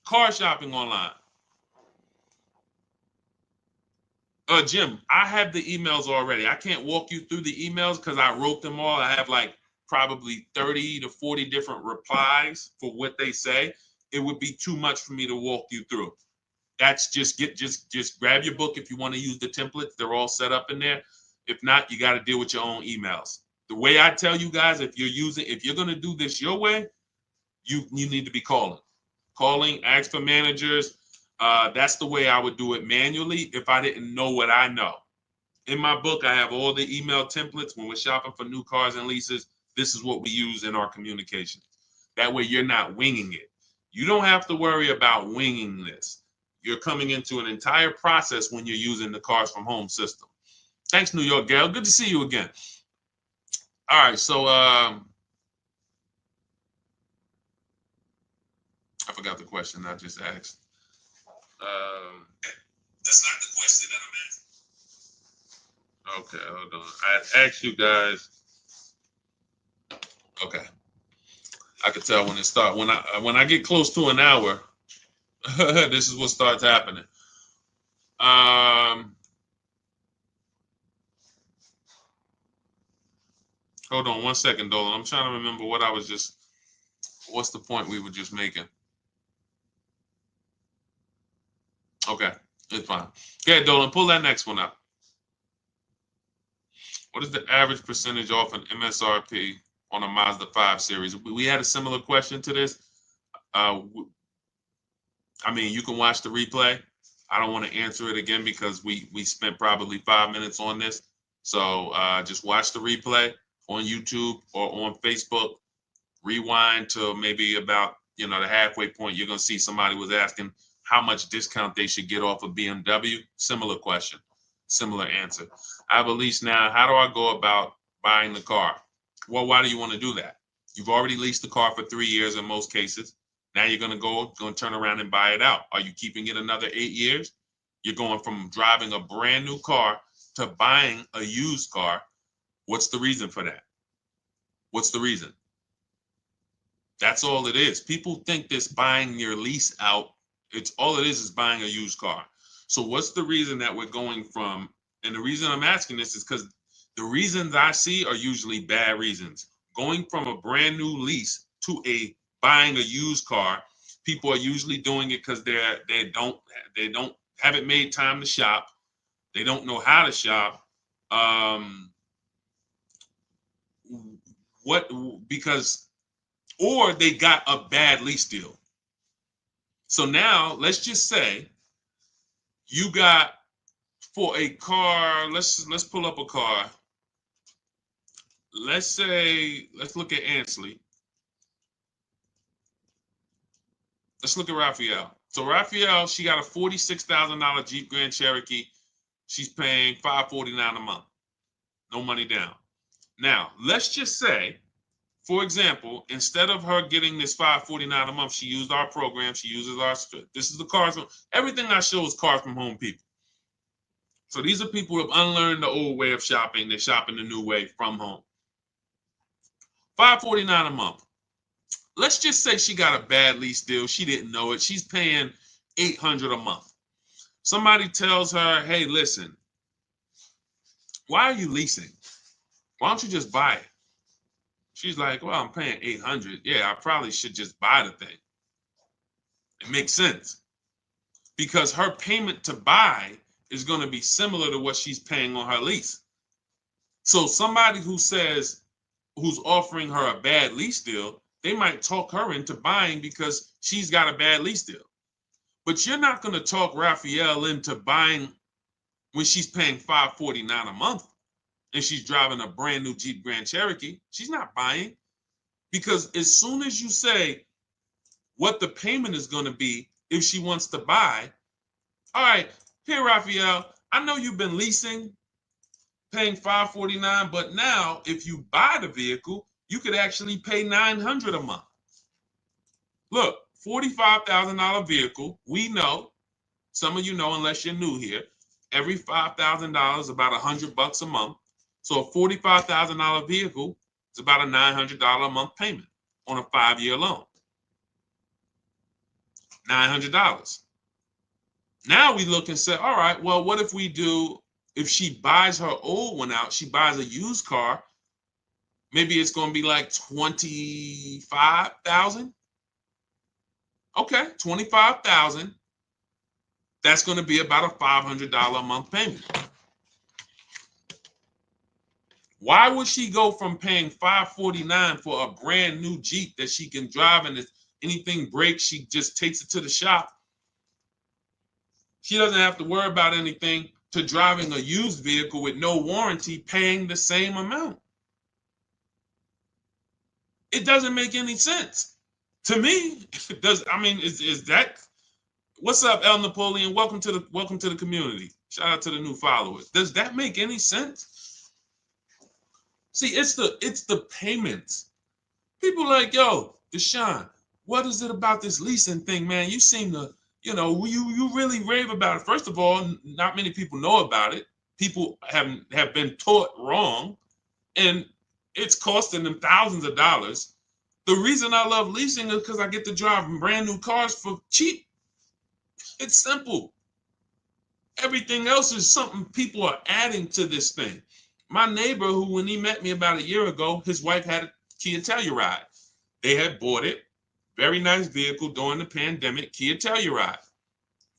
Car shopping online. Jim, I have the emails already. I can't walk you through the emails because I wrote them all. I have like probably 30 to 40 different replies for what they say. It would be too much for me to walk you through. That's just grab your book if you want to use the templates. They're all set up in there. If not, you got to deal with your own emails. The way I tell you guys, if you're going to do this your way, you need to be calling, ask for managers. That's the way I would do it manually if I didn't know what I know. In my book, I have all the email templates. When we're shopping for new cars and leases, this is what we use in our communication. That way you're not winging it. You don't have to worry about winging this. You're coming into an entire process when you're using the Cars from Home system. Thanks, New York Gail. Good to see you again. All right, so I forgot the question I just asked. That's not the question that I'm asking. Okay, hold on. I asked you guys. Okay, I could tell when it starts. When I get close to an hour, this is what starts happening. Hold on one second, Dolan. I'm trying to remember what I was just. What's the point we were just making? Okay, it's fine. Okay, Dolan, pull that next one up. What is the average percentage off an MSRP on a Mazda 5 Series? We had a similar question to this. I mean, you can watch the replay. I don't want to answer it again because we spent probably 5 minutes on this. So just watch the replay on YouTube or on Facebook. Rewind to maybe about the halfway point. You're gonna see somebody was asking how much discount they should get off of BMW. Similar question, similar answer. I have a lease now. How do I go about buying the car? Well, why do you want to do that? You've already leased the car for 3 years in most cases. Now you're going to turn around and buy it out. Are you keeping it another 8 years? You're going from driving a brand new car to buying a used car. What's the reason for that? What's the reason? That's all it is. People think this buying your lease out, it's all it is buying a used car. So what's the reason that we're going from, and the reason I'm asking this is because the reasons I see are usually bad reasons. Going from a brand new lease to buying a used car, people are usually doing it because they haven't made time to shop. They don't know how to shop. Or they got a bad lease deal. So now let's just say you got for a car, let's pull up a car. Let's look at Ansley. Let's look at Raphael. So Raphael, she got a $46,000 Jeep Grand Cherokee. She's paying $549 a month. No money down. Now, let's just say, for example, instead of her getting this $549 a month, she used our program. She uses our, this is the Cars from, everything I show is Cars from Home people. So these are people who have unlearned the old way of shopping. They're shopping the new way from home. $549 a month. Let's just say she got a bad lease deal. She didn't know it. She's paying $800 a month. Somebody tells her, hey, listen, why are you leasing? Why don't you just buy it? She's like, well, I'm paying $800. Yeah, I probably should just buy the thing. It makes sense because her payment to buy is going to be similar to what she's paying on her lease. So somebody who's offering her a bad lease deal, they might talk her into buying because she's got a bad lease deal. But you're not going to talk Raphael into buying when she's paying $549 a month and she's driving a brand new Jeep Grand Cherokee. She's not buying because as soon as you say what the payment is going to be if she wants to buy, all right, here, Raphael, I know you've been leasing, paying $549, but now if you buy the vehicle, you could actually pay $900 a month. Look, $45,000 vehicle. We know, some of you know, unless you're new here, every $5,000 is about $100 a month. So a $45,000 vehicle is about a $900 a month payment on a 5-year loan. $900. Now we look and say, all right, well, what if we do, if she buys her old one out, she buys a used car, maybe it's going to be like $25,000. Okay, $25,000. That's going to be about a $500 a month payment. Why would she go from paying $549 for a brand new Jeep that she can drive and if anything breaks, she just takes it to the shop? She doesn't have to worry about anything to driving a used vehicle with no warranty paying the same amount. It doesn't make any sense. To me, it does. I mean, is that what's up, El Napoleon? Welcome to the community. Shout out to the new followers. Does that make any sense? See, it's the payments. People like, yo, Deshaun, what is it about this leasing thing, man? You seem to, you really rave about it. First of all, not many people know about it. People have been taught wrong, and it's costing them thousands of dollars. The reason I love leasing is because I get to drive brand new cars for cheap. It's simple. Everything else is something people are adding to this thing. My neighbor, who when he met me about a year ago, his wife had a Kia Telluride. They had bought it. Very nice vehicle during the pandemic, Kia Telluride.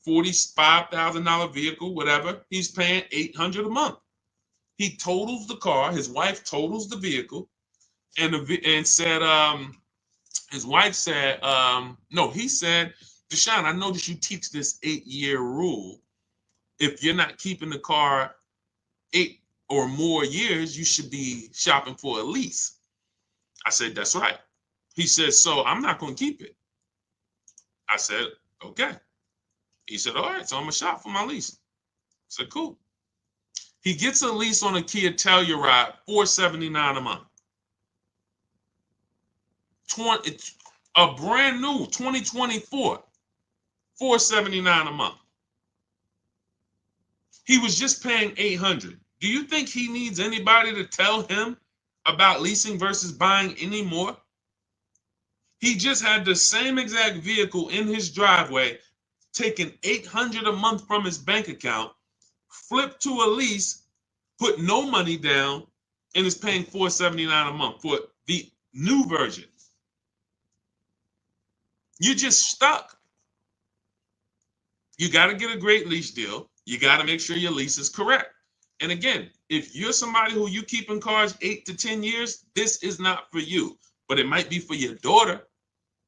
$45,000 vehicle, whatever. He's paying $800 a month. He totals the car. His wife totals the vehicle, and said, his wife said, no, he said, Deshaun, I noticed you teach this 8-year rule. If you're not keeping the car 8 or more years, you should be shopping for a lease. I said, that's right. He said, so I'm not going to keep it. I said, okay. He said, all right, so I'm going to shop for my lease. I said, cool. He gets a lease on a Kia Telluride, $479 a month. A brand new 2024, $479 a month. He was just paying $800. Do you think he needs anybody to tell him about leasing versus buying anymore? He just had the same exact vehicle in his driveway, taking $800 a month from his bank account, flipped to a lease, put no money down, and is paying $479 a month for the new version. You're just stuck. You got to get a great lease deal. You got to make sure your lease is correct. And again, if you're somebody who you keep in cars 8 to 10 years, this is not for you. But it might be for your daughter.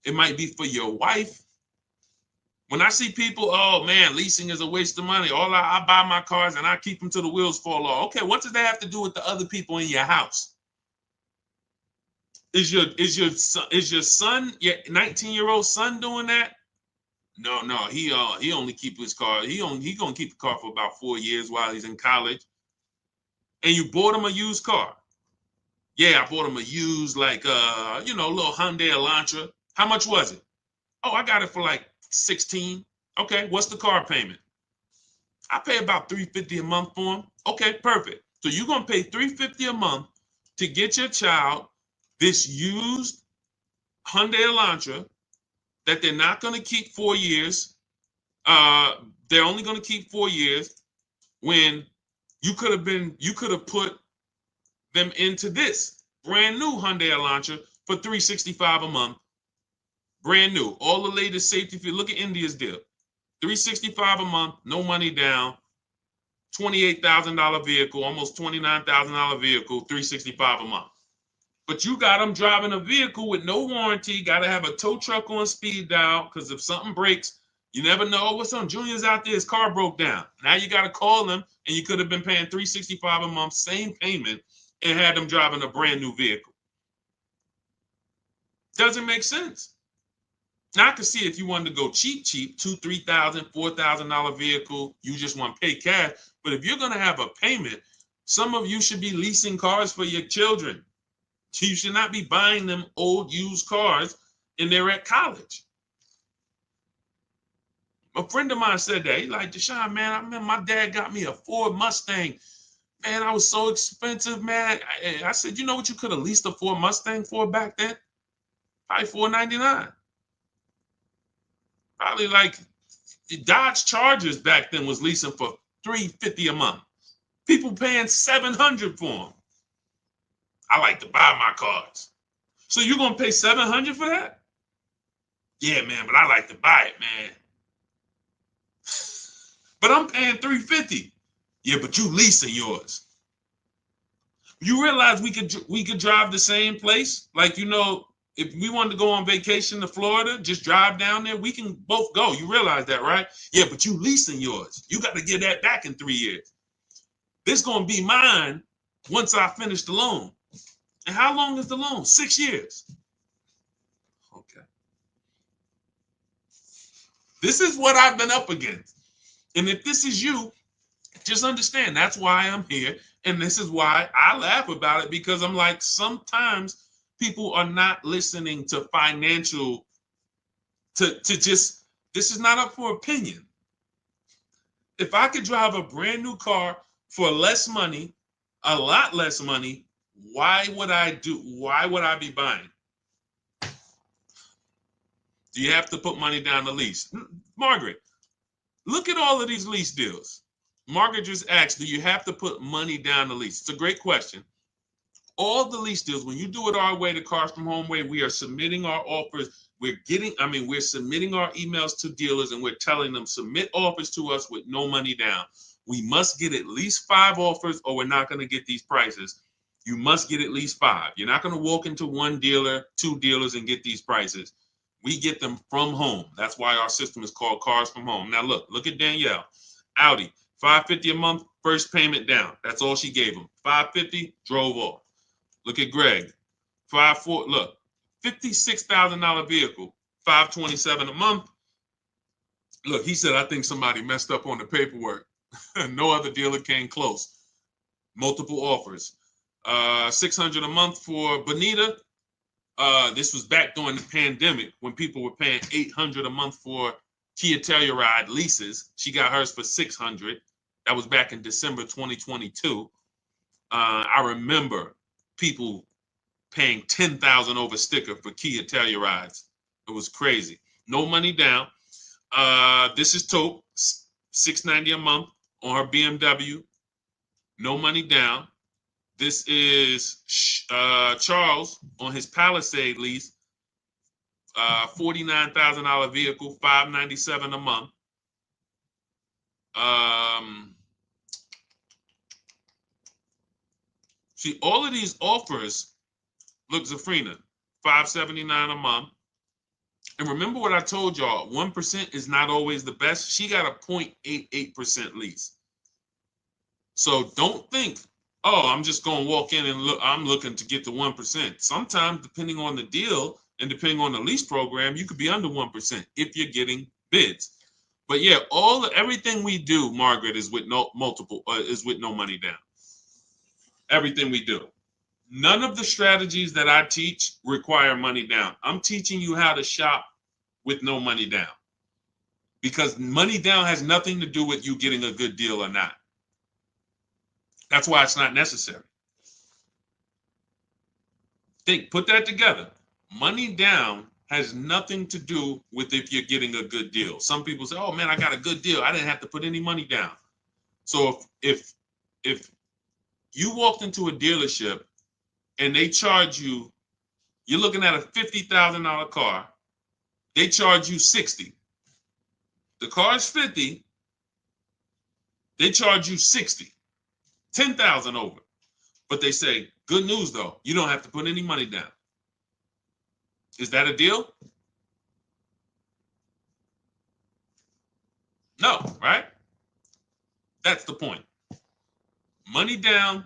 It might be for your wife. When I see people, oh man, leasing is a waste of money. I buy my cars and I keep them till the wheels fall off. Okay, what does that have to do with the other people in your house? Is your son, your 19-year-old son doing that? No, he only keep his car. He gonna keep the car for about 4 years while he's in college. And you bought him a used car. Yeah, I bought him a used, like little Hyundai Elantra. How much was it? Oh, I got it for like 16. Okay, what's the car payment? I pay about $350 a month for him. Okay, perfect. So you're gonna pay $350 a month to get your child this used Hyundai Elantra that they're not gonna keep 4 years. They're only gonna keep 4 years when you could have put them into this brand new Hyundai Elantra for $365 a month. Brand new, all the latest safety. If you look at India's deal, $365 a month, no money down, $28,000 vehicle, almost $29,000 vehicle, $365 a month. But you got them driving a vehicle with no warranty. Got to have a tow truck on speed dial because if something breaks, you never know. What's on? Junior's out there, his car broke down. Now you got to call them, and you could have been paying $365 a month, same payment, and had them driving a brand new vehicle. Doesn't make sense. Now I can see if you wanted to go cheap, $2,000, $3,000, $4,000 vehicle, you just want to pay cash. But if you're going to have a payment, some of you should be leasing cars for your children. You should not be buying them old used cars and they're at college. A friend of mine said that. He's like, Deshaun, man, I remember my dad got me a Ford Mustang. Man, I was so expensive, man. I said, you know what you could have leased a Ford Mustang for back then? Probably $499. Probably like the Dodge Chargers back then was leasing for $350 a month. People paying $700 for them. I like to buy my cars. So you're gonna pay $700 for that? Yeah, man, but I like to buy it, man. But I'm paying $350. Yeah, but you leasing yours. You realize we could drive the same place? Like, If we wanted to go on vacation to Florida, just drive down there, we can both go. You realize that, right? Yeah, but you leasing yours. You got to get that back in 3 years. This is going to be mine once I finish the loan. And how long is the loan? 6 years. Okay. This is what I've been up against. And if this is you, just understand that's why I'm here. And this is why I laugh about it, because I'm like, sometimes people are not listening to financial, to just, this is not up for opinion. If I could drive a brand new car for less money, a lot less money, why would I be buying? Do you have to put money down the lease? Margaret, look at all of these lease deals. Margaret just asked, do you have to put money down the lease? It's a great question. All the lease deals, when you do it our way, the Cars from Home way, we are submitting our offers. We're submitting our emails to dealers, and we're telling them, submit offers to us with no money down. We must get at least 5 offers, or we're not going to get these prices. You must get at least 5. You're not going to walk into one dealer, 2 dealers, and get these prices. We get them from home. That's why our system is called Cars from Home. Now look at Danielle. Audi, $550 a month, first payment down. That's all she gave him. $550, drove off. Look at Greg. Look, $56,000 vehicle, $527 a month. Look, he said, I think somebody messed up on the paperwork. No other dealer came close. Multiple offers. $600 a month for Bonita. This was back during the pandemic when people were paying $800 a month for Kia Telluride leases. She got hers for $600. That was back in December 2022. I remember people paying $10,000 over sticker for Kia Tellurides. It was crazy. No money down. This is Taupe, $690 a month on her BMW. No money down. This is Charles on his Palisade lease, $49,000 vehicle, $597 a month. See, all of these offers, look, Zafrina, $579 a month. And remember what I told y'all, 1% is not always the best. She got a 0.88% lease. So don't think, oh, I'm just going to walk in and look, I'm looking to get the 1%. Sometimes, depending on the deal and depending on the lease program, you could be under 1% if you're getting bids. But yeah, everything we do, Margaret, is with no money down. Everything we do. None of the strategies that I teach require money down. I'm teaching you how to shop with no money down, because money down has nothing to do with you getting a good deal or not. That's why it's not necessary. Put that together. Money down has nothing to do with if you're getting a good deal. Some people say, oh man, I got a good deal. I didn't have to put any money down. So if you walked into a dealership and they charge you, you're looking at a $50,000 car, they charge you $60,000. The car's $50,000, they charge you $60,000, $10,000 over. But they say, good news though, you don't have to put any money down. Is that a deal? No, right? That's the point. Money down,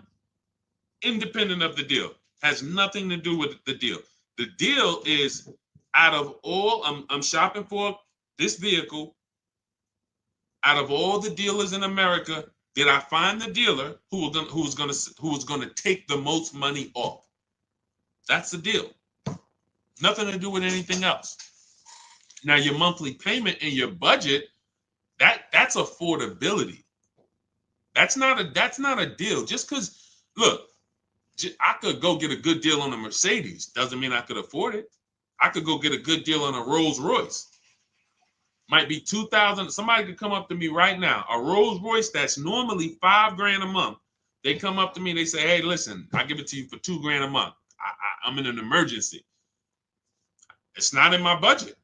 independent of the deal, has nothing to do with the deal. The deal is, out of all, I'm shopping for this vehicle. Out of all the dealers in America, did I find the dealer who was going to take the most money off? That's the deal. Nothing to do with anything else. Now, your monthly payment and your budget, that's affordability. That's not a deal. Just because, look, I could go get a good deal on a Mercedes. Doesn't mean I could afford it. I could go get a good deal on a Rolls Royce. Might be $2,000. Somebody could come up to me right now. A Rolls Royce that's normally $5,000 a month. They come up to me and they say, hey, listen, I give it to you for $2,000 a month. I'm in an emergency. It's not in my budget.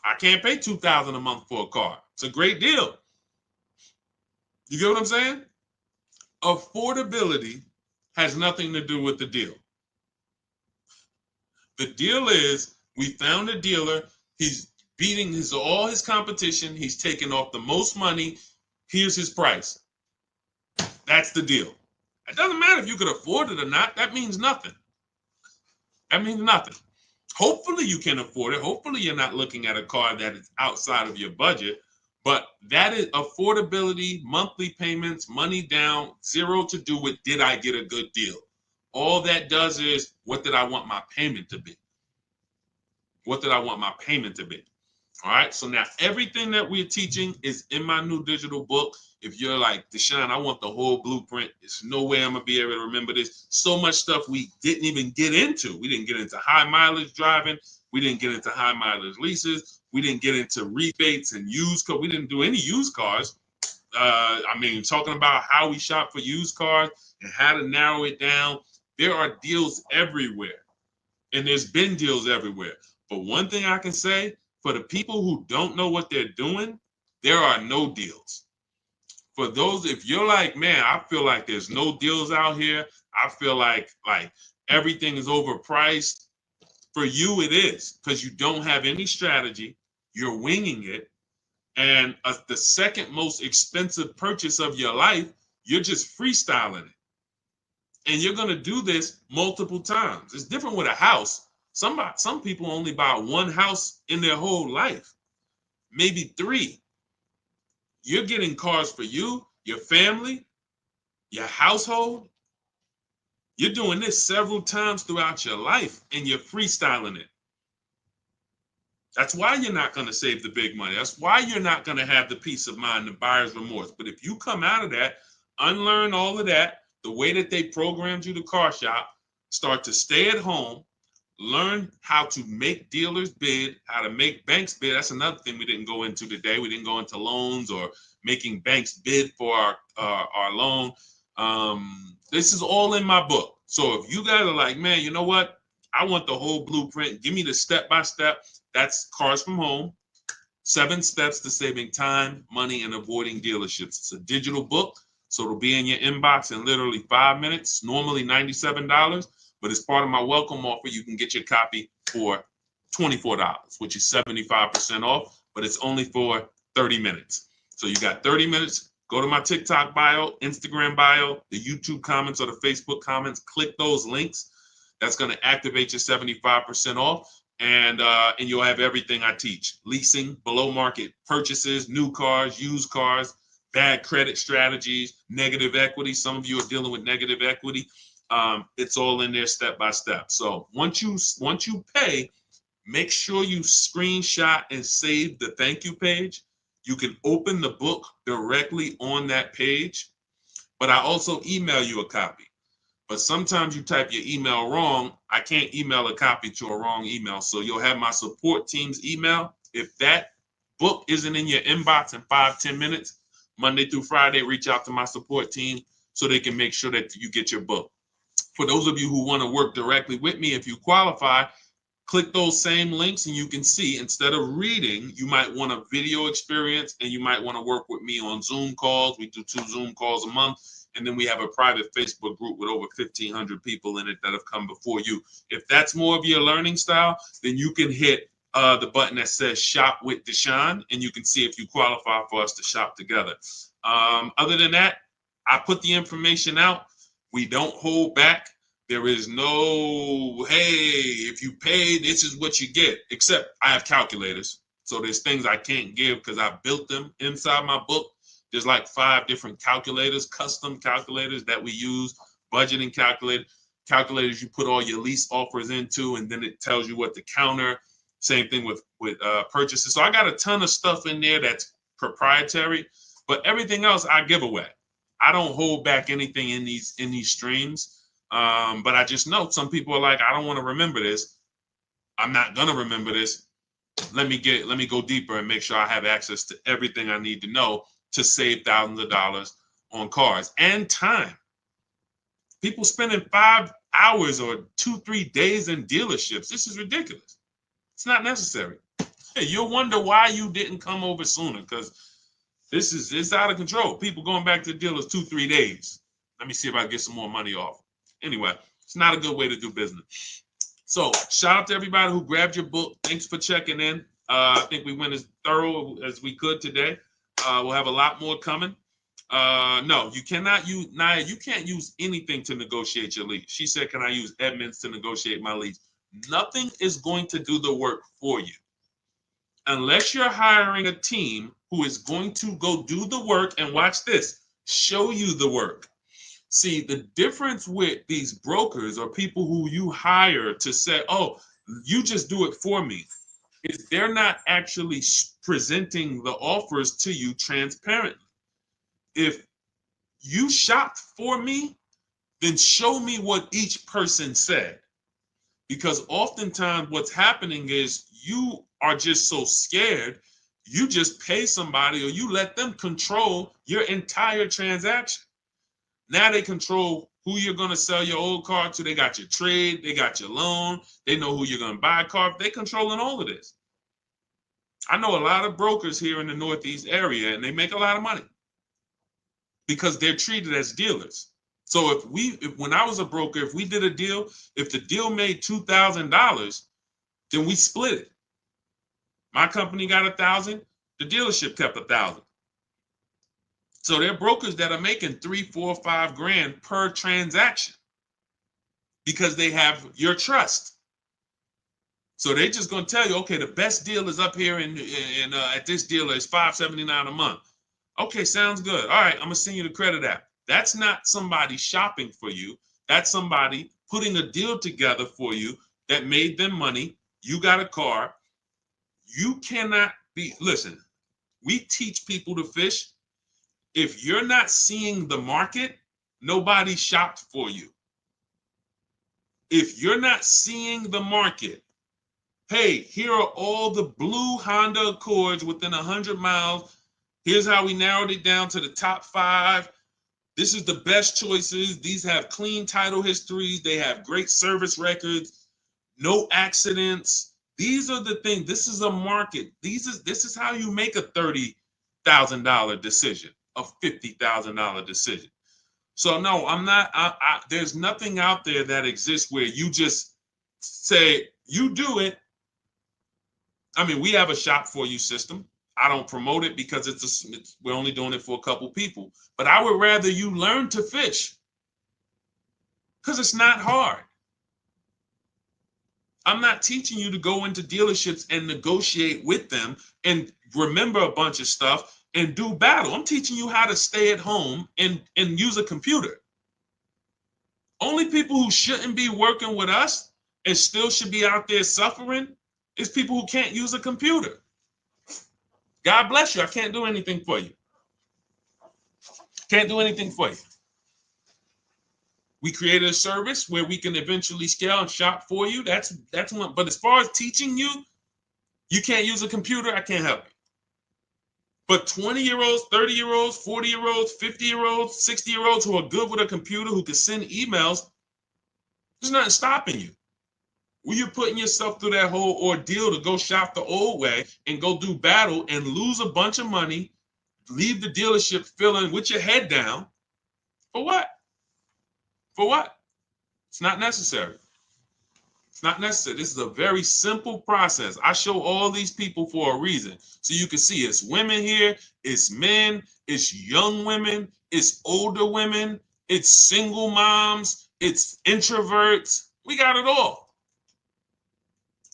I can't pay $2,000 a month for a car. It's a great deal. You get what I'm saying? Affordability has nothing to do with the deal. The deal is we found a dealer. He's beating all his competition. He's taking off the most money. Here's his price. That's the deal. It doesn't matter if you could afford it or not. That means nothing. That means nothing. Hopefully you can afford it. Hopefully you're not looking at a car that is outside of your budget. But that is affordability, monthly payments, money down, zero to do with did I get a good deal. All that does is what did I want my payment to be? What did I want my payment to be? All right. So now everything that we're teaching is in my new digital book. If you're like, Deshaun, I want the whole blueprint. There's no way I'm going to be able to remember this. So much stuff we didn't even get into. We didn't get into high mileage driving. We didn't get into high mileage leases. We didn't get into rebates and used cars. We didn't do any used cars. Talking about how we shop for used cars and how to narrow it down. There are deals everywhere. And there's been deals everywhere. But one thing I can say, for the people who don't know what they're doing, there are no deals. For those, if you're like, man, I feel like there's no deals out here. I feel like everything is overpriced. For you, it is, because you don't have any strategy. You're winging it. And the second most expensive purchase of your life, you're just freestyling it. And you're going to do this multiple times. It's different with a house. Some people only buy one house in their whole life, maybe 3. You're getting cars for you, your family, your household. You're doing this several times throughout your life, and you're freestyling it. That's why you're not going to save the big money. That's why you're not going to have the peace of mind, the buyer's remorse. But if you come out of that, unlearn all of that, the way that they programmed you to car shop, start to stay at home, learn how to make dealers bid, how to make banks bid. That's another thing we didn't go into today. We didn't go into loans or making banks bid for our loan. This is all in my book. So if you guys are like, man, you know what? I want the whole blueprint. Give me the step-by-step. That's Cars from Home. 7 steps to saving time, money, and avoiding dealerships. It's a digital book, so it'll be in your inbox in literally 5 minutes, normally $97. But as part of my welcome offer, you can get your copy for $24, which is 75% off, but it's only for 30 minutes. So you got 30 minutes. Go to my TikTok bio, Instagram bio, the YouTube comments or the Facebook comments. Click those links. That's going to activate your 75% off. And you'll have everything I teach. Leasing, below market purchases, new cars, used cars, bad credit strategies, negative equity. Some of you are dealing with negative equity. It's all in there step by step. So once you pay, make sure you screenshot and save the thank you page. You can open the book directly on that page, but I also email you a copy. But sometimes you type your email wrong. I can't email a copy to a wrong email. So you'll have my support team's email. If that book isn't in your inbox in 5-10 minutes, Monday through Friday, reach out to my support team so they can make sure that you get your book. For those of you who want to work directly with me, if you qualify, click those same links and you can see, instead of reading, you might want a video experience and you might want to work with me on Zoom calls. We do 2 Zoom calls a month. And then we have a private Facebook group with over 1,500 people in it that have come before you. If that's more of your learning style, then you can hit the button that says Shop with Deshaun, and you can see if you qualify for us to shop together. Other than that, I put the information out. We don't hold back. There is no, hey, if you pay, this is what you get, except I have calculators. So there's things I can't give because I built them inside my book. There's like 5 different calculators, custom calculators that we use, budgeting calculators you put all your lease offers into, and then it tells you what to counter. Same thing with purchases. So I got a ton of stuff in there that's proprietary, but everything else I give away. I don't hold back anything in these streams. But I just know some people are like, I don't want to remember this. I'm not gonna remember this. Let me go deeper and make sure I have access to everything I need to know to save thousands of dollars on cars and time. People spending 5 hours or 2-3 days in dealerships. This is ridiculous. It's not necessary. Hey, you'll wonder why you didn't come over sooner, because it's out of control. People going back to the dealers 2-3 days. Let me see if I can get some more money off. Anyway, it's not a good way to do business. So shout out to everybody who grabbed your book. Thanks for checking in. I think we went as thorough as we could today. We'll have a lot more coming. No, you cannot use, Naya, you can't use anything to negotiate your lease. She said, can I use Edmunds to negotiate my lease? Nothing is going to do the work for you. Unless you're hiring a team who is going to go do the work and watch this, show you the work. See, the difference with these brokers or people who you hire to say, oh, you just do it for me, is they're not actually presenting the offers to you transparently. If you shopped for me, then show me what each person said. Because oftentimes what's happening is you are just so scared, you just pay somebody or you let them control your entire transaction. Now they control who you're going to sell your old car to. They got your trade, they got your loan, they know who you're going to buy a car. They're controlling all of this. I know a lot of brokers here in the Northeast area, and they make a lot of money because they're treated as dealers. So if when I was a broker, if we did a deal, if the deal made $2,000, then we split it. My company got 1,000, the dealership kept 1,000. So there are brokers that are making 3, 4, 5 grand per transaction because they have your trust. So they're just going to tell you, okay, the best deal is up here at this dealer is $579 a month. Okay, sounds good. All right, I'm going to send you the credit app. That's not somebody shopping for you. That's somebody putting a deal together for you that made them money. You got a car. You cannot listen, we teach people to fish. If you're not seeing the market, nobody shopped for you. If you're not seeing the market, hey, here are all the blue Honda Accords within 100 miles. Here's how we narrowed it down to the top 5. This is the best choices. These have clean title histories. They have great service records, no accidents. These are the things. This is a market. This is how you make a $30,000 decision, a $50,000 decision. So no, I'm not. There's nothing out there that exists where you just say you do it. I mean, we have a shop for you system. I don't promote it because we're only doing it for a couple people. But I would rather you learn to fish because it's not hard. I'm not teaching you to go into dealerships and negotiate with them and remember a bunch of stuff and do battle. I'm teaching you how to stay at home and use a computer. Only people who shouldn't be working with us and still should be out there suffering is people who can't use a computer. God bless you. I can't do anything for you. Can't do anything for you. We created a service where we can eventually scale and shop for you. That's one. But as far as teaching you, you can't use a computer. I can't help you. But 20-year-olds, 30-year-olds, 40-year-olds, 50-year-olds, 60-year-olds who are good with a computer, who can send emails, there's nothing stopping you. Well, you're putting yourself through that whole ordeal to go shop the old way and go do battle and lose a bunch of money, leave the dealership feeling with your head down. For what? For what? It's not necessary. It's not necessary. This is a very simple process. I show all these people for a reason. So you can see it's women here, it's men, it's young women, it's older women, it's single moms, it's introverts. We got it all.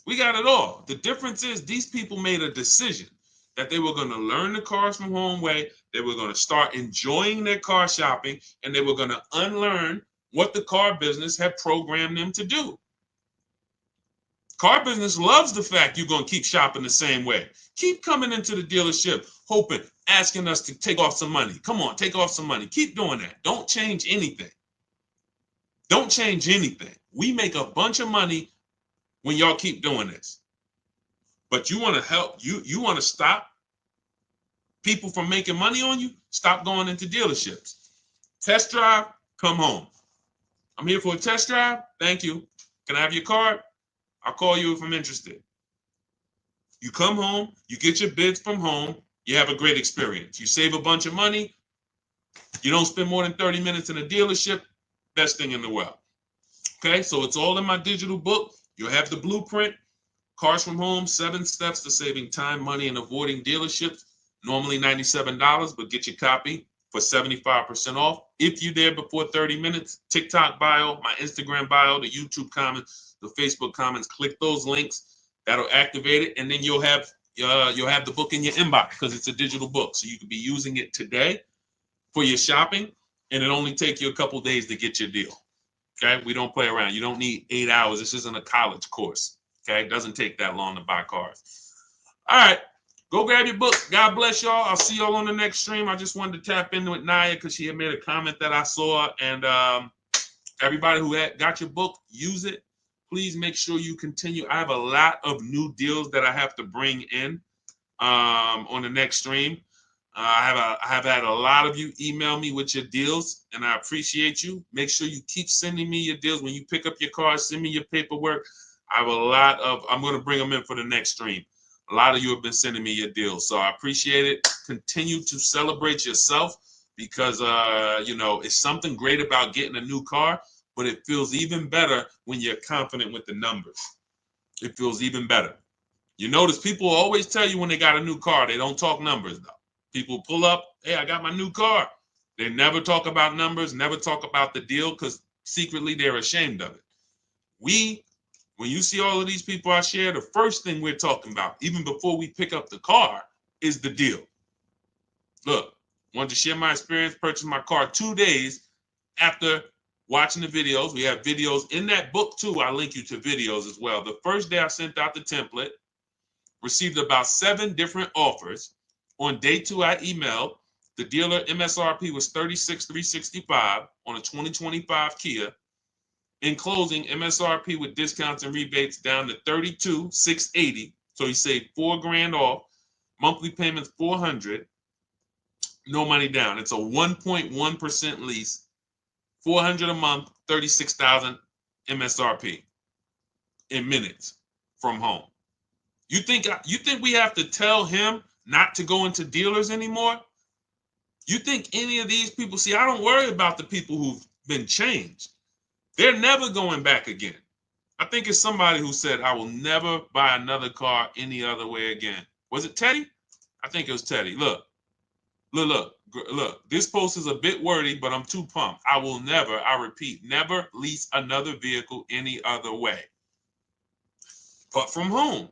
We got it all. The difference is these people made a decision that they were going to learn the cars from home way. They were going to start enjoying their car shopping, and they were going to unlearn what the car business had programmed them to do. Car business loves the fact you're going to keep shopping the same way. Keep coming into the dealership, hoping, asking us to take off some money. Come on, take off some money. Keep doing that. Don't change anything. Don't change anything. We make a bunch of money when y'all keep doing this. But you want to help, you want to stop people from making money on you? Stop going into dealerships. Test drive, come home. I'm here for a test drive. Thank you. Can I have your card? I'll call you if I'm interested. You come home, you get your bids from home, you have a great experience. You save a bunch of money. You don't spend more than 30 minutes in a dealership. Best thing in the world. Okay, so it's all in my digital book. You'll have the blueprint, Cars from Home, 7 steps to saving time, money, and avoiding dealerships. Normally $97, but get your copy for 75% off. If you're there before 30 minutes, TikTok bio, my Instagram bio, the YouTube comments, the Facebook comments, click those links. That'll activate it, and then you'll have the book in your inbox because it's a digital book. So you can be using it today for your shopping, and it only take you a couple days to get your deal. Okay, we don't play around. You don't need 8 hours. This isn't a college course. Okay, it doesn't take that long to buy cars. All right, go grab your book. God bless y'all. I'll see y'all on the next stream. I just wanted to tap in with Naya because she had made a comment that I saw. And everybody who got your book, use it. Please make sure you continue. I have a lot of new deals that I have to bring in on the next stream. I have had a lot of you email me with your deals, and I appreciate you. Make sure you keep sending me your deals. When you pick up your car, send me your paperwork. I have a lot of, I'm going to bring them in for the next stream. A lot of you have been sending me your deals, so I appreciate it. Continue to celebrate yourself because, you know, it's something great about getting a new car, but it feels even better when you're confident with the numbers. It feels even better. You notice people always tell you when they got a new car, they don't talk numbers, though. People pull up, hey, I got my new car. They never talk about numbers, never talk about the deal because secretly they're ashamed of it. When you see all of these people I share, the first thing we're talking about, even before we pick up the car, is the deal. Look, wanted to share my experience, purchased my car 2 days after watching the videos. We have videos in that book too. I link you to videos as well. The first day I sent out the template, received about 7 different offers. On day 2, I emailed. The dealer MSRP was $36,365 on a 2025 Kia. In closing, MSRP with discounts and rebates down to $32,680. So he saved $4,000 off. Monthly payments $400. No money down. It's a 1.1% lease. $400 a month, $36,000 MSRP in minutes from home. You think we have to tell him not to go into dealers anymore? You think any of these people, see, I don't worry about the people who've been changed. They're never going back again. I think it's somebody who said, I will never buy another car any other way again. Was it Teddy? I think it was Teddy. Look. This post is a bit wordy, but I'm too pumped. I will never, I repeat, never lease another vehicle any other way but from home.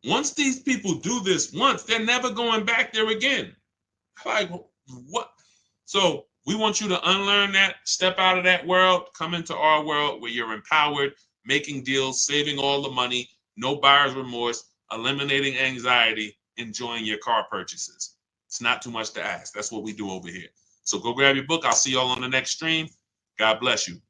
Once these people do this once, they're never going back there again. Like, what? So we want you to unlearn that, step out of that world, come into our world where you're empowered, making deals, saving all the money, no buyer's remorse, eliminating anxiety, enjoying your car purchases. It's not too much to ask. That's what we do over here. So go grab your book. I'll see y'all on the next stream. God bless you.